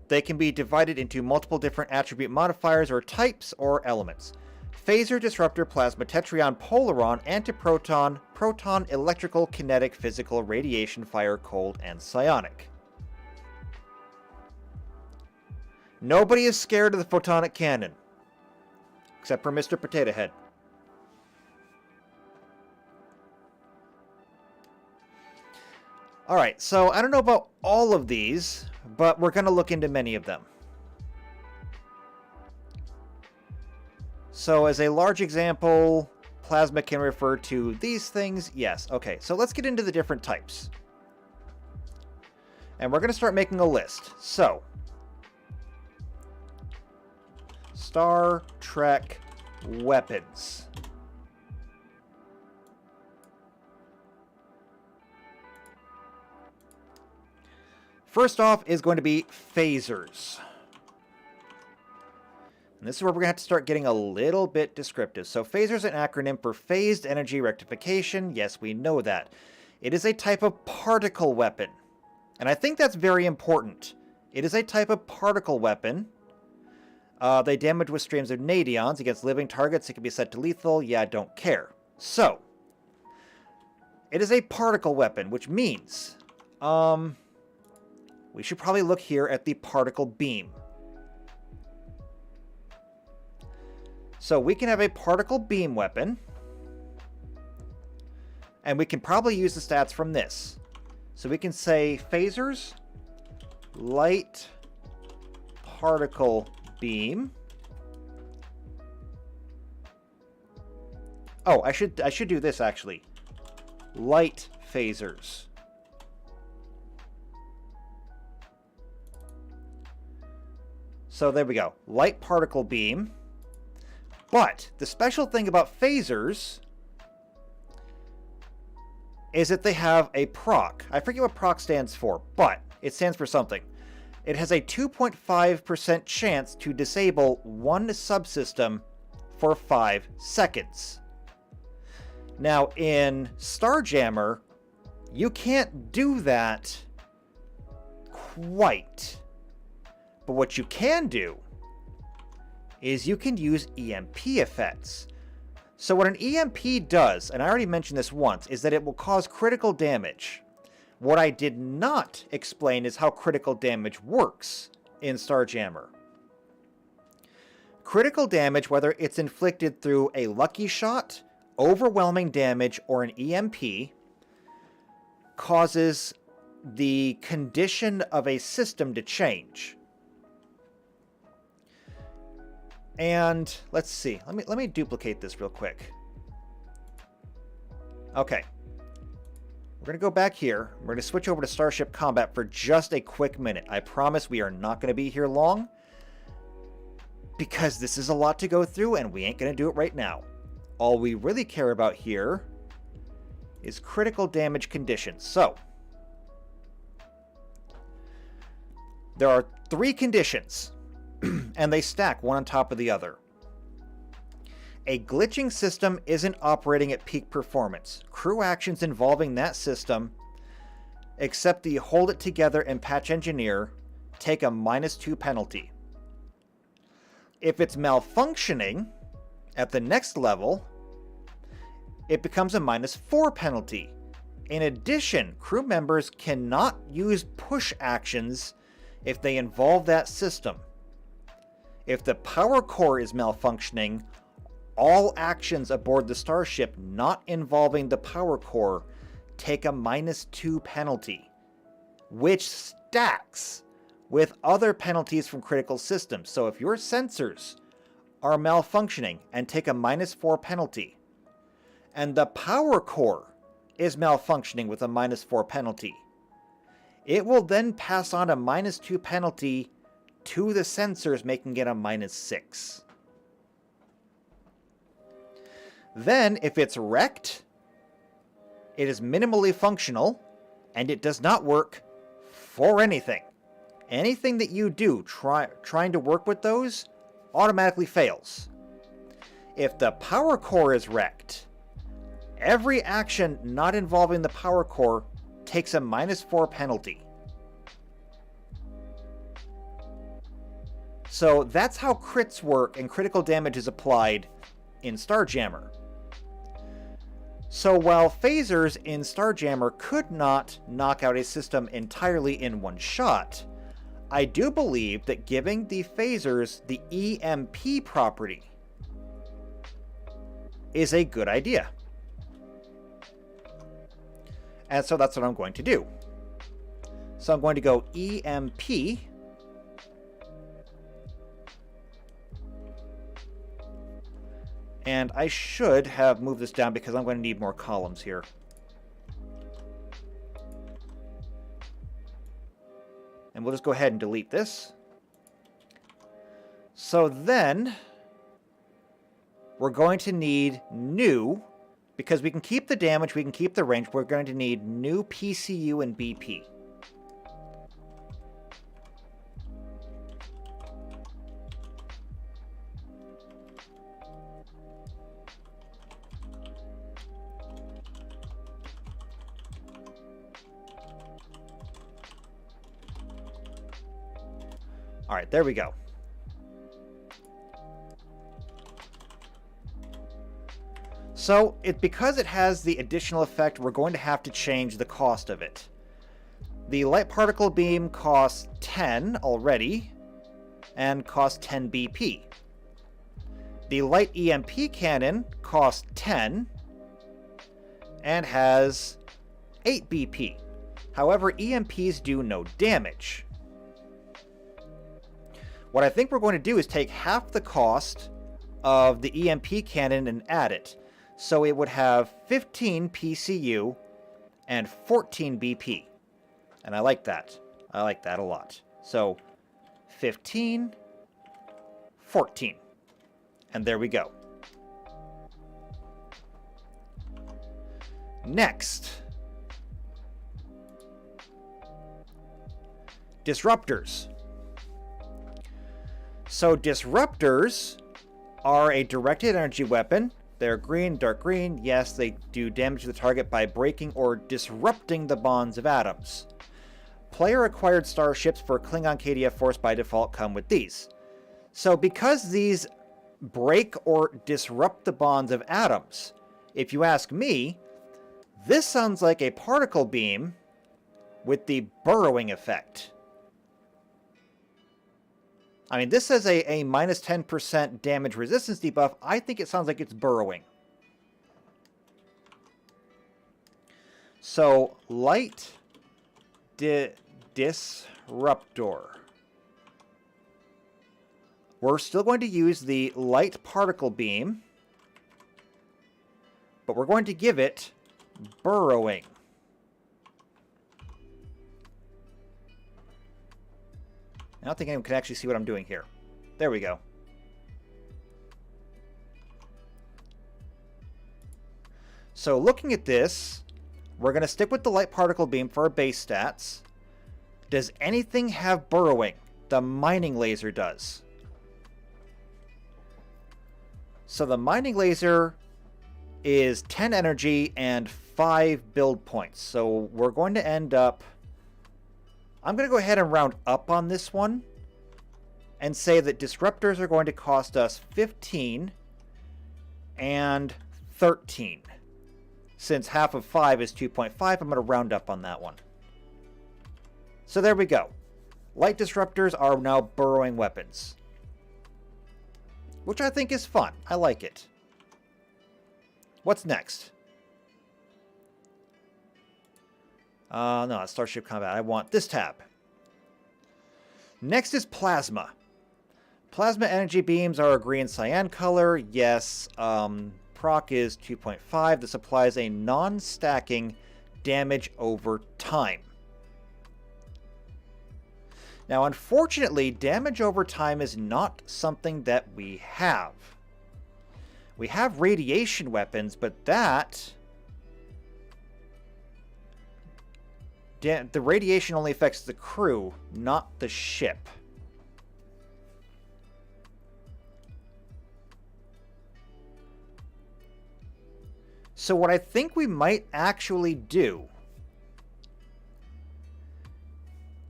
They can be divided into multiple different attribute modifiers or types or elements. Phaser, disruptor, plasma, tetryon, polaron, antiproton, proton, electrical, kinetic, physical, radiation, fire, cold, and psionic. Nobody is scared of the photonic cannon. Except for Mr. Potato Head. Alright, so I don't know about all of these, but we're going to look into many of them. So as a large example, plasma can refer to these things. Yes, okay, so let's get into the different types. And we're going to start making a list. So, Star Trek weapons. First off is going to be phasers. And this is where we're going to have to start getting a little bit descriptive. So phaser is an acronym for phased energy rectification. Yes, we know that. It is a type of particle weapon. And I think that's very important. It is a type of particle weapon. They damage with streams of nadions against living targets. It can be set to lethal. Yeah, I don't care. So, it is a particle weapon, which means... we should probably look here at the particle beam. So we can have a particle beam weapon. And we can probably use the stats from this. So we can say phasers, light particle beam. Oh, I should do this actually. Light phasers. So there we go. Light particle beam. But the special thing about phasers is that they have a proc. I forget what proc stands for, but it stands for something. It has a 2.5% chance to disable one subsystem for 5 seconds. Now, in Starjammer, you can't do that quite. But what you can do is you can use EMP effects. So what an EMP does, and I already mentioned this once, is that it will cause critical damage. What I did not explain is how critical damage works in Starjammer. Critical damage, whether it's inflicted through a lucky shot, overwhelming damage, or an EMP, causes the condition of a system to change. And let's see. Let me duplicate this real quick. Okay. We're going to go back here. We're going to switch over to Starship Combat for just a quick minute. I promise we are not going to be here long, because this is a lot to go through and we ain't going to do it right now. All we really care about here is critical damage conditions. So, there are 3 conditions. And they stack one on top of the other. A glitching system isn't operating at peak performance. Crew actions involving that system except the hold it together and patch engineer take a -2 penalty. If it's malfunctioning at the next level, it becomes a -4 penalty. In addition, crew members cannot use push actions if they involve that system. If the power core is malfunctioning, all actions aboard the starship not involving the power core take a -2 penalty, which stacks with other penalties from critical systems. So if your sensors are malfunctioning and take a -4 penalty, and the power core is malfunctioning with a -4 penalty, it will then pass on a -2 penalty to the sensors, making it a -6. Then, if it's wrecked, it is minimally functional, and it does not work for anything. Anything that you do trying to work with those automatically fails. If the power core is wrecked, every action not involving the power core takes a -4 penalty. So that's how crits work and critical damage is applied in Starjammer. So while phasers in Starjammer could not knock out a system entirely in one shot, I do believe that giving the phasers the EMP property is a good idea. And so that's what I'm going to do. So I'm going to go EMP. And I should have moved this down because I'm going to need more columns here. And we'll just go ahead and delete this. So then we're going to need new, because we can keep the damage, we can keep the range, we're going to need new PCU and BP. All right, there we go. So, because it has the additional effect, we're going to have to change the cost of it. The light particle beam costs 10 already, and costs 10 BP. The light EMP cannon costs 10, and has 8 BP. However, EMPs do no damage. What I think we're going to do is take half the cost of the EMP cannon and add it. So it would have 15 PCU and 14 BP. And I like that. I like that a lot. So 15, 14. And there we go. Next. Disruptors. So disruptors are a directed energy weapon. They're green, dark green. Yes, they do damage to the target by breaking or disrupting the bonds of atoms. Player-acquired starships for Klingon KDF Force by default come with these. So because these break or disrupt the bonds of atoms, if you ask me, this sounds like a particle beam with the burrowing effect. I mean, this says a minus 10% damage resistance debuff. I think it sounds like it's burrowing. So, light disruptor. We're still going to use the light particle beam, but we're going to give it burrowing. I don't think anyone can actually see what I'm doing here. There we go. So looking at this, we're going to stick with the light particle beam for our base stats. Does anything have burrowing? The mining laser does. So the mining laser is 10 energy and 5 build points. So we're going to end up... I'm going to go ahead and round up on this one and say that disruptors are going to cost us 15 and 13. Since half of 5 is 2.5, I'm going to round up on that one. So there we go. Light disruptors are now burrowing weapons, which I think is fun. I like it. What's next? No, it's Starship Combat. I want this tab. Next is Plasma. Plasma energy beams are a green cyan color. Yes, proc is 2.5. This applies a non-stacking damage over time. Now, unfortunately, damage over time is not something that we have. We have radiation weapons, but that... the radiation only affects the crew, not the ship. So what I think we might actually do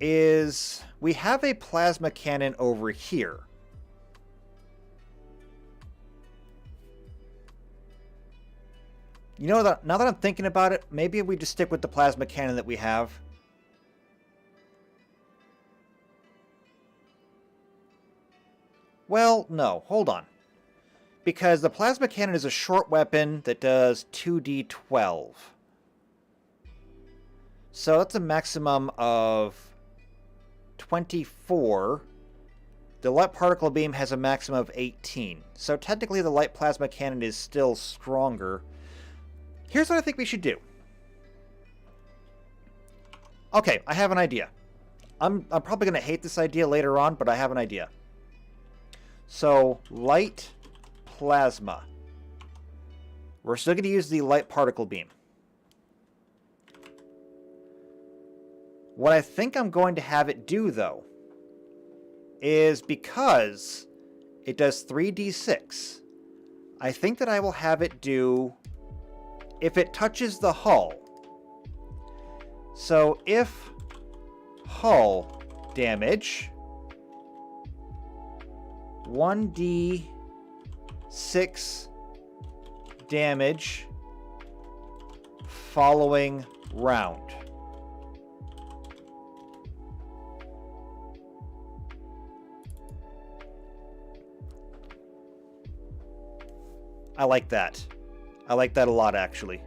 is we have a plasma cannon over here. You know, now that I'm thinking about it, maybe we just stick with the plasma cannon that we have. Well, no, hold on. Because the plasma cannon is a short weapon that does 2d12. So that's a maximum of 24. The light particle beam has a maximum of 18. So technically the light plasma cannon is still stronger. Here's what I think we should do. Okay, I have an idea. I'm probably going to hate this idea later on, but I have an idea. So, light plasma. We're still going to use the light particle beam. What I think I'm going to have it do, though, is because it does 3d6, I think that I will have it do... if it touches the hull. So if hull damage 1d6 damage following round. I like that. I like that a lot, actually.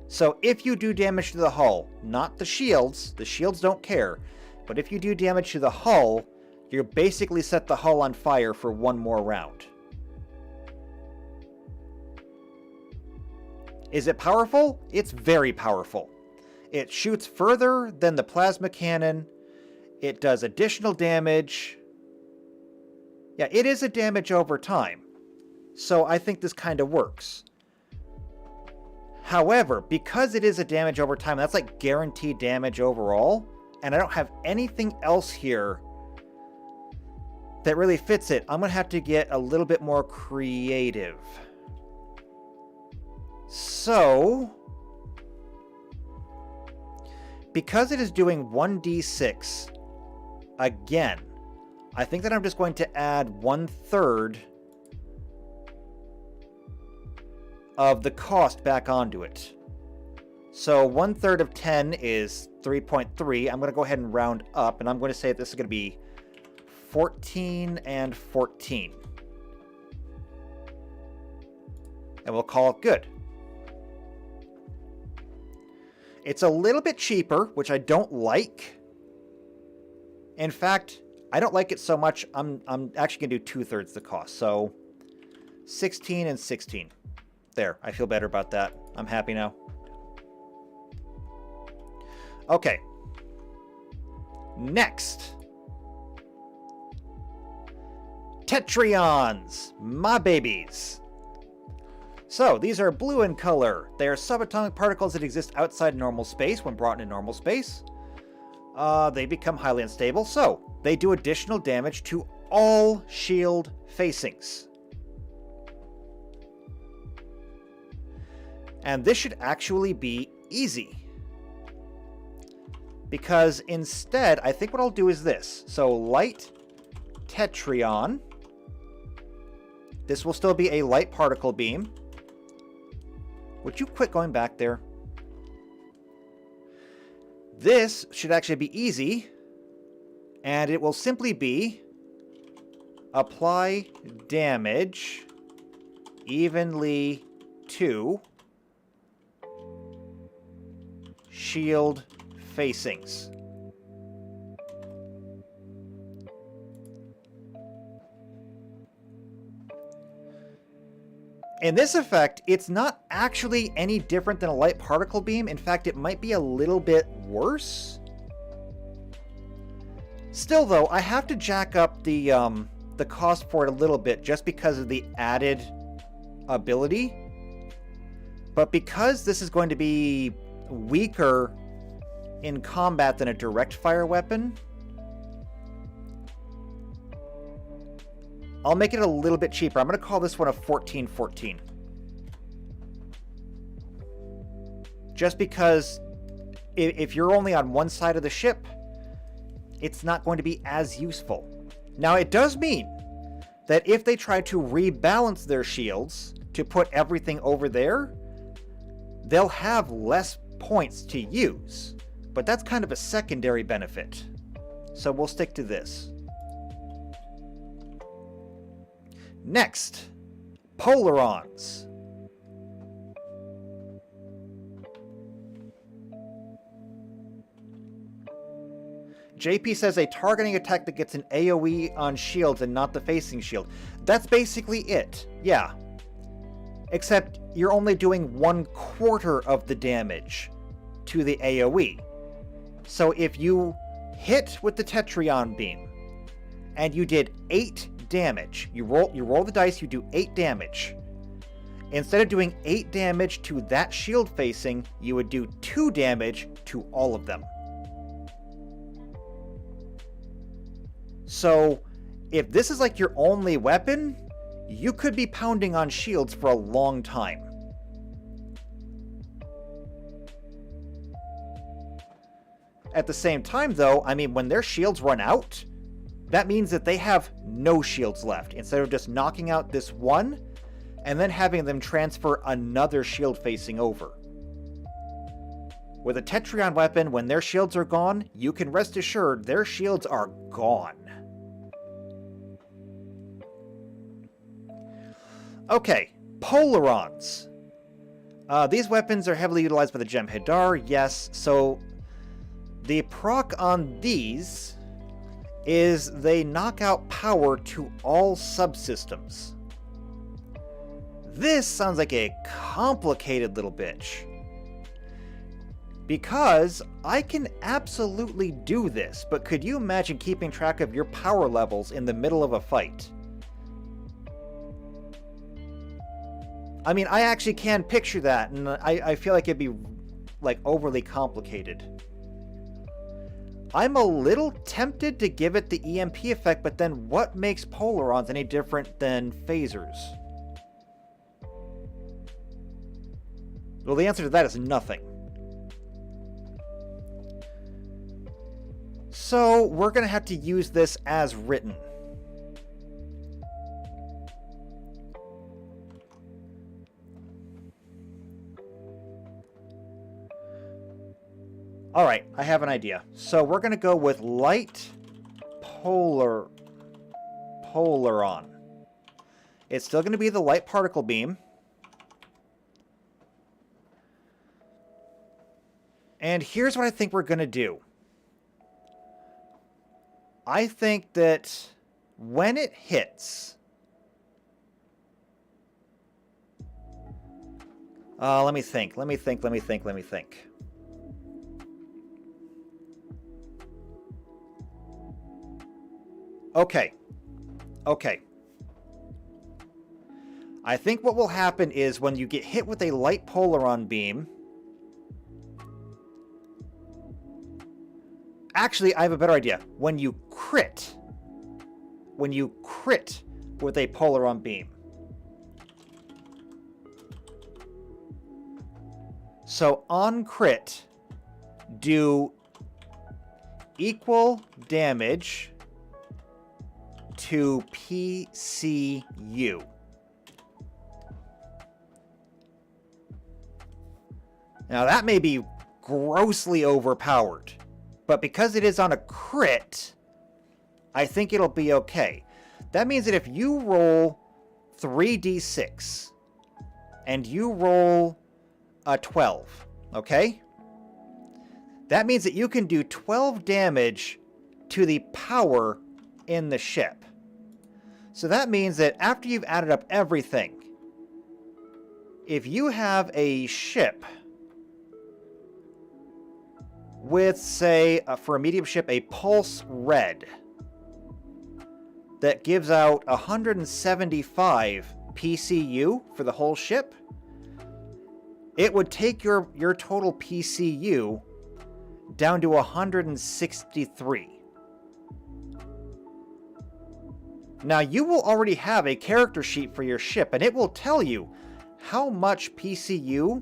So if you do damage to the hull, not the shields don't care, but if you do damage to the hull, you basically set the hull on fire for one more round. Is it powerful? It's very powerful. It shoots further than the plasma cannon. It does additional damage. Yeah, it is a damage over time. So I think this kind of works. However, because it is a damage over time, that's like guaranteed damage overall, and I don't have anything else here that really fits it, I'm going to have to get a little bit more creative. So, because it is doing 1d6, again, I think that I'm just going to add 1/3 of the cost back onto it. So 1/3 of 10 is 3.3. I'm going to go ahead and round up, and I'm going to say this is going to be 14 and 14. And we'll call it good. It's a little bit cheaper, which I don't like. In fact, I don't like it so much, I'm actually going to do 2/3 the cost. So 16 and 16. There, I feel better about that. I'm happy now. Okay. Next. Tetrions, my babies. So, these are blue in color. They are subatomic particles that exist outside normal space. When brought into normal space, they become highly unstable. So, they do additional damage to all shield facings. And this should actually be easy. Because instead, I think what I'll do is this. So light tetrion. This will still be a light particle beam. Would you quit going back there? This should actually be easy. And it will simply be apply damage evenly to shield facings. In this effect, it's not actually any different than a light particle beam. In fact, it might be a little bit worse. Still, though, I have to jack up the cost for it a little bit just because of the added ability. But because this is going to be weaker in combat than a direct fire weapon, I'll make it a little bit cheaper. I'm going to call this one a 1414. Just because if you're only on one side of the ship, it's not going to be as useful. Now, it does mean that if they try to rebalance their shields to put everything over there, they'll have less points to use. But that's kind of a secondary benefit. So we'll stick to this. Next, polarons. JP says a targeting attack that gets an AoE on shields and not the facing shield. That's basically it. Yeah. Except you're only doing 1/4 of the damage to the AoE. So if you hit with the Tetrion beam and you did 8 damage, you roll the dice, you do 8 damage. Instead of doing 8 damage to that shield facing, you would do 2 damage to all of them. So, if this is like your only weapon, you could be pounding on shields for a long time. At the same time, though, I mean, when their shields run out, that means that they have no shields left. Instead of just knocking out this one, and then having them transfer another shield facing over. With a Tetrion weapon, when their shields are gone, you can rest assured their shields are gone. Okay, polarons. These weapons are heavily utilized by the Jem'Hadar, yes, so the proc on these is they knock out power to all subsystems. This sounds like a complicated little bitch. Because I can absolutely do this, but could you imagine keeping track of your power levels in the middle of a fight? I mean, I actually can picture that, and I feel like it'd be, like, overly complicated. I'm a little tempted to give it the EMP effect, but then what makes polarons any different than phasers? Well, the answer to that is nothing. So, we're going to have to use this as written. Alright, I have an idea. So we're going to go with light polaron. It's still going to be the light particle beam. And here's what I think we're going to do. I think that when it hits... let me think. Okay. I think what will happen is when you get hit with a light polaron beam... Actually, I have a better idea. When you crit with a polaron beam, So on crit, do equal damage to PCU. Now that may be grossly overpowered, but because it is on a crit, I think it'll be okay. That means that if you roll 3d6 and you roll a 12, okay? That means that you can do 12 damage to the power in the ship. So that means that after you've added up everything, if you have a ship with, say, for a medium ship, a pulse red that gives out 175 PCU for the whole ship, it would take your total PCU down to 163. Now, you will already have a character sheet for your ship, and it will tell you how much PCU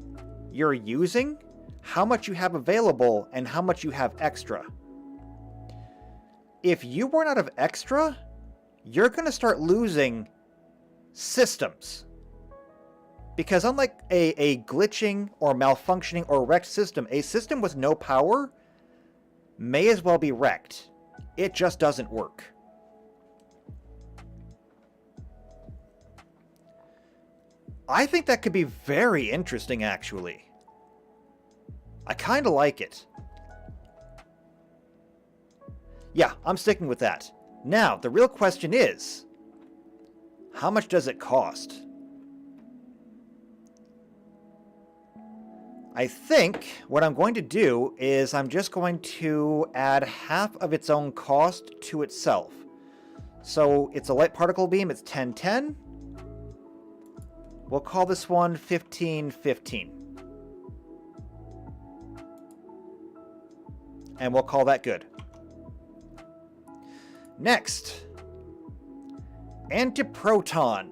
you're using, how much you have available, and how much you have extra. If you run out of extra, you're going to start losing systems. Because unlike a glitching or malfunctioning or wrecked system, a system with no power may as well be wrecked. It just doesn't work. I think that could be very interesting, actually. I kind of like it. Yeah, I'm sticking with that. Now, the real question is, how much does it cost? I think what I'm going to do is I'm just going to add half of its own cost to itself. So it's a light particle beam, it's 1010. We'll call this one 1515. And we'll call that good. Next, antiproton.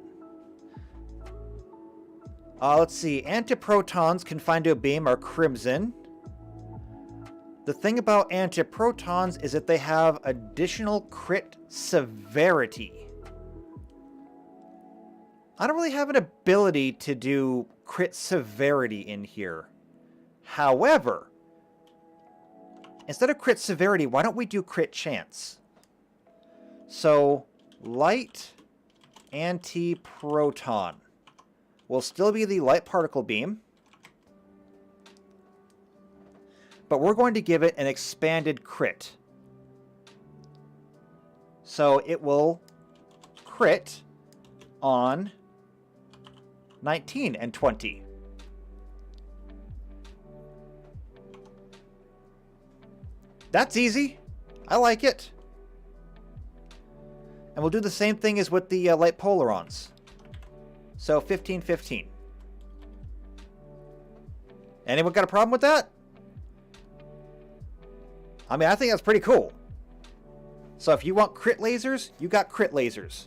Let's see, antiprotons confined to a beam are crimson. The thing about antiprotons is that they have additional crit severity. I don't really have an ability to do crit severity in here. However, instead of crit severity, why don't we do crit chance? So, light antiproton will still be the light particle beam, but we're going to give it an expanded crit. So it will crit on 19 and 20. That's easy. I like it. And we'll do the same thing as with the light polarons. So 1515. Anyone got a problem with that? I mean, I think that's pretty cool. So if you want crit lasers, you got crit lasers.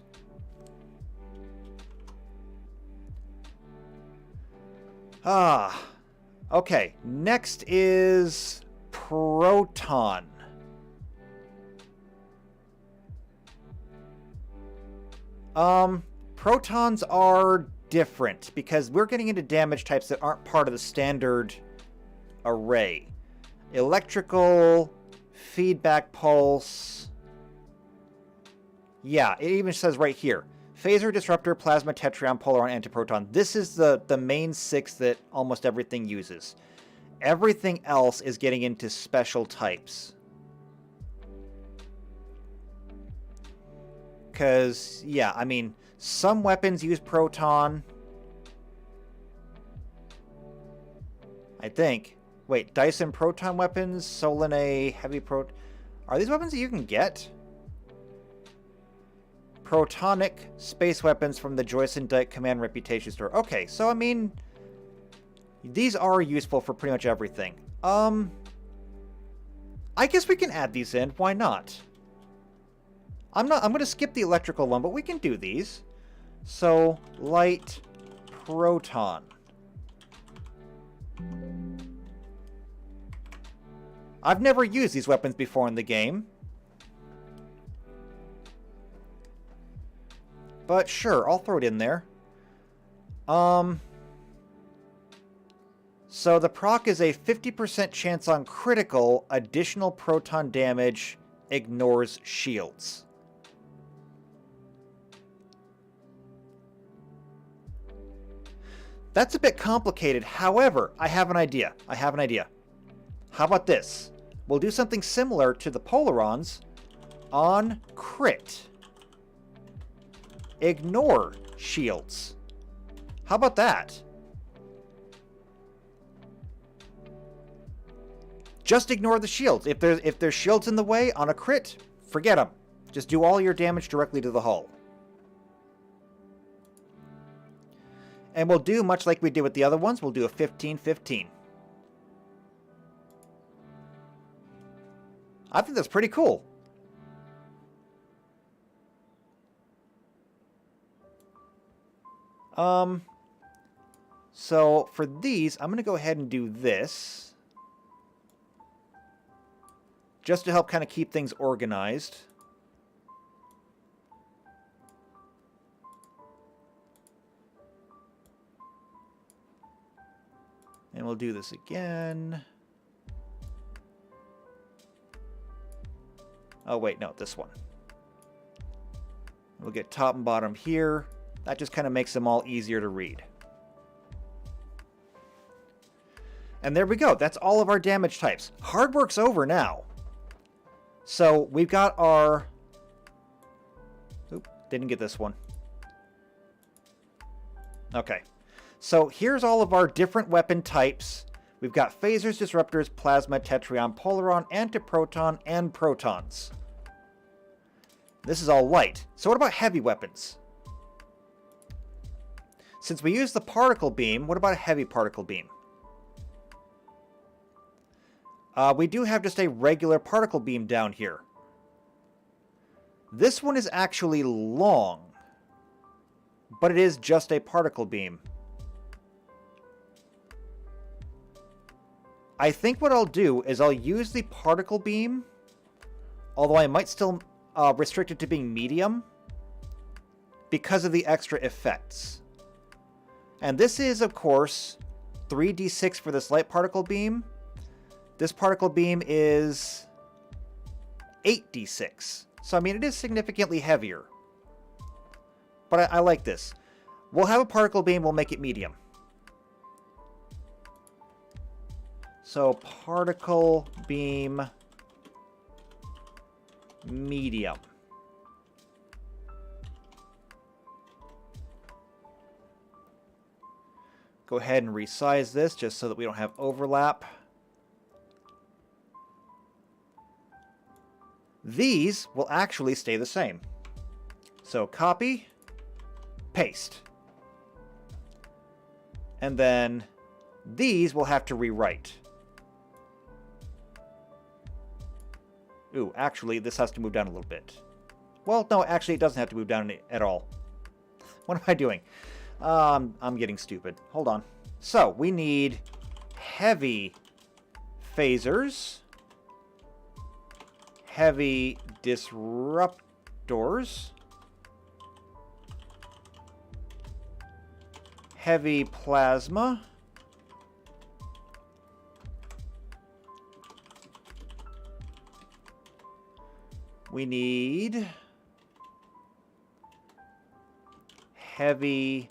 Okay. Next is proton. Protons are different because we're getting into damage types that aren't part of the standard array. Electrical, feedback pulse. Yeah, it even says right here. Phaser, disruptor, plasma, tetryon, polaron, antiproton. This is the main 6 that almost everything uses. Everything else is getting into special types. Because, yeah, I mean, some weapons use proton. I think. Wait, Dyson proton weapons, Solene, heavy proton. Are these weapons that you can get? Protonic space weapons from the Joyce and Dyke Command Reputation Store. Okay, so I mean, these are useful for pretty much everything. I guess we can add these in. Why not? I'm going to skip the electrical one, but we can do these. So, light proton. I've never used these weapons before in the game. But sure, I'll throw it in there. So the proc is a 50% chance on critical, additional proton damage, ignores shields. That's a bit complicated. However, I have an idea. How about this? We'll do something similar to the Polarons on crit. Ignore shields. How about that? Just ignore the shields. If there's shields in the way on a crit, forget them. Just do all your damage directly to the hull. And we'll do much like we did with the other ones. We'll do a 15-15. I think that's pretty cool. So for these, I'm going to go ahead and do this. Just to help kind of keep things organized. And we'll do this again. Oh, wait, no, this one. We'll get top and bottom here. That just kind of makes them all easier to read. And there we go. That's all of our damage types. Hard work's over now. So we've got our... Oop, didn't get this one. Okay. So here's all of our different weapon types. We've got phasers, disruptors, plasma, tetryon, polaron, antiproton, and protons. This is all light. So what about heavy weapons? Since we use the particle beam, what about a heavy particle beam? We do have just a regular particle beam down here. This one is actually long, but it is just a particle beam. I think what I'll do is I'll use the particle beam, although I might still restrict it to being medium because of the extra effects. And this is, of course, 3d6 for this light particle beam. This particle beam is 8d6. So, I mean, it is significantly heavier. But I like this. We'll have a particle beam, we'll make it medium. So, particle beam medium. Go ahead and resize this just so that we don't have overlap. These will actually stay the same. So copy, paste. And then these we'll have to rewrite. Ooh, actually, this has to move down a little bit. Well, no, actually, it doesn't have to move down at all. What am I doing? I'm getting stupid. Hold on. So, we need heavy phasers, heavy disruptors, heavy plasma, we need heavy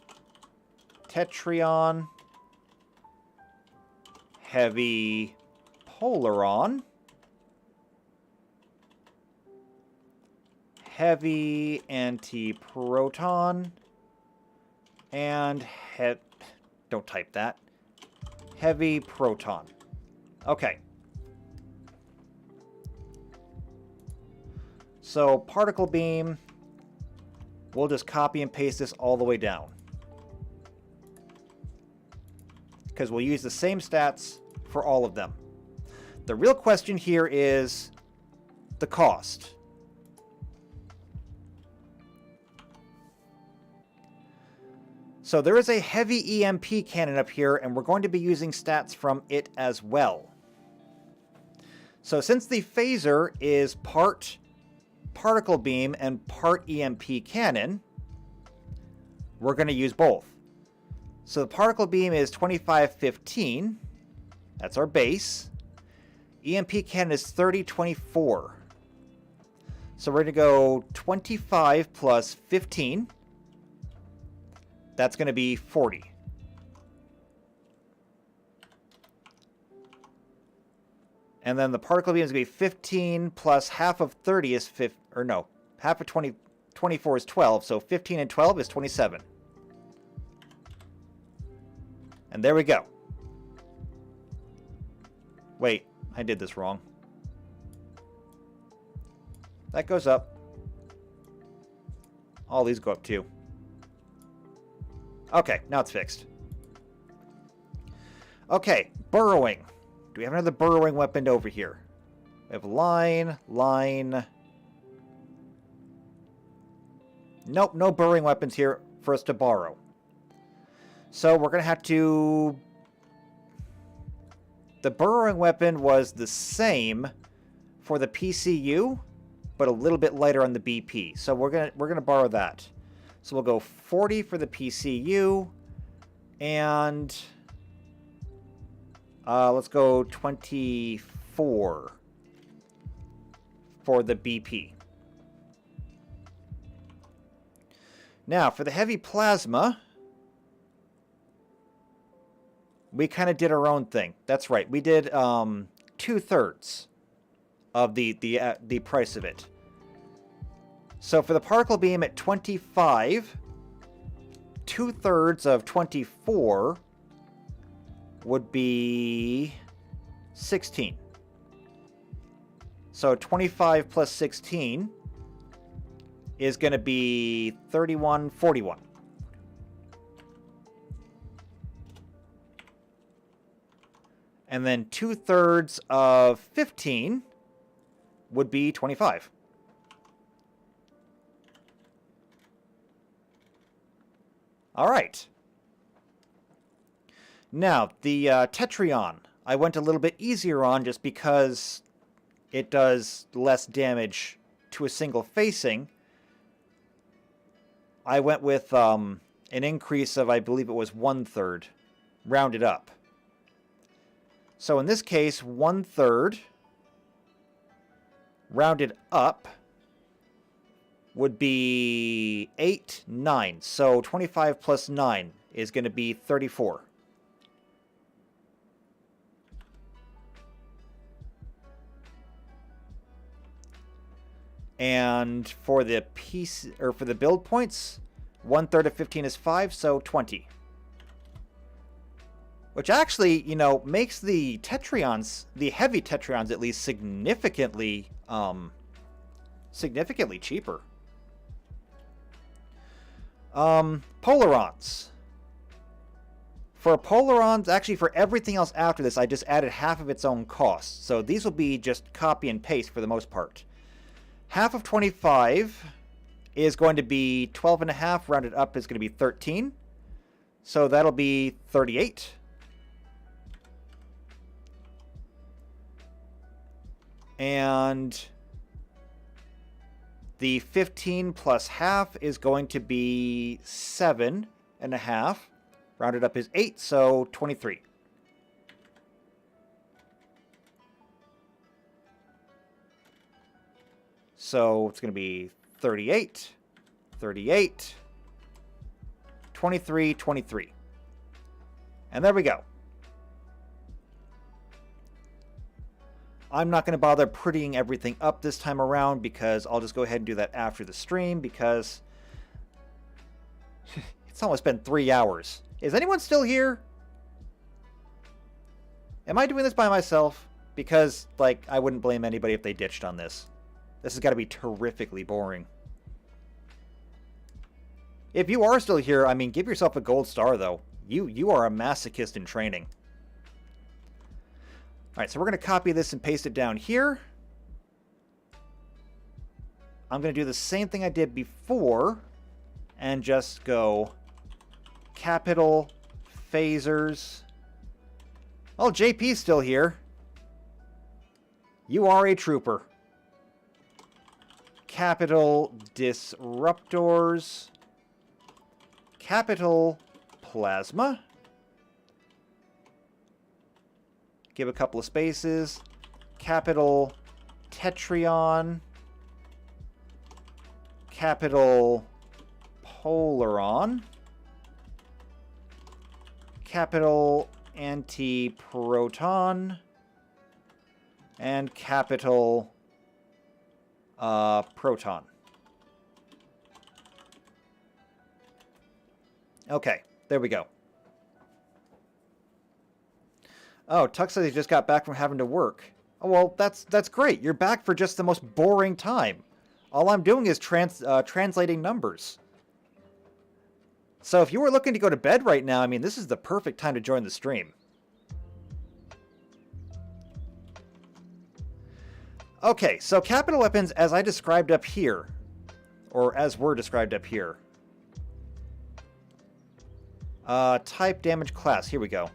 tetryon, heavy polaron, heavy antiproton, and don't type that. Heavy proton. Okay. So particle beam, we'll just copy and paste this all the way down. Because we'll use the same stats for all of them. The real question here is the cost. So there is a heavy EMP cannon up here, and we're going to be using stats from it as well. So since the phaser is part particle beam and part EMP cannon, we're going to use both. So the particle beam is 2515. That's our base. EMP cannon is 3024. So we're going to go 25 plus 15. That's going to be 40. And then the particle beam is going to be 15 plus half of 30 is 50, or no, half of 24 is 12. So 15 and 12 is 27. And there we go. Wait, I did this wrong. That goes up. All these go up too. Okay, now it's fixed. Okay, burrowing. Do we have another burrowing weapon over here? We have line. Nope, no burrowing weapons here for us to borrow. So we're going to have to... The burrowing weapon was the same for the PCU, but a little bit lighter on the BP. So we're gonna borrow that. So we'll go 40 for the PCU, and let's go 24 for the BP. Now for the heavy plasma, we kind of did our own thing. That's right. We did 2/3 of the price of it. So for the particle beam at 25, 2/3 of 24 would be 16. So 25 plus 16 is going to be 3141. And then 2/3 of 15 would be 25. All right. Now, the Tetrion, I went a little bit easier on just because it does less damage to a single facing. I went with an increase of, I believe it was 1/3, rounded up. So in this case, 1/3 rounded up would be 8, 9. So 25 plus 9 is going to be 34. And for the piece, or for the build points, 1/3 of 15 is 5, so 20. Which actually, you know, makes the Tetrions, the heavy Tetrions at least, significantly cheaper. Polarons. For Polarons, actually for everything else after this, I just added half of its own cost. So these will be just copy and paste for the most part. Half of 25 is going to be 12.5, rounded up is going to be 13. So that'll be 38. And the 15 plus half is going to be 7.5. Rounded up is 8, so 23. So it's going to be 38, 38, 23, 23. And there we go. I'm not going to bother prettying everything up this time around because I'll just go ahead and do that after the stream because it's almost been 3 hours. Is anyone still here? Am I doing this by myself? Because, like, I wouldn't blame anybody if they ditched on this. This has got to be terrifically boring. If you are still here, I mean, give yourself a gold star, though. You are a masochist in training. Alright, so we're going to copy this and paste it down here. I'm going to do the same thing I did before and just go capital phasers. Oh, JP's still here. You are a trooper. Capital Disruptors. Capital Plasma. Give a couple of spaces. Capital Tetrion. Capital Polaron. Capital Antiproton. And capital Proton. Okay, there we go. Oh, Tuck says he just got back from having to work. Oh, well, that's great. You're back for just the most boring time. All I'm doing is translating numbers. So if you were looking to go to bed right now, I mean, this is the perfect time to join the stream. Okay, so capital weapons, as I described up here, or as were described up here. Type, damage, class. Here we go.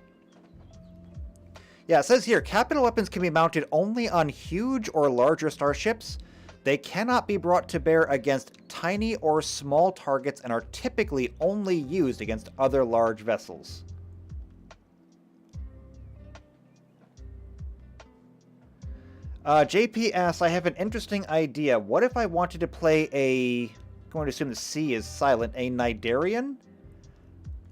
Yeah, it says here, capital weapons can be mounted only on huge or larger starships. They cannot be brought to bear against tiny or small targets and are typically only used against other large vessels. JP asks, I have an interesting idea. What if I wanted to play a... I'm going to assume the C is silent. A Nidarian?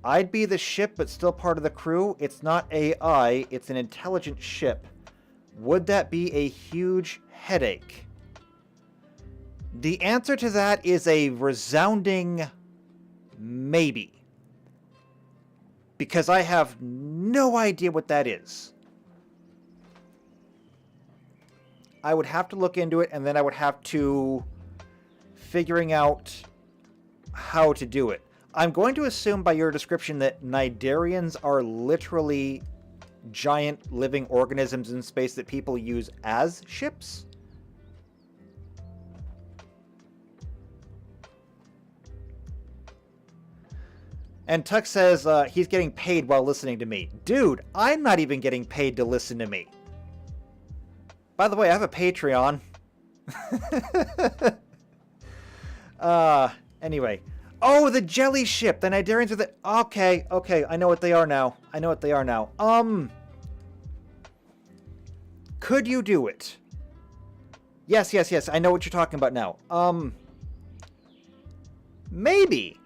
I'd be the ship, but still part of the crew. It's not AI, it's an intelligent ship. Would that be a huge headache? The answer to that is a resounding maybe. Because I have no idea what that is. I would have to look into it, and then I would have to figuring out how to do it. I'm going to assume by your description that Nidarians are literally giant living organisms in space that people use as ships? And Tuck says he's getting paid while listening to me. Dude, I'm not even getting paid to listen to me. By the way, I have a Patreon. Anyway. Oh, the jelly ship. The Nidarians are the... Okay, I know what they are now. Could you do it? Yes. I know what you're talking about now. Maybe.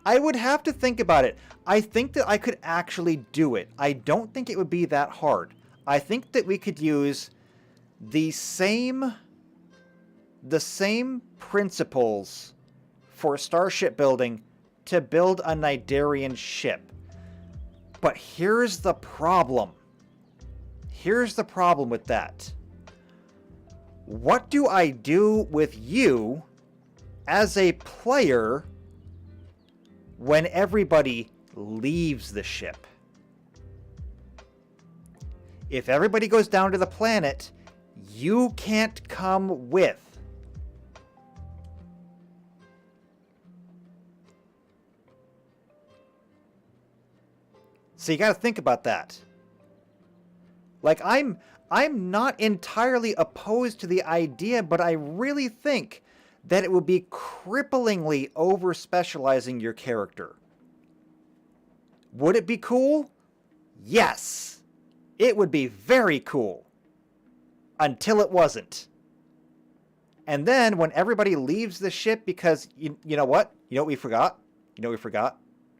I would have to think about it. I think that I could actually do it. I don't think it would be that hard. I think that we could use the same principles for starship building to build a Nidarian ship. But here's the problem. Here's the problem with that. What do I do with you as a player when everybody leaves the ship? If everybody goes down to the planet, you can't come with. So you got to think about that. Like, I'm not entirely opposed to the idea, but I really think that it would be cripplingly over-specializing your character. Would it be cool? Yes. It would be very cool. Until it wasn't. And then when everybody leaves the ship because, you know what? You know what we forgot?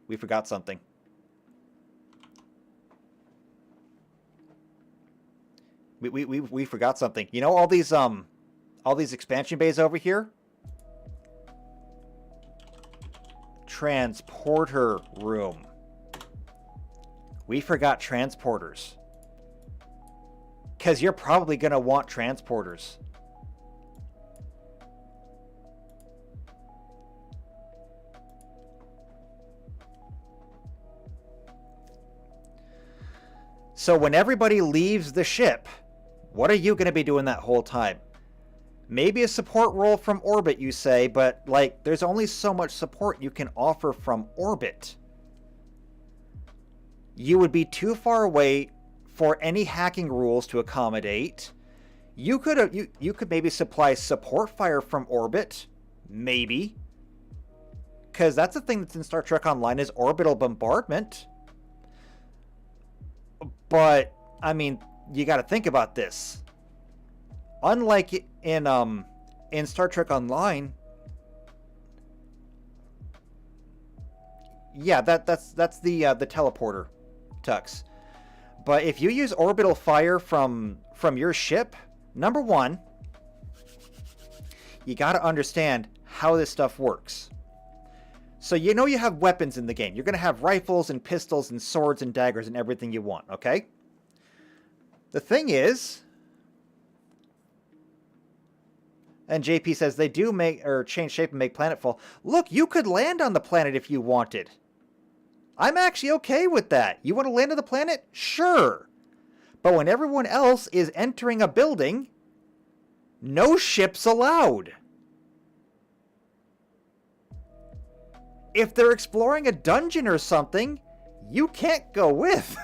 We forgot something. We forgot something. You know all these expansion bays over here? Transporter room. We forgot transporters. Because you're probably going to want transporters. So when everybody leaves the ship, what are you going to be doing that whole time? Maybe a support role from orbit, you say, but like, there's only so much support you can offer from orbit. You would be too far away for any hacking rules to accommodate. You could maybe supply support fire from orbit, maybe, because that's the thing that's in Star Trek Online is orbital bombardment. But I mean, you got to think about this. Unlike in Star Trek Online, yeah, that's the teleporter, Tux. But if you use orbital fire from your ship, number one, you got to understand how this stuff works. So you know you have weapons in the game. You're going to have rifles and pistols and swords and daggers and everything you want, okay? The thing is, and JP says they do change shape and make planetfall. Look, you could land on the planet if you wanted. I'm actually okay with that. You want to land on the planet? Sure. But when everyone else is entering a building, no ships allowed. If they're exploring a dungeon or something, you can't go with.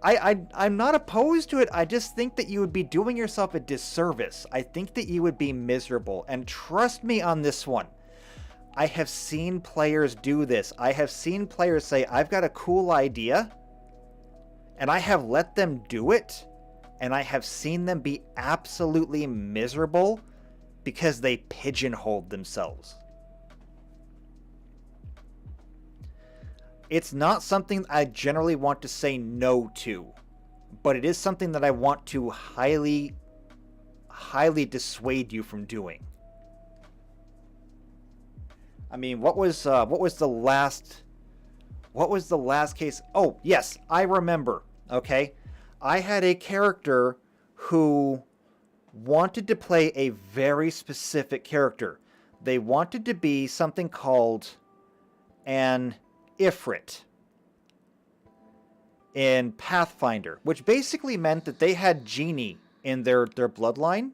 I'm not opposed to it. I just think that you would be doing yourself a disservice. I think that you would be miserable. And trust me on this one. I have seen players do this. I have seen players say, I've got a cool idea. And I have let them do it. And I have seen them be absolutely miserable because they pigeonholed themselves. It's not something I generally want to say no to, but it is something that I want to highly dissuade you from doing. I mean, what was the last case? Oh, yes, I remember. Okay, I had a character who wanted to play a very specific character. They wanted to be something called an Ifrit in Pathfinder, which basically meant that they had genie in their bloodline.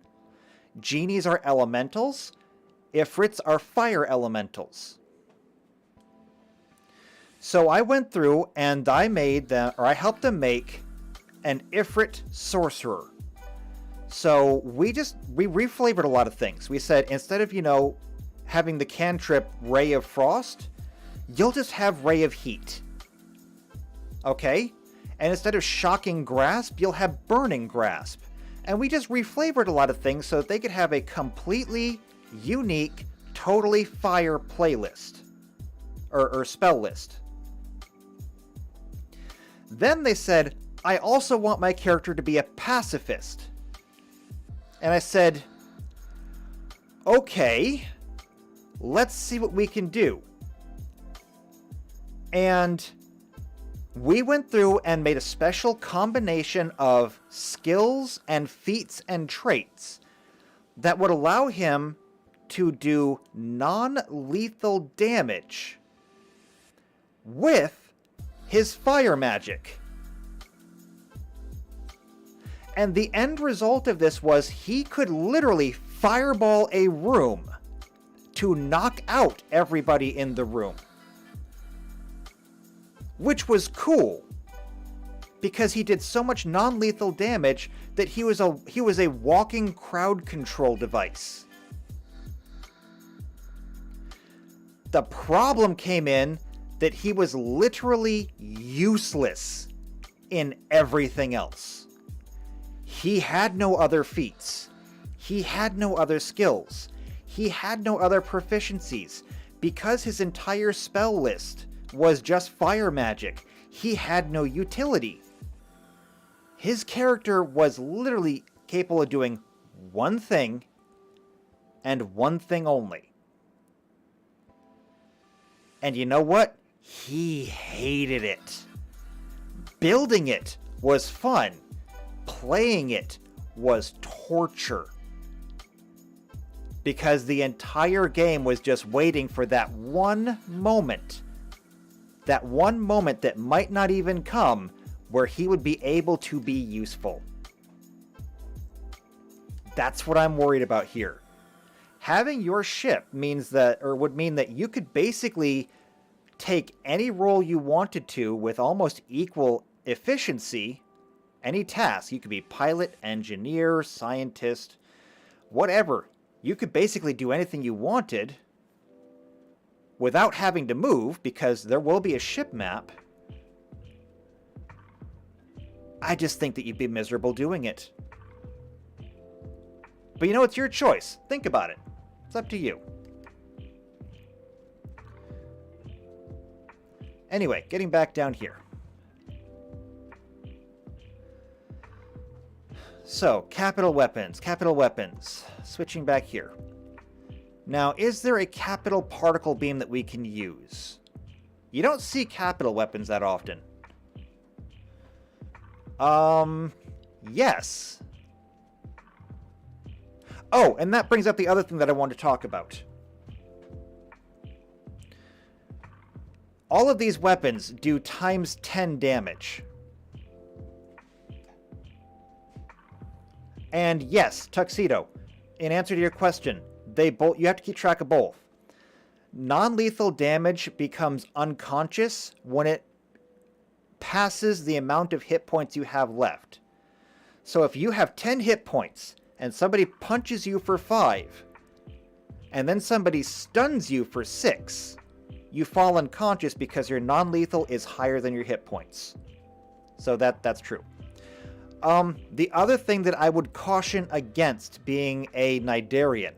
Genies are elementals. Ifrits are fire elementals. So I went through and I helped them make an Ifrit sorcerer. So we reflavored a lot of things. We said, instead of, having the cantrip Ray of Frost, you'll just have Ray of Heat. Okay? And instead of Shocking Grasp, you'll have Burning Grasp. And we just reflavored a lot of things so that they could have a completely unique, totally fire playlist. Or spell list. Then they said, I also want my character to be a pacifist. And I said, okay, let's see what we can do. And we went through and made a special combination of skills and feats and traits that would allow him to do non-lethal damage with his fire magic. And the end result of this was he could literally fireball a room to knock out everybody in the room. Which was cool, because he did so much non-lethal damage that he was a walking crowd control device. The problem came in that he was literally useless in everything else. He had no other feats. He had no other skills. He had no other proficiencies. Because his entire spell list was just fire magic, he had no utility. His character was literally capable of doing one thing, and one thing only. And you know what? He hated it. Building it was fun. Playing it was torture. Because the entire game was just waiting for that one moment. That one moment that might not even come, where he would be able to be useful. That's what I'm worried about here. Having your ship would mean that you could basically take any role you wanted to with almost equal efficiency any task. You could be pilot, engineer, scientist, whatever. You could basically do anything you wanted without having to move, because there will be a ship map. I just think that you'd be miserable doing it. But you know, it's your choice. Think about it. It's up to you. Anyway, getting back down here. So, capital weapons. Switching back here. Now, is there a capital particle beam that we can use? You don't see capital weapons that often. Yes. Oh, and that brings up the other thing that I wanted to talk about. All of these weapons do times 10 damage. And yes, Tuxedo, in answer to your question, you have to keep track of both. Non-lethal damage becomes unconscious when it passes the amount of hit points you have left. So if you have 10 hit points and somebody punches you for 5, and then somebody stuns you for 6, you fall unconscious because your non-lethal is higher than your hit points. So that's true. The other thing that I would caution against being a Nidarian.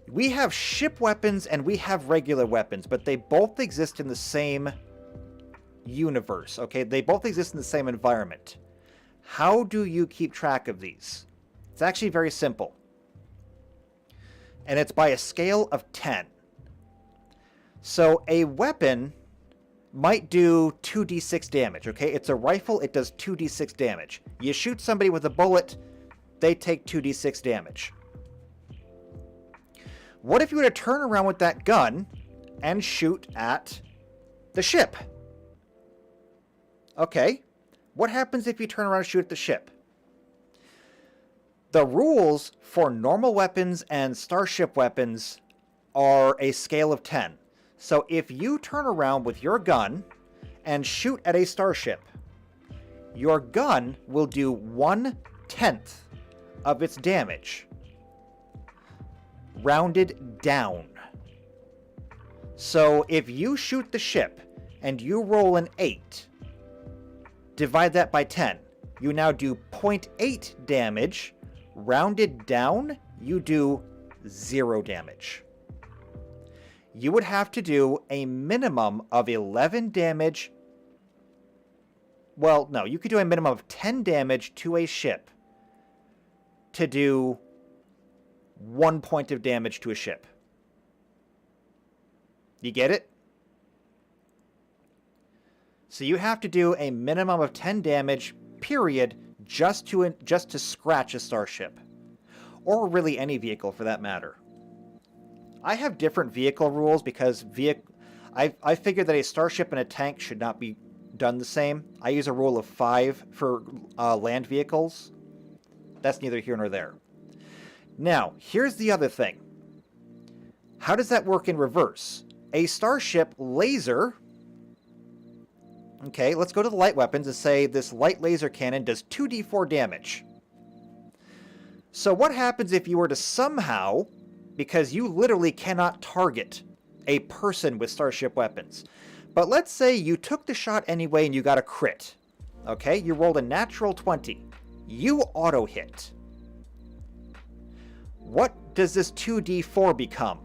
We have ship weapons and we have regular weapons, but they both exist in the same universe, okay? They both exist in the same environment. How do you keep track of these? It's actually very simple. And it's by a scale of 10. So a weapon might do 2d6 damage, okay? It's a rifle, it does 2d6 damage. You shoot somebody with a bullet, they take 2d6 damage. What if you were to turn around with that gun and shoot at the ship? Okay, what happens if you turn around and shoot at the ship? The rules for normal weapons and starship weapons are a scale of 10. So if you turn around with your gun and shoot at a starship, your gun will do 1/10 of its damage, rounded down. So if you shoot the ship and you roll an 8, divide that by 10. You now do 0.8 damage. Rounded down, you do 0 damage. You would have to do a minimum of 11 damage. Well, no, you could do a minimum of 10 damage to a ship to do 1 point of damage to a ship. You get it? So you have to do a minimum of 10 damage, period, just to scratch a starship. Or really any vehicle for that matter. I have different vehicle rules because I figured that a starship and a tank should not be done the same. I use a rule of 5 for land vehicles. That's neither here nor there. Now, here's the other thing. How does that work in reverse? A starship laser... Okay, let's go to the light weapons and say this light laser cannon does 2d4 damage. So what happens if you were to somehow, because you literally cannot target a person with starship weapons, but let's say you took the shot anyway and you got a crit. Okay, you rolled a natural 20. You auto-hit. What does this 2d4 become?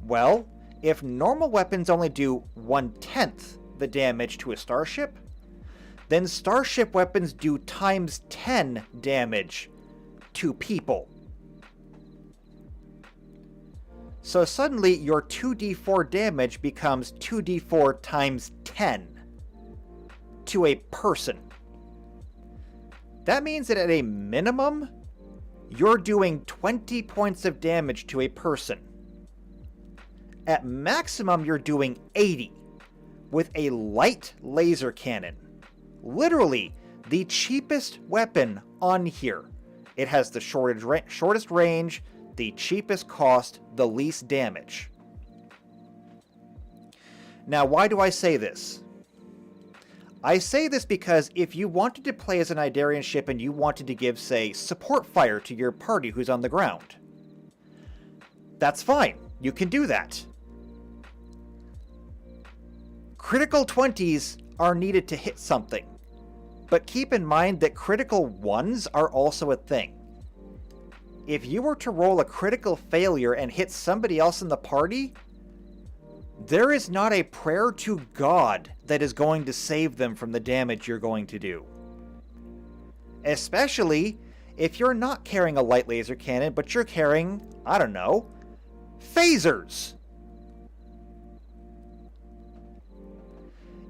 Well, if normal weapons only do 1/10 the damage to a starship, then starship weapons do times 10 damage to people. So suddenly your 2d4 damage becomes 2d4 times 10 to a person. That means that at a minimum, you're doing 20 points of damage to a person. At maximum, you're doing 80 with a light laser cannon. Literally, the cheapest weapon on here. It has the shortest range, the cheapest cost, the least damage. Now, why do I say this? I say this because if you wanted to play as an Idarian ship and you wanted to give, say, support fire to your party who's on the ground, that's fine. You can do that. Critical 20s are needed to hit something. But keep in mind that critical 1s are also a thing. If you were to roll a critical failure and hit somebody else in the party, there is not a prayer to God that is going to save them from the damage you're going to do. Especially if you're not carrying a light laser cannon, but you're carrying, I don't know, phasers.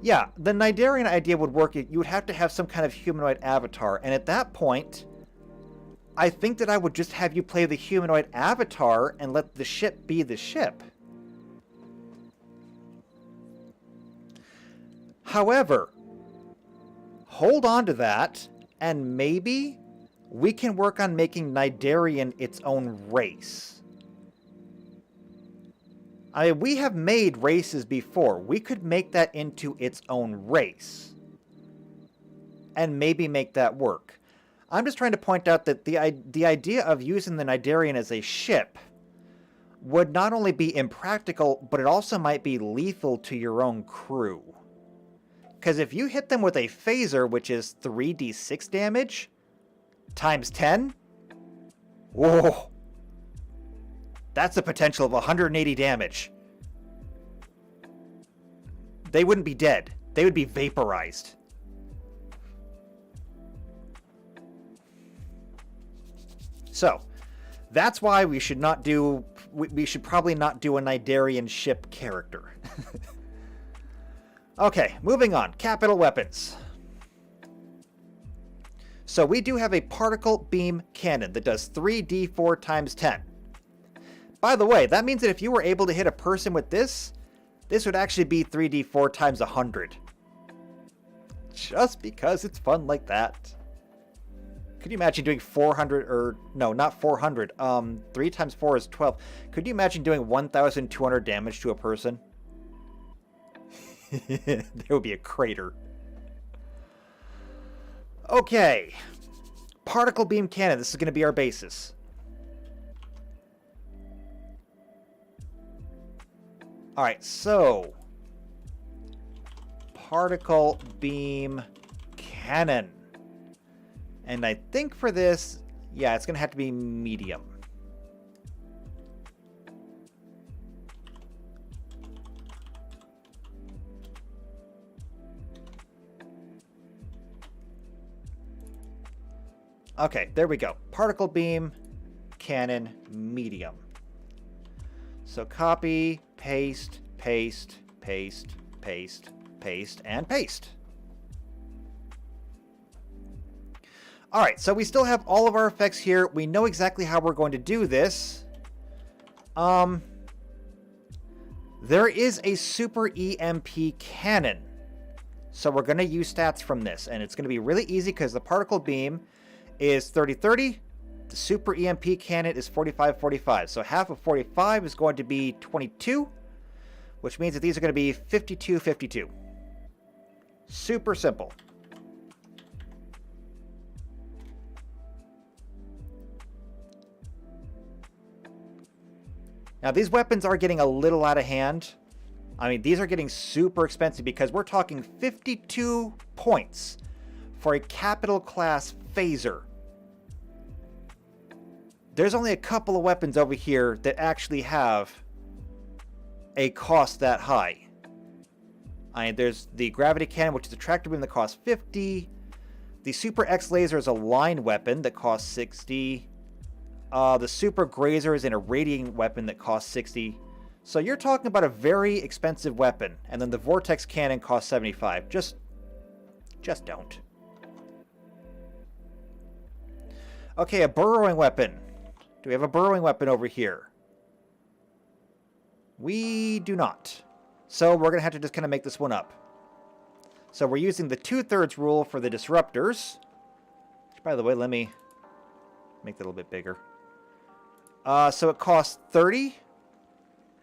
Yeah, the Nidarian idea would work. You would have to have some kind of humanoid avatar, and at that point, I think that I would just have you play the humanoid avatar and let the ship be the ship. However, hold on to that, and maybe we can work on making Nidarian its own race. I mean, we have made races before. We could make that into its own race. And maybe make that work. I'm just trying to point out that the idea of using the Nidarian as a ship would not only be impractical, but it also might be lethal to your own crew. Because if you hit them with a phaser, which is 3d6 damage, times 10, whoa, that's a potential of 180 damage. They wouldn't be dead. They would be vaporized. So, that's why we should not do... We should probably not do a Nidarian ship character. Okay, moving on. Capital weapons. So we do have a particle beam cannon that does 3d4 times 10. By the way, that means that if you were able to hit a person with this, this would actually be 3d4 times 100. Just because it's fun like that. Could you imagine doing 400, or no, not 400, 3 times 4 is 12. Could you imagine doing 1,200 damage to a person? There would be a crater. Okay. Particle beam cannon. This is going to be our basis. Alright, so... particle beam cannon. And I think for this, yeah, it's going to have to be medium. Okay, there we go. Particle beam, cannon, medium. So copy, paste, paste, paste, paste, paste, and paste. Alright, so we still have all of our effects here. We know exactly how we're going to do this. There is a super EMP cannon. So we're going to use stats from this. And it's going to be really easy because the particle beam is 30-30. The super EMP cannon is 45-45. So half of 45 is going to be 22. Which means that these are going to be 52-52. Super simple. Now, these weapons are getting a little out of hand. I mean, these are getting super expensive because we're talking 52 points for a capital class phaser. There's only a couple of weapons over here that actually have a cost that high. I mean, there's the gravity cannon, which is a tractor beam that costs 50. The Super X laser is a line weapon that costs 60. The Super Grazer is an irradiating weapon that costs 60. So you're talking about a very expensive weapon. And then the Vortex Cannon costs 75. Just don't. Okay, a burrowing weapon. Do we have a burrowing weapon over here? We do not. So we're going to have to just kind of make this one up. So we're using the 2/3 rule for the disruptors. Which, by the way, let me make that a little bit bigger. So it costs 30.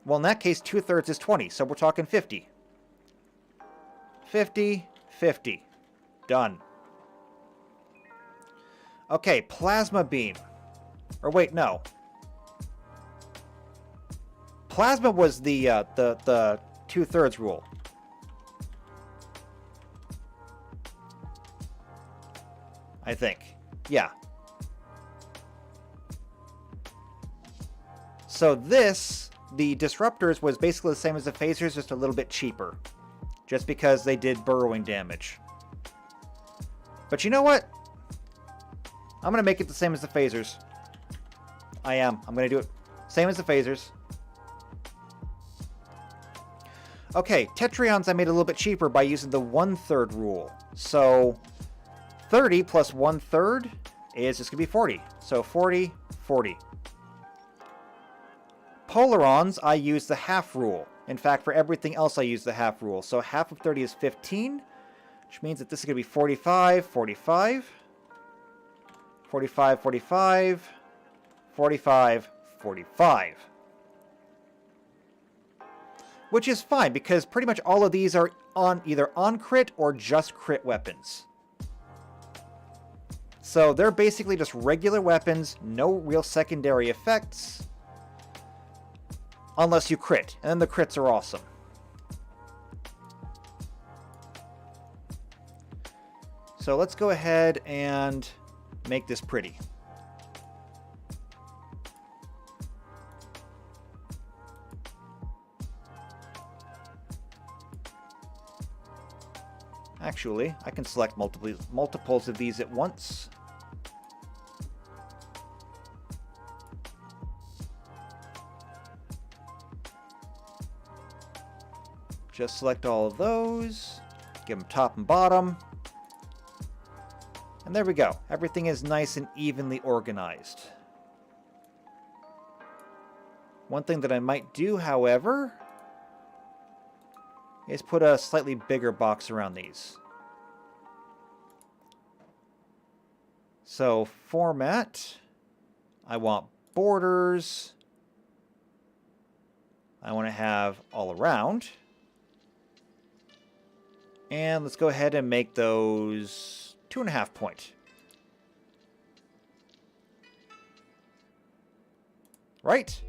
Well, in that case, 2/3 is 20. So we're talking 50. 50, 50. Done. Okay, plasma beam. Or wait, no. Plasma was the 2/3 rule. I think. Yeah. So this, the disruptors, was basically the same as the phasers, just a little bit cheaper. Just because they did burrowing damage. But you know what? I'm going to make it the same as the phasers. I am. I'm going to do it same as the phasers. Okay, Tetrions I made a little bit cheaper by using the 1/3 rule. So 30 plus 1/3 is just going to be 40. So 40, 40. Polarons, I use the half rule. In fact, for everything else, I use the half rule. So half of 30 is 15, which means that this is going to be 45, 45, 45, 45, 45, 45. Which is fine, because pretty much all of these are on either on crit or just crit weapons. So they're basically just regular weapons, no real secondary effects. Unless you crit, and then the crits are awesome. So let's go ahead and make this pretty. Actually, I can select multiples of these at once. Just select all of those, give them top and bottom, and there we go. Everything is nice and evenly organized. One thing that I might do, however, is put a slightly bigger box around these. So, format, I want borders, I want to have all around. And let's go ahead and make those 2.5 point. Right?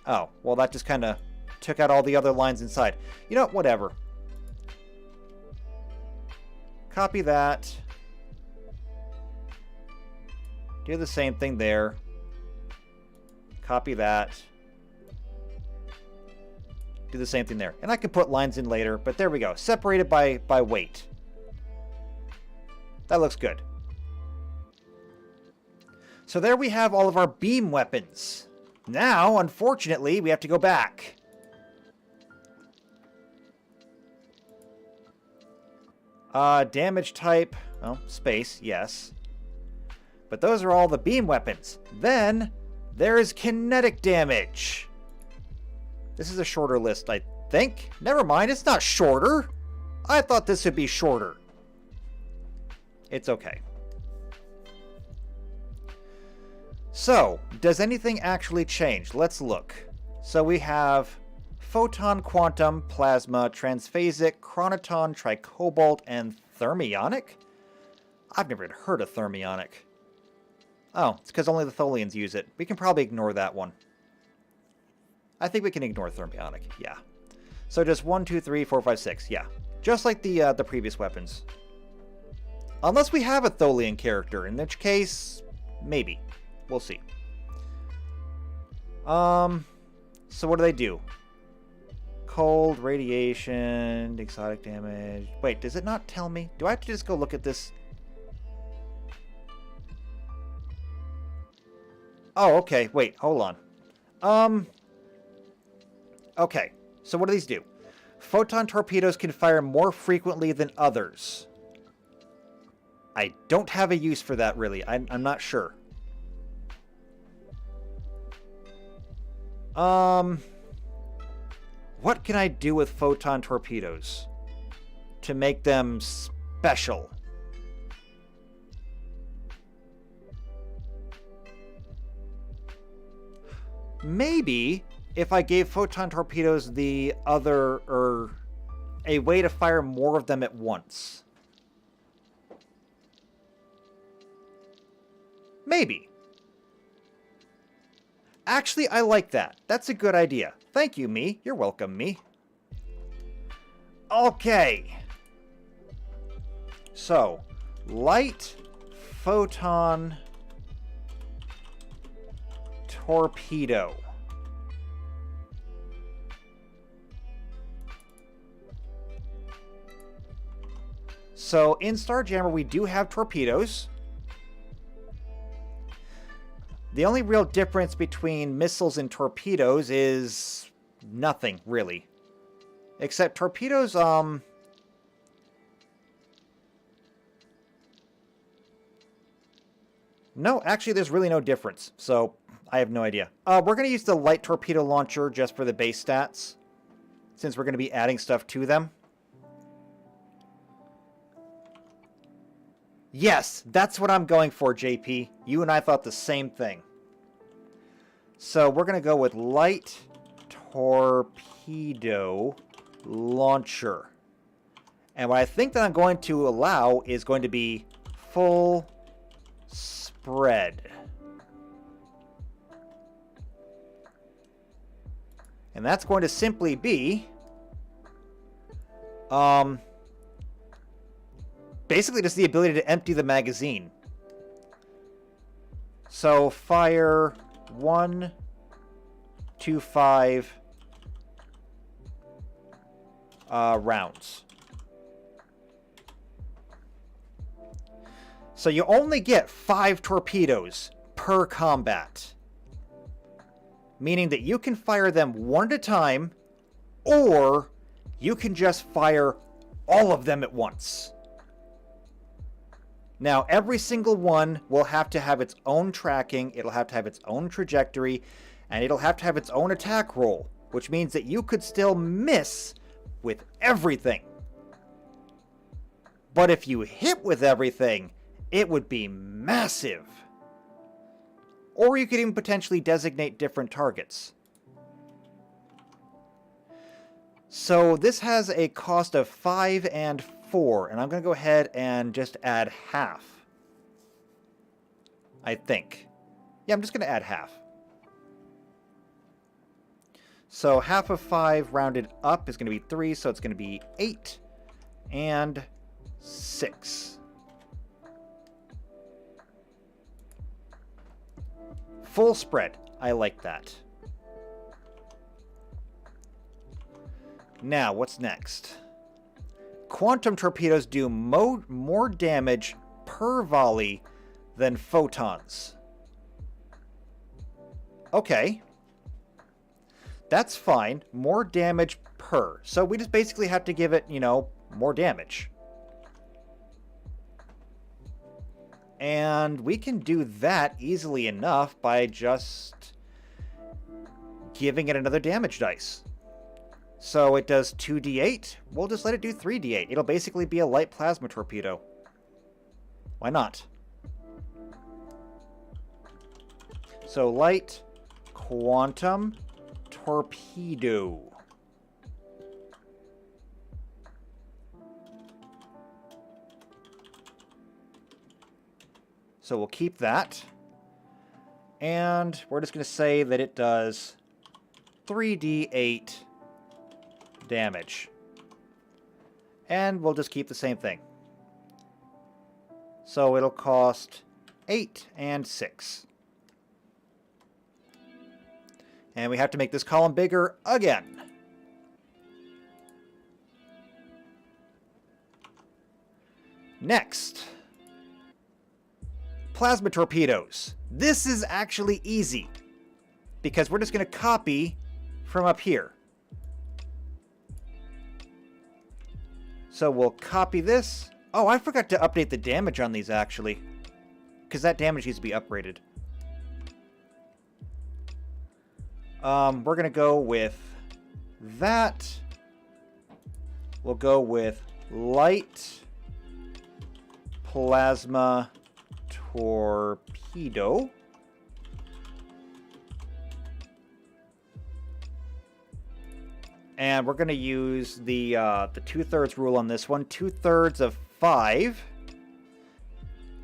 Oh, well that just kind of took out all the other lines inside. You know, whatever. Copy that. Do the same thing there. Copy that. Do the same thing there. And I can put lines in later, but there we go. Separated by weight. That looks good. So there we have all of our beam weapons. Now, unfortunately, we have to go back. Damage type, well, space, yes. But those are all the beam weapons. Then, there is kinetic damage. This is a shorter list, I think. Never mind, it's not shorter. I thought this would be shorter. It's okay. So, does anything actually change? Let's look. So we have photon, quantum, plasma, transphasic, chronoton, tricobalt, and thermionic? I've never even heard of thermionic. Oh, it's because only the Tholians use it. We can probably ignore that one. I think we can ignore thermionic, yeah. So just 1, 2, 3, 4, 5, 6, yeah. Just like the previous weapons. Unless we have a Tholian character, in which case, maybe. We'll see. So what do they do? Cold, radiation, exotic damage. Wait, does it not tell me? Do I have to just go look at this? Oh, okay. Wait, hold on. Okay, so what do these do? Photon torpedoes can fire more frequently than others. I don't have a use for that, really. I'm not sure. What can I do with photon torpedoes to make them special? Maybe if I gave photon torpedoes the other, or a way to fire more of them at once. Maybe. Actually, I like that. That's a good idea. Thank you, me. You're welcome, me. Okay. So, light, photon, torpedo. So, in Starjammer, we do have torpedoes. The only real difference between missiles and torpedoes is nothing, really. Except torpedoes, no, actually, there's really no difference, so I have no idea. We're going to use the light torpedo launcher just for the base stats, since we're going to be adding stuff to them. Yes, that's what I'm going for, JP. You and I thought the same thing. So we're going to go with light torpedo launcher. And what I think that I'm going to allow is going to be full spread. And that's going to simply be basically just the ability to empty the magazine. So fire 1 to 5 rounds. So you only get 5 torpedoes per combat. Meaning that you can fire them one at a time, or you can just fire all of them at once. Now, every single one will have to have its own tracking, it'll have to have its own trajectory, and it'll have to have its own attack roll, which means that you could still miss with everything. But if you hit with everything, it would be massive. Or you could even potentially designate different targets. So this has a cost of 5 and 4, and I'm going to go ahead and just add half. I think. Yeah, I'm just going to add half. So half of 5 rounded up is going to be 3, so it's going to be 8 and 6. Full spread. I like that. Now, what's next? Quantum torpedoes do more damage per volley than photons. Okay. That's fine. More damage per. So we just basically have to give it, you know, more damage. And we can do that easily enough by just giving it another damage dice. So it does 2d8. We'll just let it do 3d8. It'll basically be a light plasma torpedo. Why not? So light quantum torpedo. So we'll keep that. And we're just going to say that it does 3d8 damage. And we'll just keep the same thing. So it'll cost 8 and 6. And we have to make this column bigger again. Next. Plasma torpedoes. This is actually easy, because we're just going to copy from up here. So we'll copy this. Oh, I forgot to update the damage on these, actually, because that damage needs to be upgraded. We're going to go with that. We'll go with light plasma torpedo. And we're going to use the 2/3 rule on this one. 2/3 of 5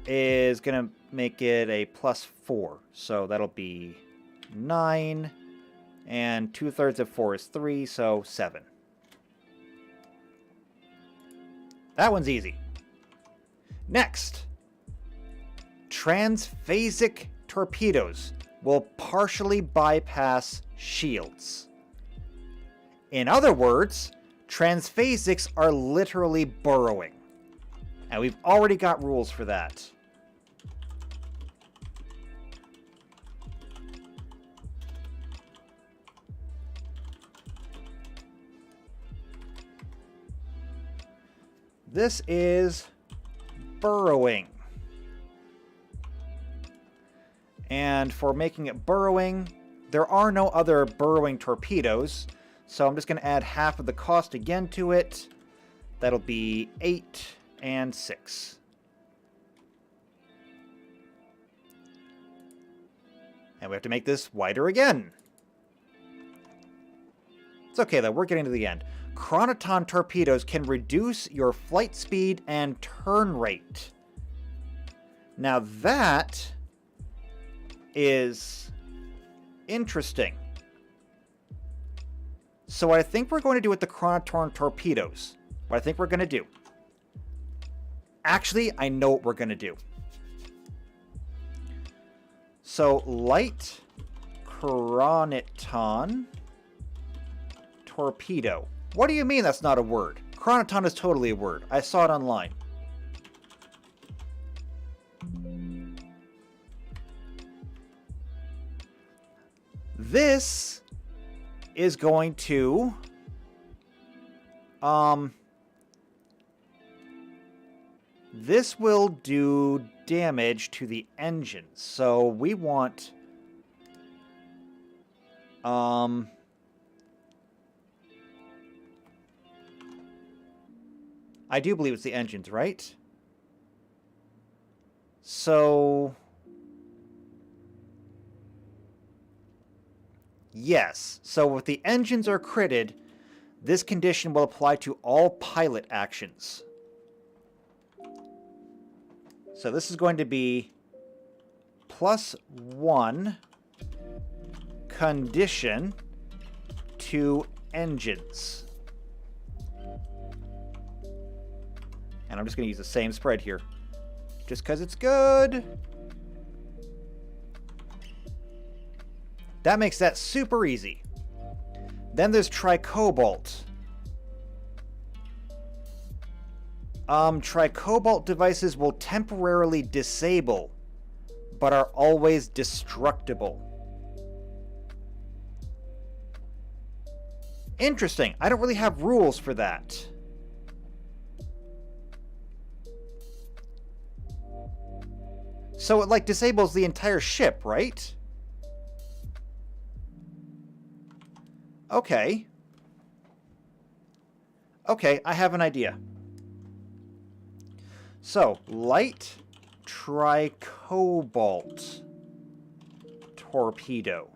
is going to make it a +4. So that'll be 9. And 2/3 of 4 is 3, so 7. That one's easy. Next. Transphasic torpedoes will partially bypass shields. In other words, transphasics are literally burrowing. And we've already got rules for that. This is burrowing. And for making it burrowing, there are no other burrowing torpedoes, so I'm just going to add half of the cost again to it. That'll be 8 and 6. And we have to make this wider again. It's okay though, we're getting to the end. Chronoton torpedoes can reduce your flight speed and turn rate. Now that is interesting. So what I think we're going to do with the Chronoton torpedoes, what I think we're going to do. Actually, I know what we're going to do. So light Chronoton torpedo. What do you mean that's not a word? Chronoton is totally a word. I saw it online. This is going to this will do damage to the engines. So we want I do believe it's the engines, right? So yes. So if the engines are critted, this condition will apply to all pilot actions. So this is going to be +1 condition to engines. And I'm just going to use the same spread here. Just because it's good. That makes that super easy. Then there's tricobalt. Tricobalt devices will temporarily disable, but are always destructible. Interesting. I don't really have rules for that. So it, like, disables the entire ship, right? Okay. Okay, I have an idea. So, light tricobalt torpedo.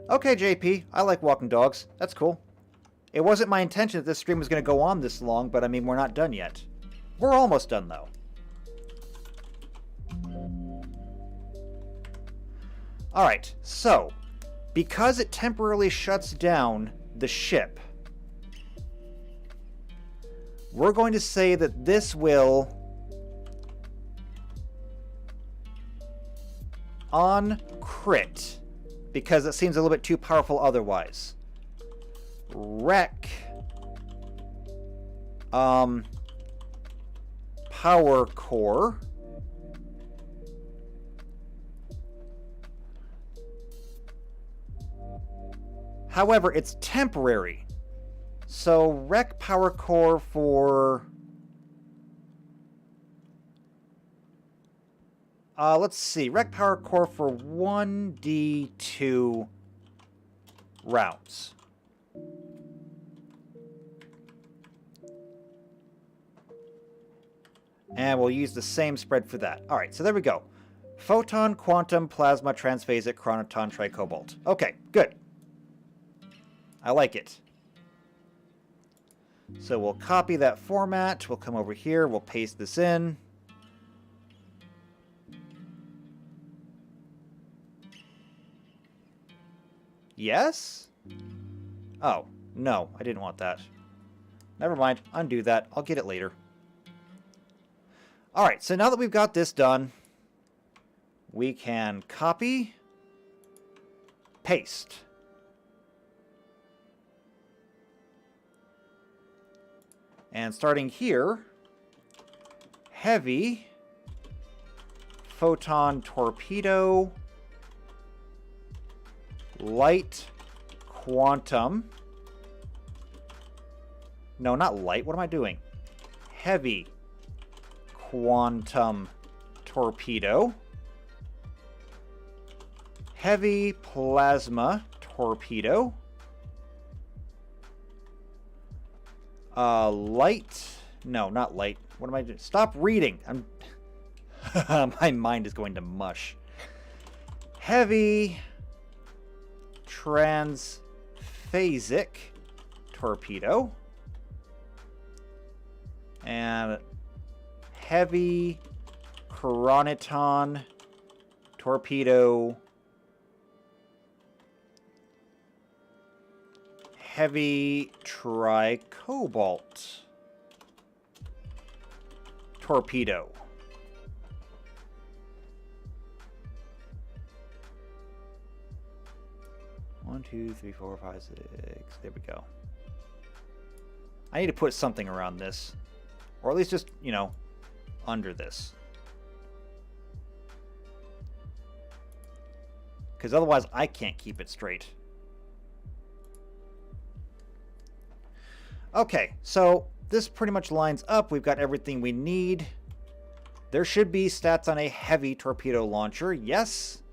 Okay, JP, I like walking dogs. That's cool. It wasn't my intention that this stream was going to go on this long, but I mean, we're not done yet. We're almost done, though. Alright, so, because it temporarily shuts down the ship, we're going to say that this will, on crit, because it seems a little bit too powerful otherwise, wreck power core. However, it's temporary. So wreck power core for let's see, wreck power core for 1d2 rounds. And we'll use the same spread for that. Alright, so there we go. Photon, quantum, plasma, transphasic, chronoton, tricobalt. Okay, good. I like it. So we'll copy that format. We'll come over here. We'll paste this in. Yes? Oh, no, I didn't want that. Never mind. Undo that. I'll get it later. Alright, so now that we've got this done, we can copy, paste. And starting here, heavy, photon torpedo, light, quantum. No, not light. What am I doing? Heavy, quantum torpedo. Heavy plasma torpedo. Light. No, not light. What am I doing? Stop reading. My mind is going to mush. Heavy transphasic torpedo. And heavy chronoton torpedo. Heavy tricobalt torpedo. One, two, three, four, five, six. There we go. I need to put something around this. Or at least just, you know, under this. Because otherwise I can't keep it straight. Okay, so this pretty much lines up. We've got everything we need. There should be stats on a heavy torpedo launcher. Yes.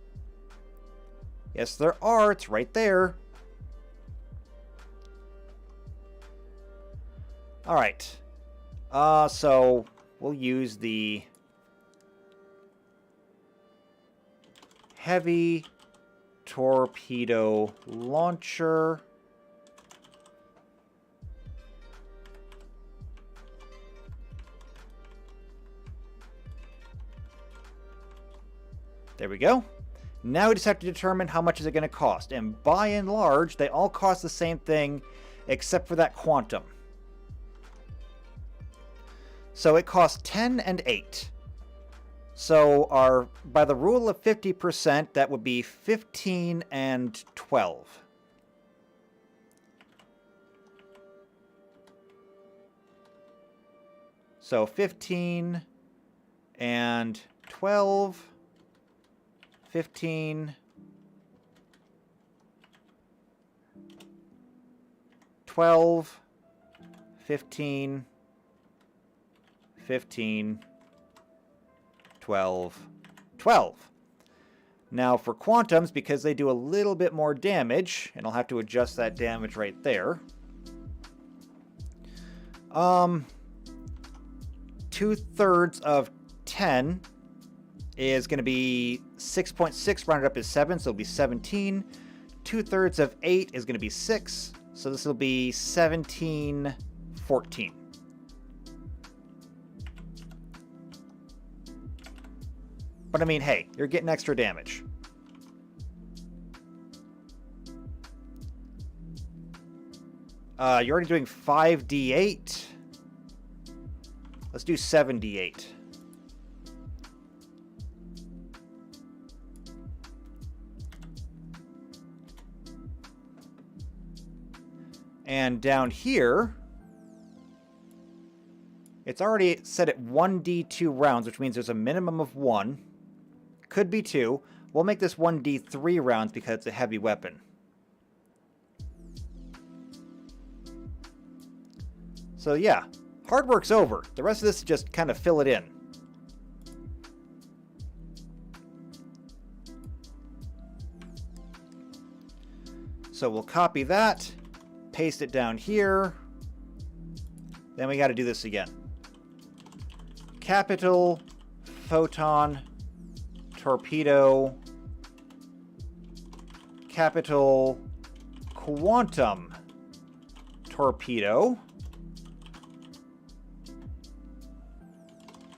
Yes, there are. It's right there. All right. So we'll use the heavy torpedo launcher. There we go. Now we just have to determine how much is it going to cost. And by and large, they all cost the same thing except for that quantum. So it costs 10 and 8. So by the rule of 50%, that would be 15 and 12. So 15 and 12. 15, 12, 15, 15, 12, 12. Now for quantums, because they do a little bit more damage, and I'll have to adjust that damage right there. 2/3 of 10 is going to be 6.6, rounded up is 7, so it'll be 17. 2/3 of 8 is going to be 6, so this will be 17/14. But I mean, hey, you're getting extra damage. You're already doing 5d8. Let's do 7d8. And down here, it's already set at 1d2 rounds, which means there's a minimum of 1. Could be 2. We'll make this 1d3 rounds because it's a heavy weapon. So yeah, hard work's over. The rest of this is just kind of fill it in. So we'll copy that. Paste it down here. Then we got to do this again. Capital photon torpedo. Capital quantum torpedo.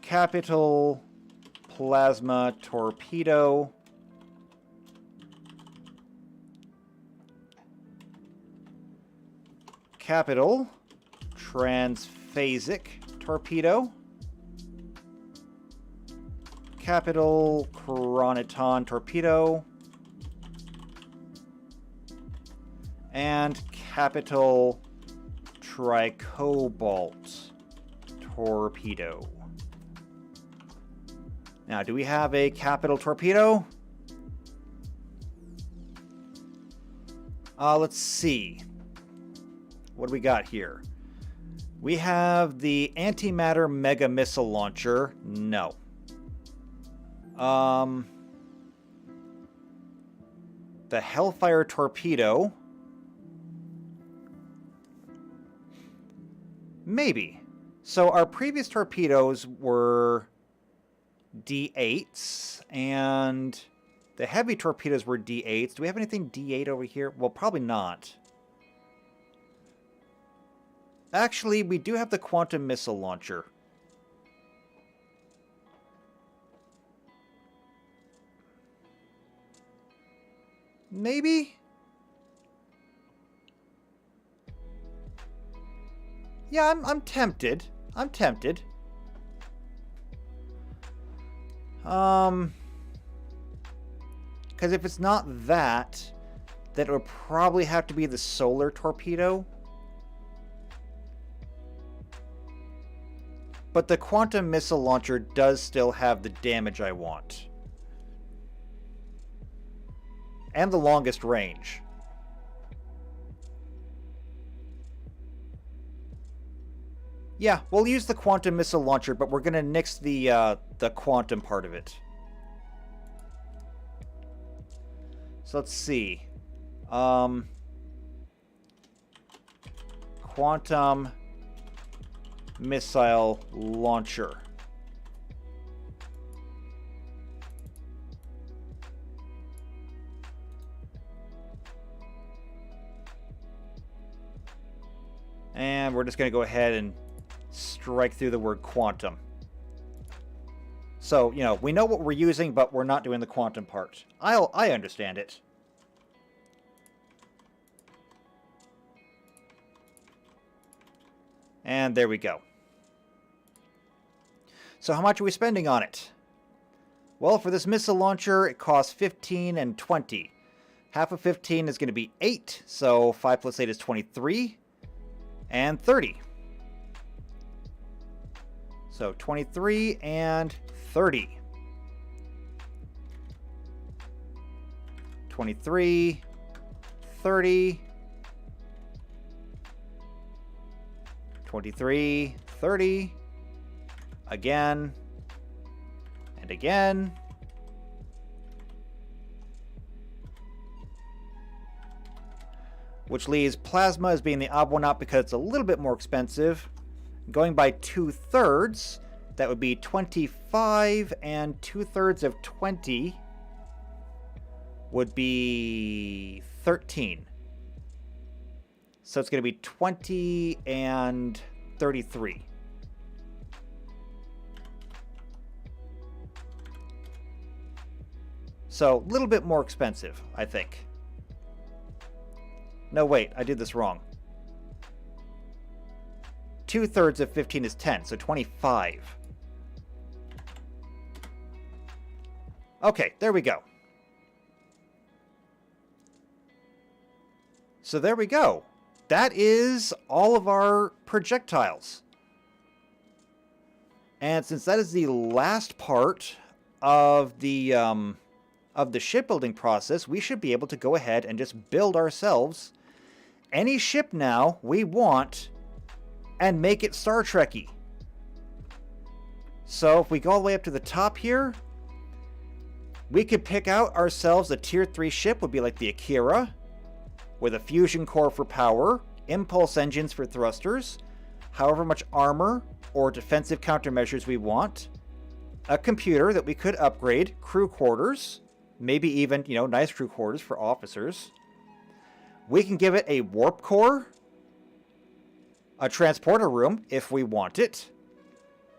capital plasma torpedo. Capital transphasic torpedo. Capital chronoton torpedo. And capital tricobalt torpedo. Now, do we have a capital torpedo? Let's see. What do we got here? We have the antimatter mega missile launcher. No. The Hellfire torpedo. Maybe. So our previous torpedoes were D8s, and the heavy torpedoes were D8s. Do we have anything D8 over here? Well, probably not. Actually, we do have the quantum missile launcher. Maybe? Yeah, I'm tempted. I'm tempted. Because if it's not that, then it would probably have to be the solar torpedo. But the quantum missile launcher does still have the damage I want. And the longest range. Yeah, we'll use the quantum missile launcher, but we're going to nix the quantum part of it. So let's see. Quantum missile launcher. And we're just going to go ahead and strike through the word quantum. So, you know, we know what we're using, but we're not doing the quantum part. I understand it. And there we go. So how much are we spending on it? Well, for this missile launcher, it costs 15 and 20. Half of 15 is going to be 8, so 5 plus 8 is 23. And 30. So 23 and 30. 23, 30. 23, 30. Again. And again. Which leaves plasma as being the odd one out because it's a little bit more expensive. Going by 2/3, that would be 25, and 2/3 of 20 would be 13. So it's going to be 20 and 33. So a little bit more expensive, I think. No, wait, I did this wrong. 2/3 of 15 is 10, so 25. Okay, there we go. So there we go. That is all of our projectiles. And since that is the last part of the shipbuilding process, we should be able to go ahead and just build ourselves any ship now we want and make it Star Trek-y. So if we go all the way up to the top here, we could pick out ourselves a tier 3 ship, would be like the Akira, with a fusion core for power, impulse engines for thrusters, however much armor or defensive countermeasures we want, a computer that we could upgrade, crew quarters, maybe even, you know, nice crew quarters for officers. We can give it a warp core, a transporter room if we want it,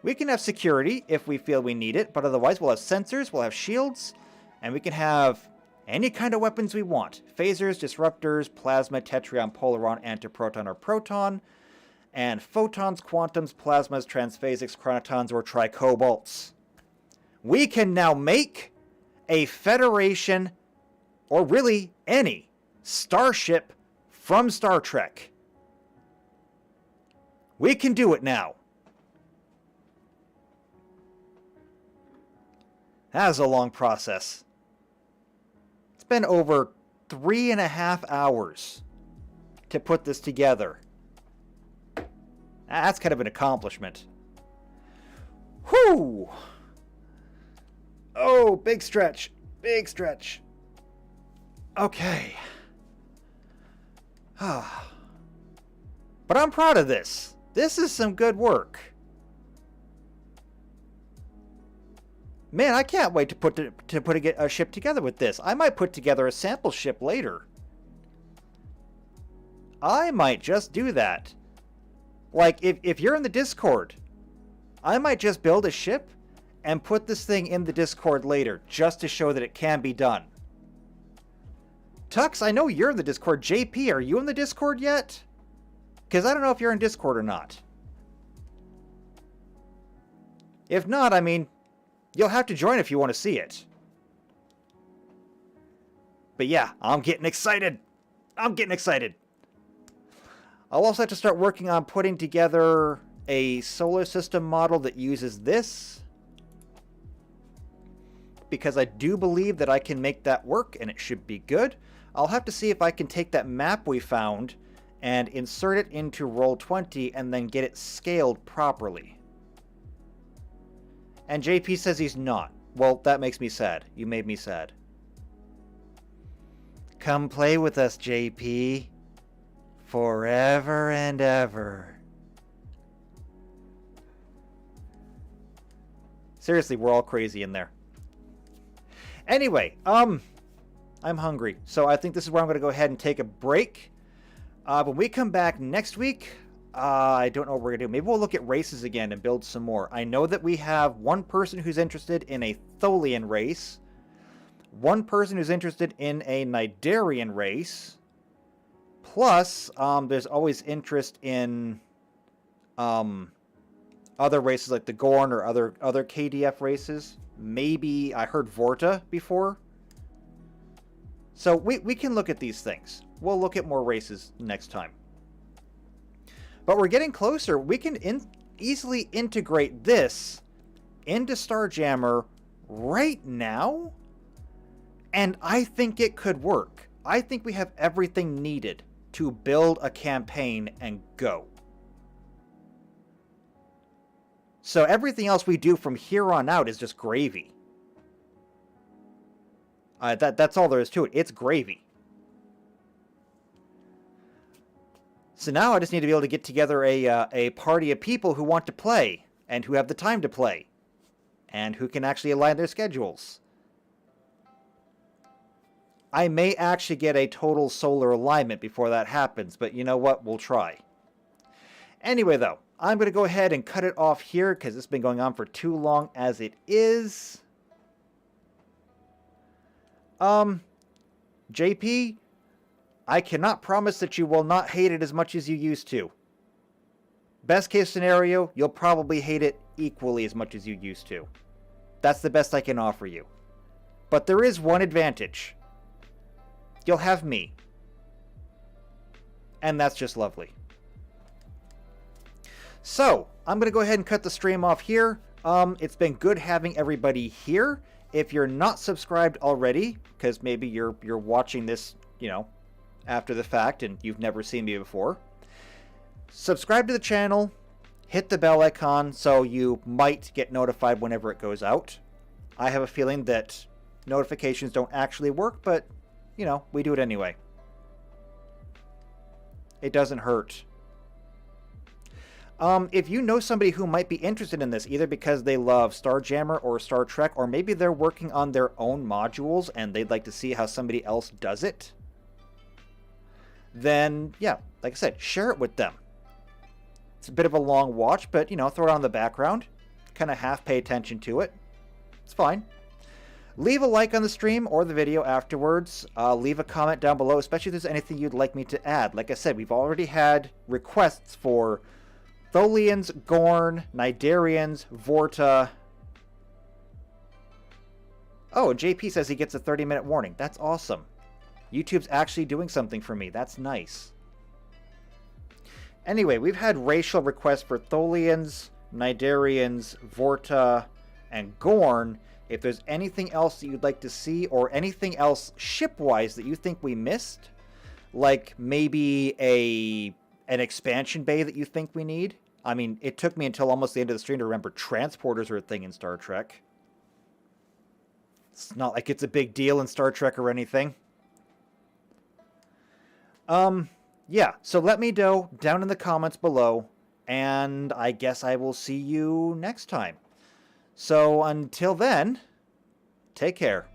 We can have security if we feel we need it, but otherwise we'll have sensors, we'll have shields, and we can have any kind of weapons we want. Phasers, disruptors, plasma, tetrion, polaron, antiproton, or proton, and photons, quantums, plasmas, transphasics, chronotons, or tricobalts. We can now make a Federation, or really any, starship from Star Trek. We can do it now. That is a long process. It's been over 3.5 hours to put this together. That's kind of an accomplishment. Whew! Oh, big stretch. Big stretch. Okay. But I'm proud of this. This is some good work. Man, I can't wait to put a ship together with this. I might put together a sample ship later. I might just do that. Like, if you're in the Discord, I might just build a ship and put this thing in the Discord later, just to show that it can be done. Tux, I know you're in the Discord. JP, are you in the Discord yet? Because I don't know if you're in Discord or not. If not, I mean, you'll have to join if you want to see it. But yeah, I'm getting excited. I'm getting excited. I'll also have to start working on putting together a solar system model that uses this, because I do believe that I can make that work and it should be good. I'll have to see if I can take that map we found and insert it into Roll20 and then get it scaled properly. And JP says he's not. Well, that makes me sad. You made me sad. Come play with us, JP. Forever and ever. Seriously, we're all crazy in there. Anyway, I'm hungry, so I think this is where I'm going to go ahead and take a break. When we come back next week, I don't know what we're going to do. Maybe we'll look at races again and build some more. I know that we have one person who's interested in a Tholian race, one person who's interested in a Nidarian race, plus there's always interest in other races like the Gorn or other KDF races. Maybe I heard Vorta before. So we can look at these things. We'll look at more races next time. But we're getting closer. We can easily integrate this into Starjammer right now. And I think it could work. I think we have everything needed to build a campaign and go. So everything else we do from here on out is just gravy. That's all there is to it. It's gravy. So now I just need to be able to get together a party of people who want to play, and who have the time to play, and who can actually align their schedules. I may actually get a total solar alignment before that happens, but you know what? We'll try. Anyway, though, I'm going to go ahead and cut it off here because it's been going on for too long as it is. JP, I cannot promise that you will not hate it as much as you used to. Best case scenario, you'll probably hate it equally as much as you used to. That's the best I can offer you. But there is one advantage. You'll have me. And that's just lovely. So, I'm going to go ahead and cut the stream off here. It's been good having everybody here. If you're not subscribed already, because maybe you're watching this, after the fact and you've never seen me before, subscribe to the channel, hit the bell icon so you might get notified whenever it goes out. I have a feeling that notifications don't actually work, but, we do it anyway. It doesn't hurt. If you know somebody who might be interested in this, either because they love Starjammer or Star Trek, or maybe they're working on their own modules and they'd like to see how somebody else does it, then, yeah, like I said, share it with them. It's a bit of a long watch, but, throw it on the background. kind of half pay attention to it. It's fine. Leave a like on the stream or the video afterwards. Leave a comment down below, especially if there's anything you'd like me to add. Like I said, we've already had requests for Tholians, Gorn, Nidarians, Vorta. Oh, JP says he gets a 30-minute warning. That's awesome. YouTube's actually doing something for me. That's nice. Anyway, we've had racial requests for Tholians, Nidarians, Vorta, and Gorn. If there's anything else that you'd like to see, or anything else ship-wise that you think we missed, like maybe an expansion bay that you think we need. I mean, it took me until almost the end of the stream to remember transporters are a thing in Star Trek. It's not like it's a big deal in Star Trek or anything. Yeah, so let me know down in the comments below, and I guess I will see you next time. So until then, take care.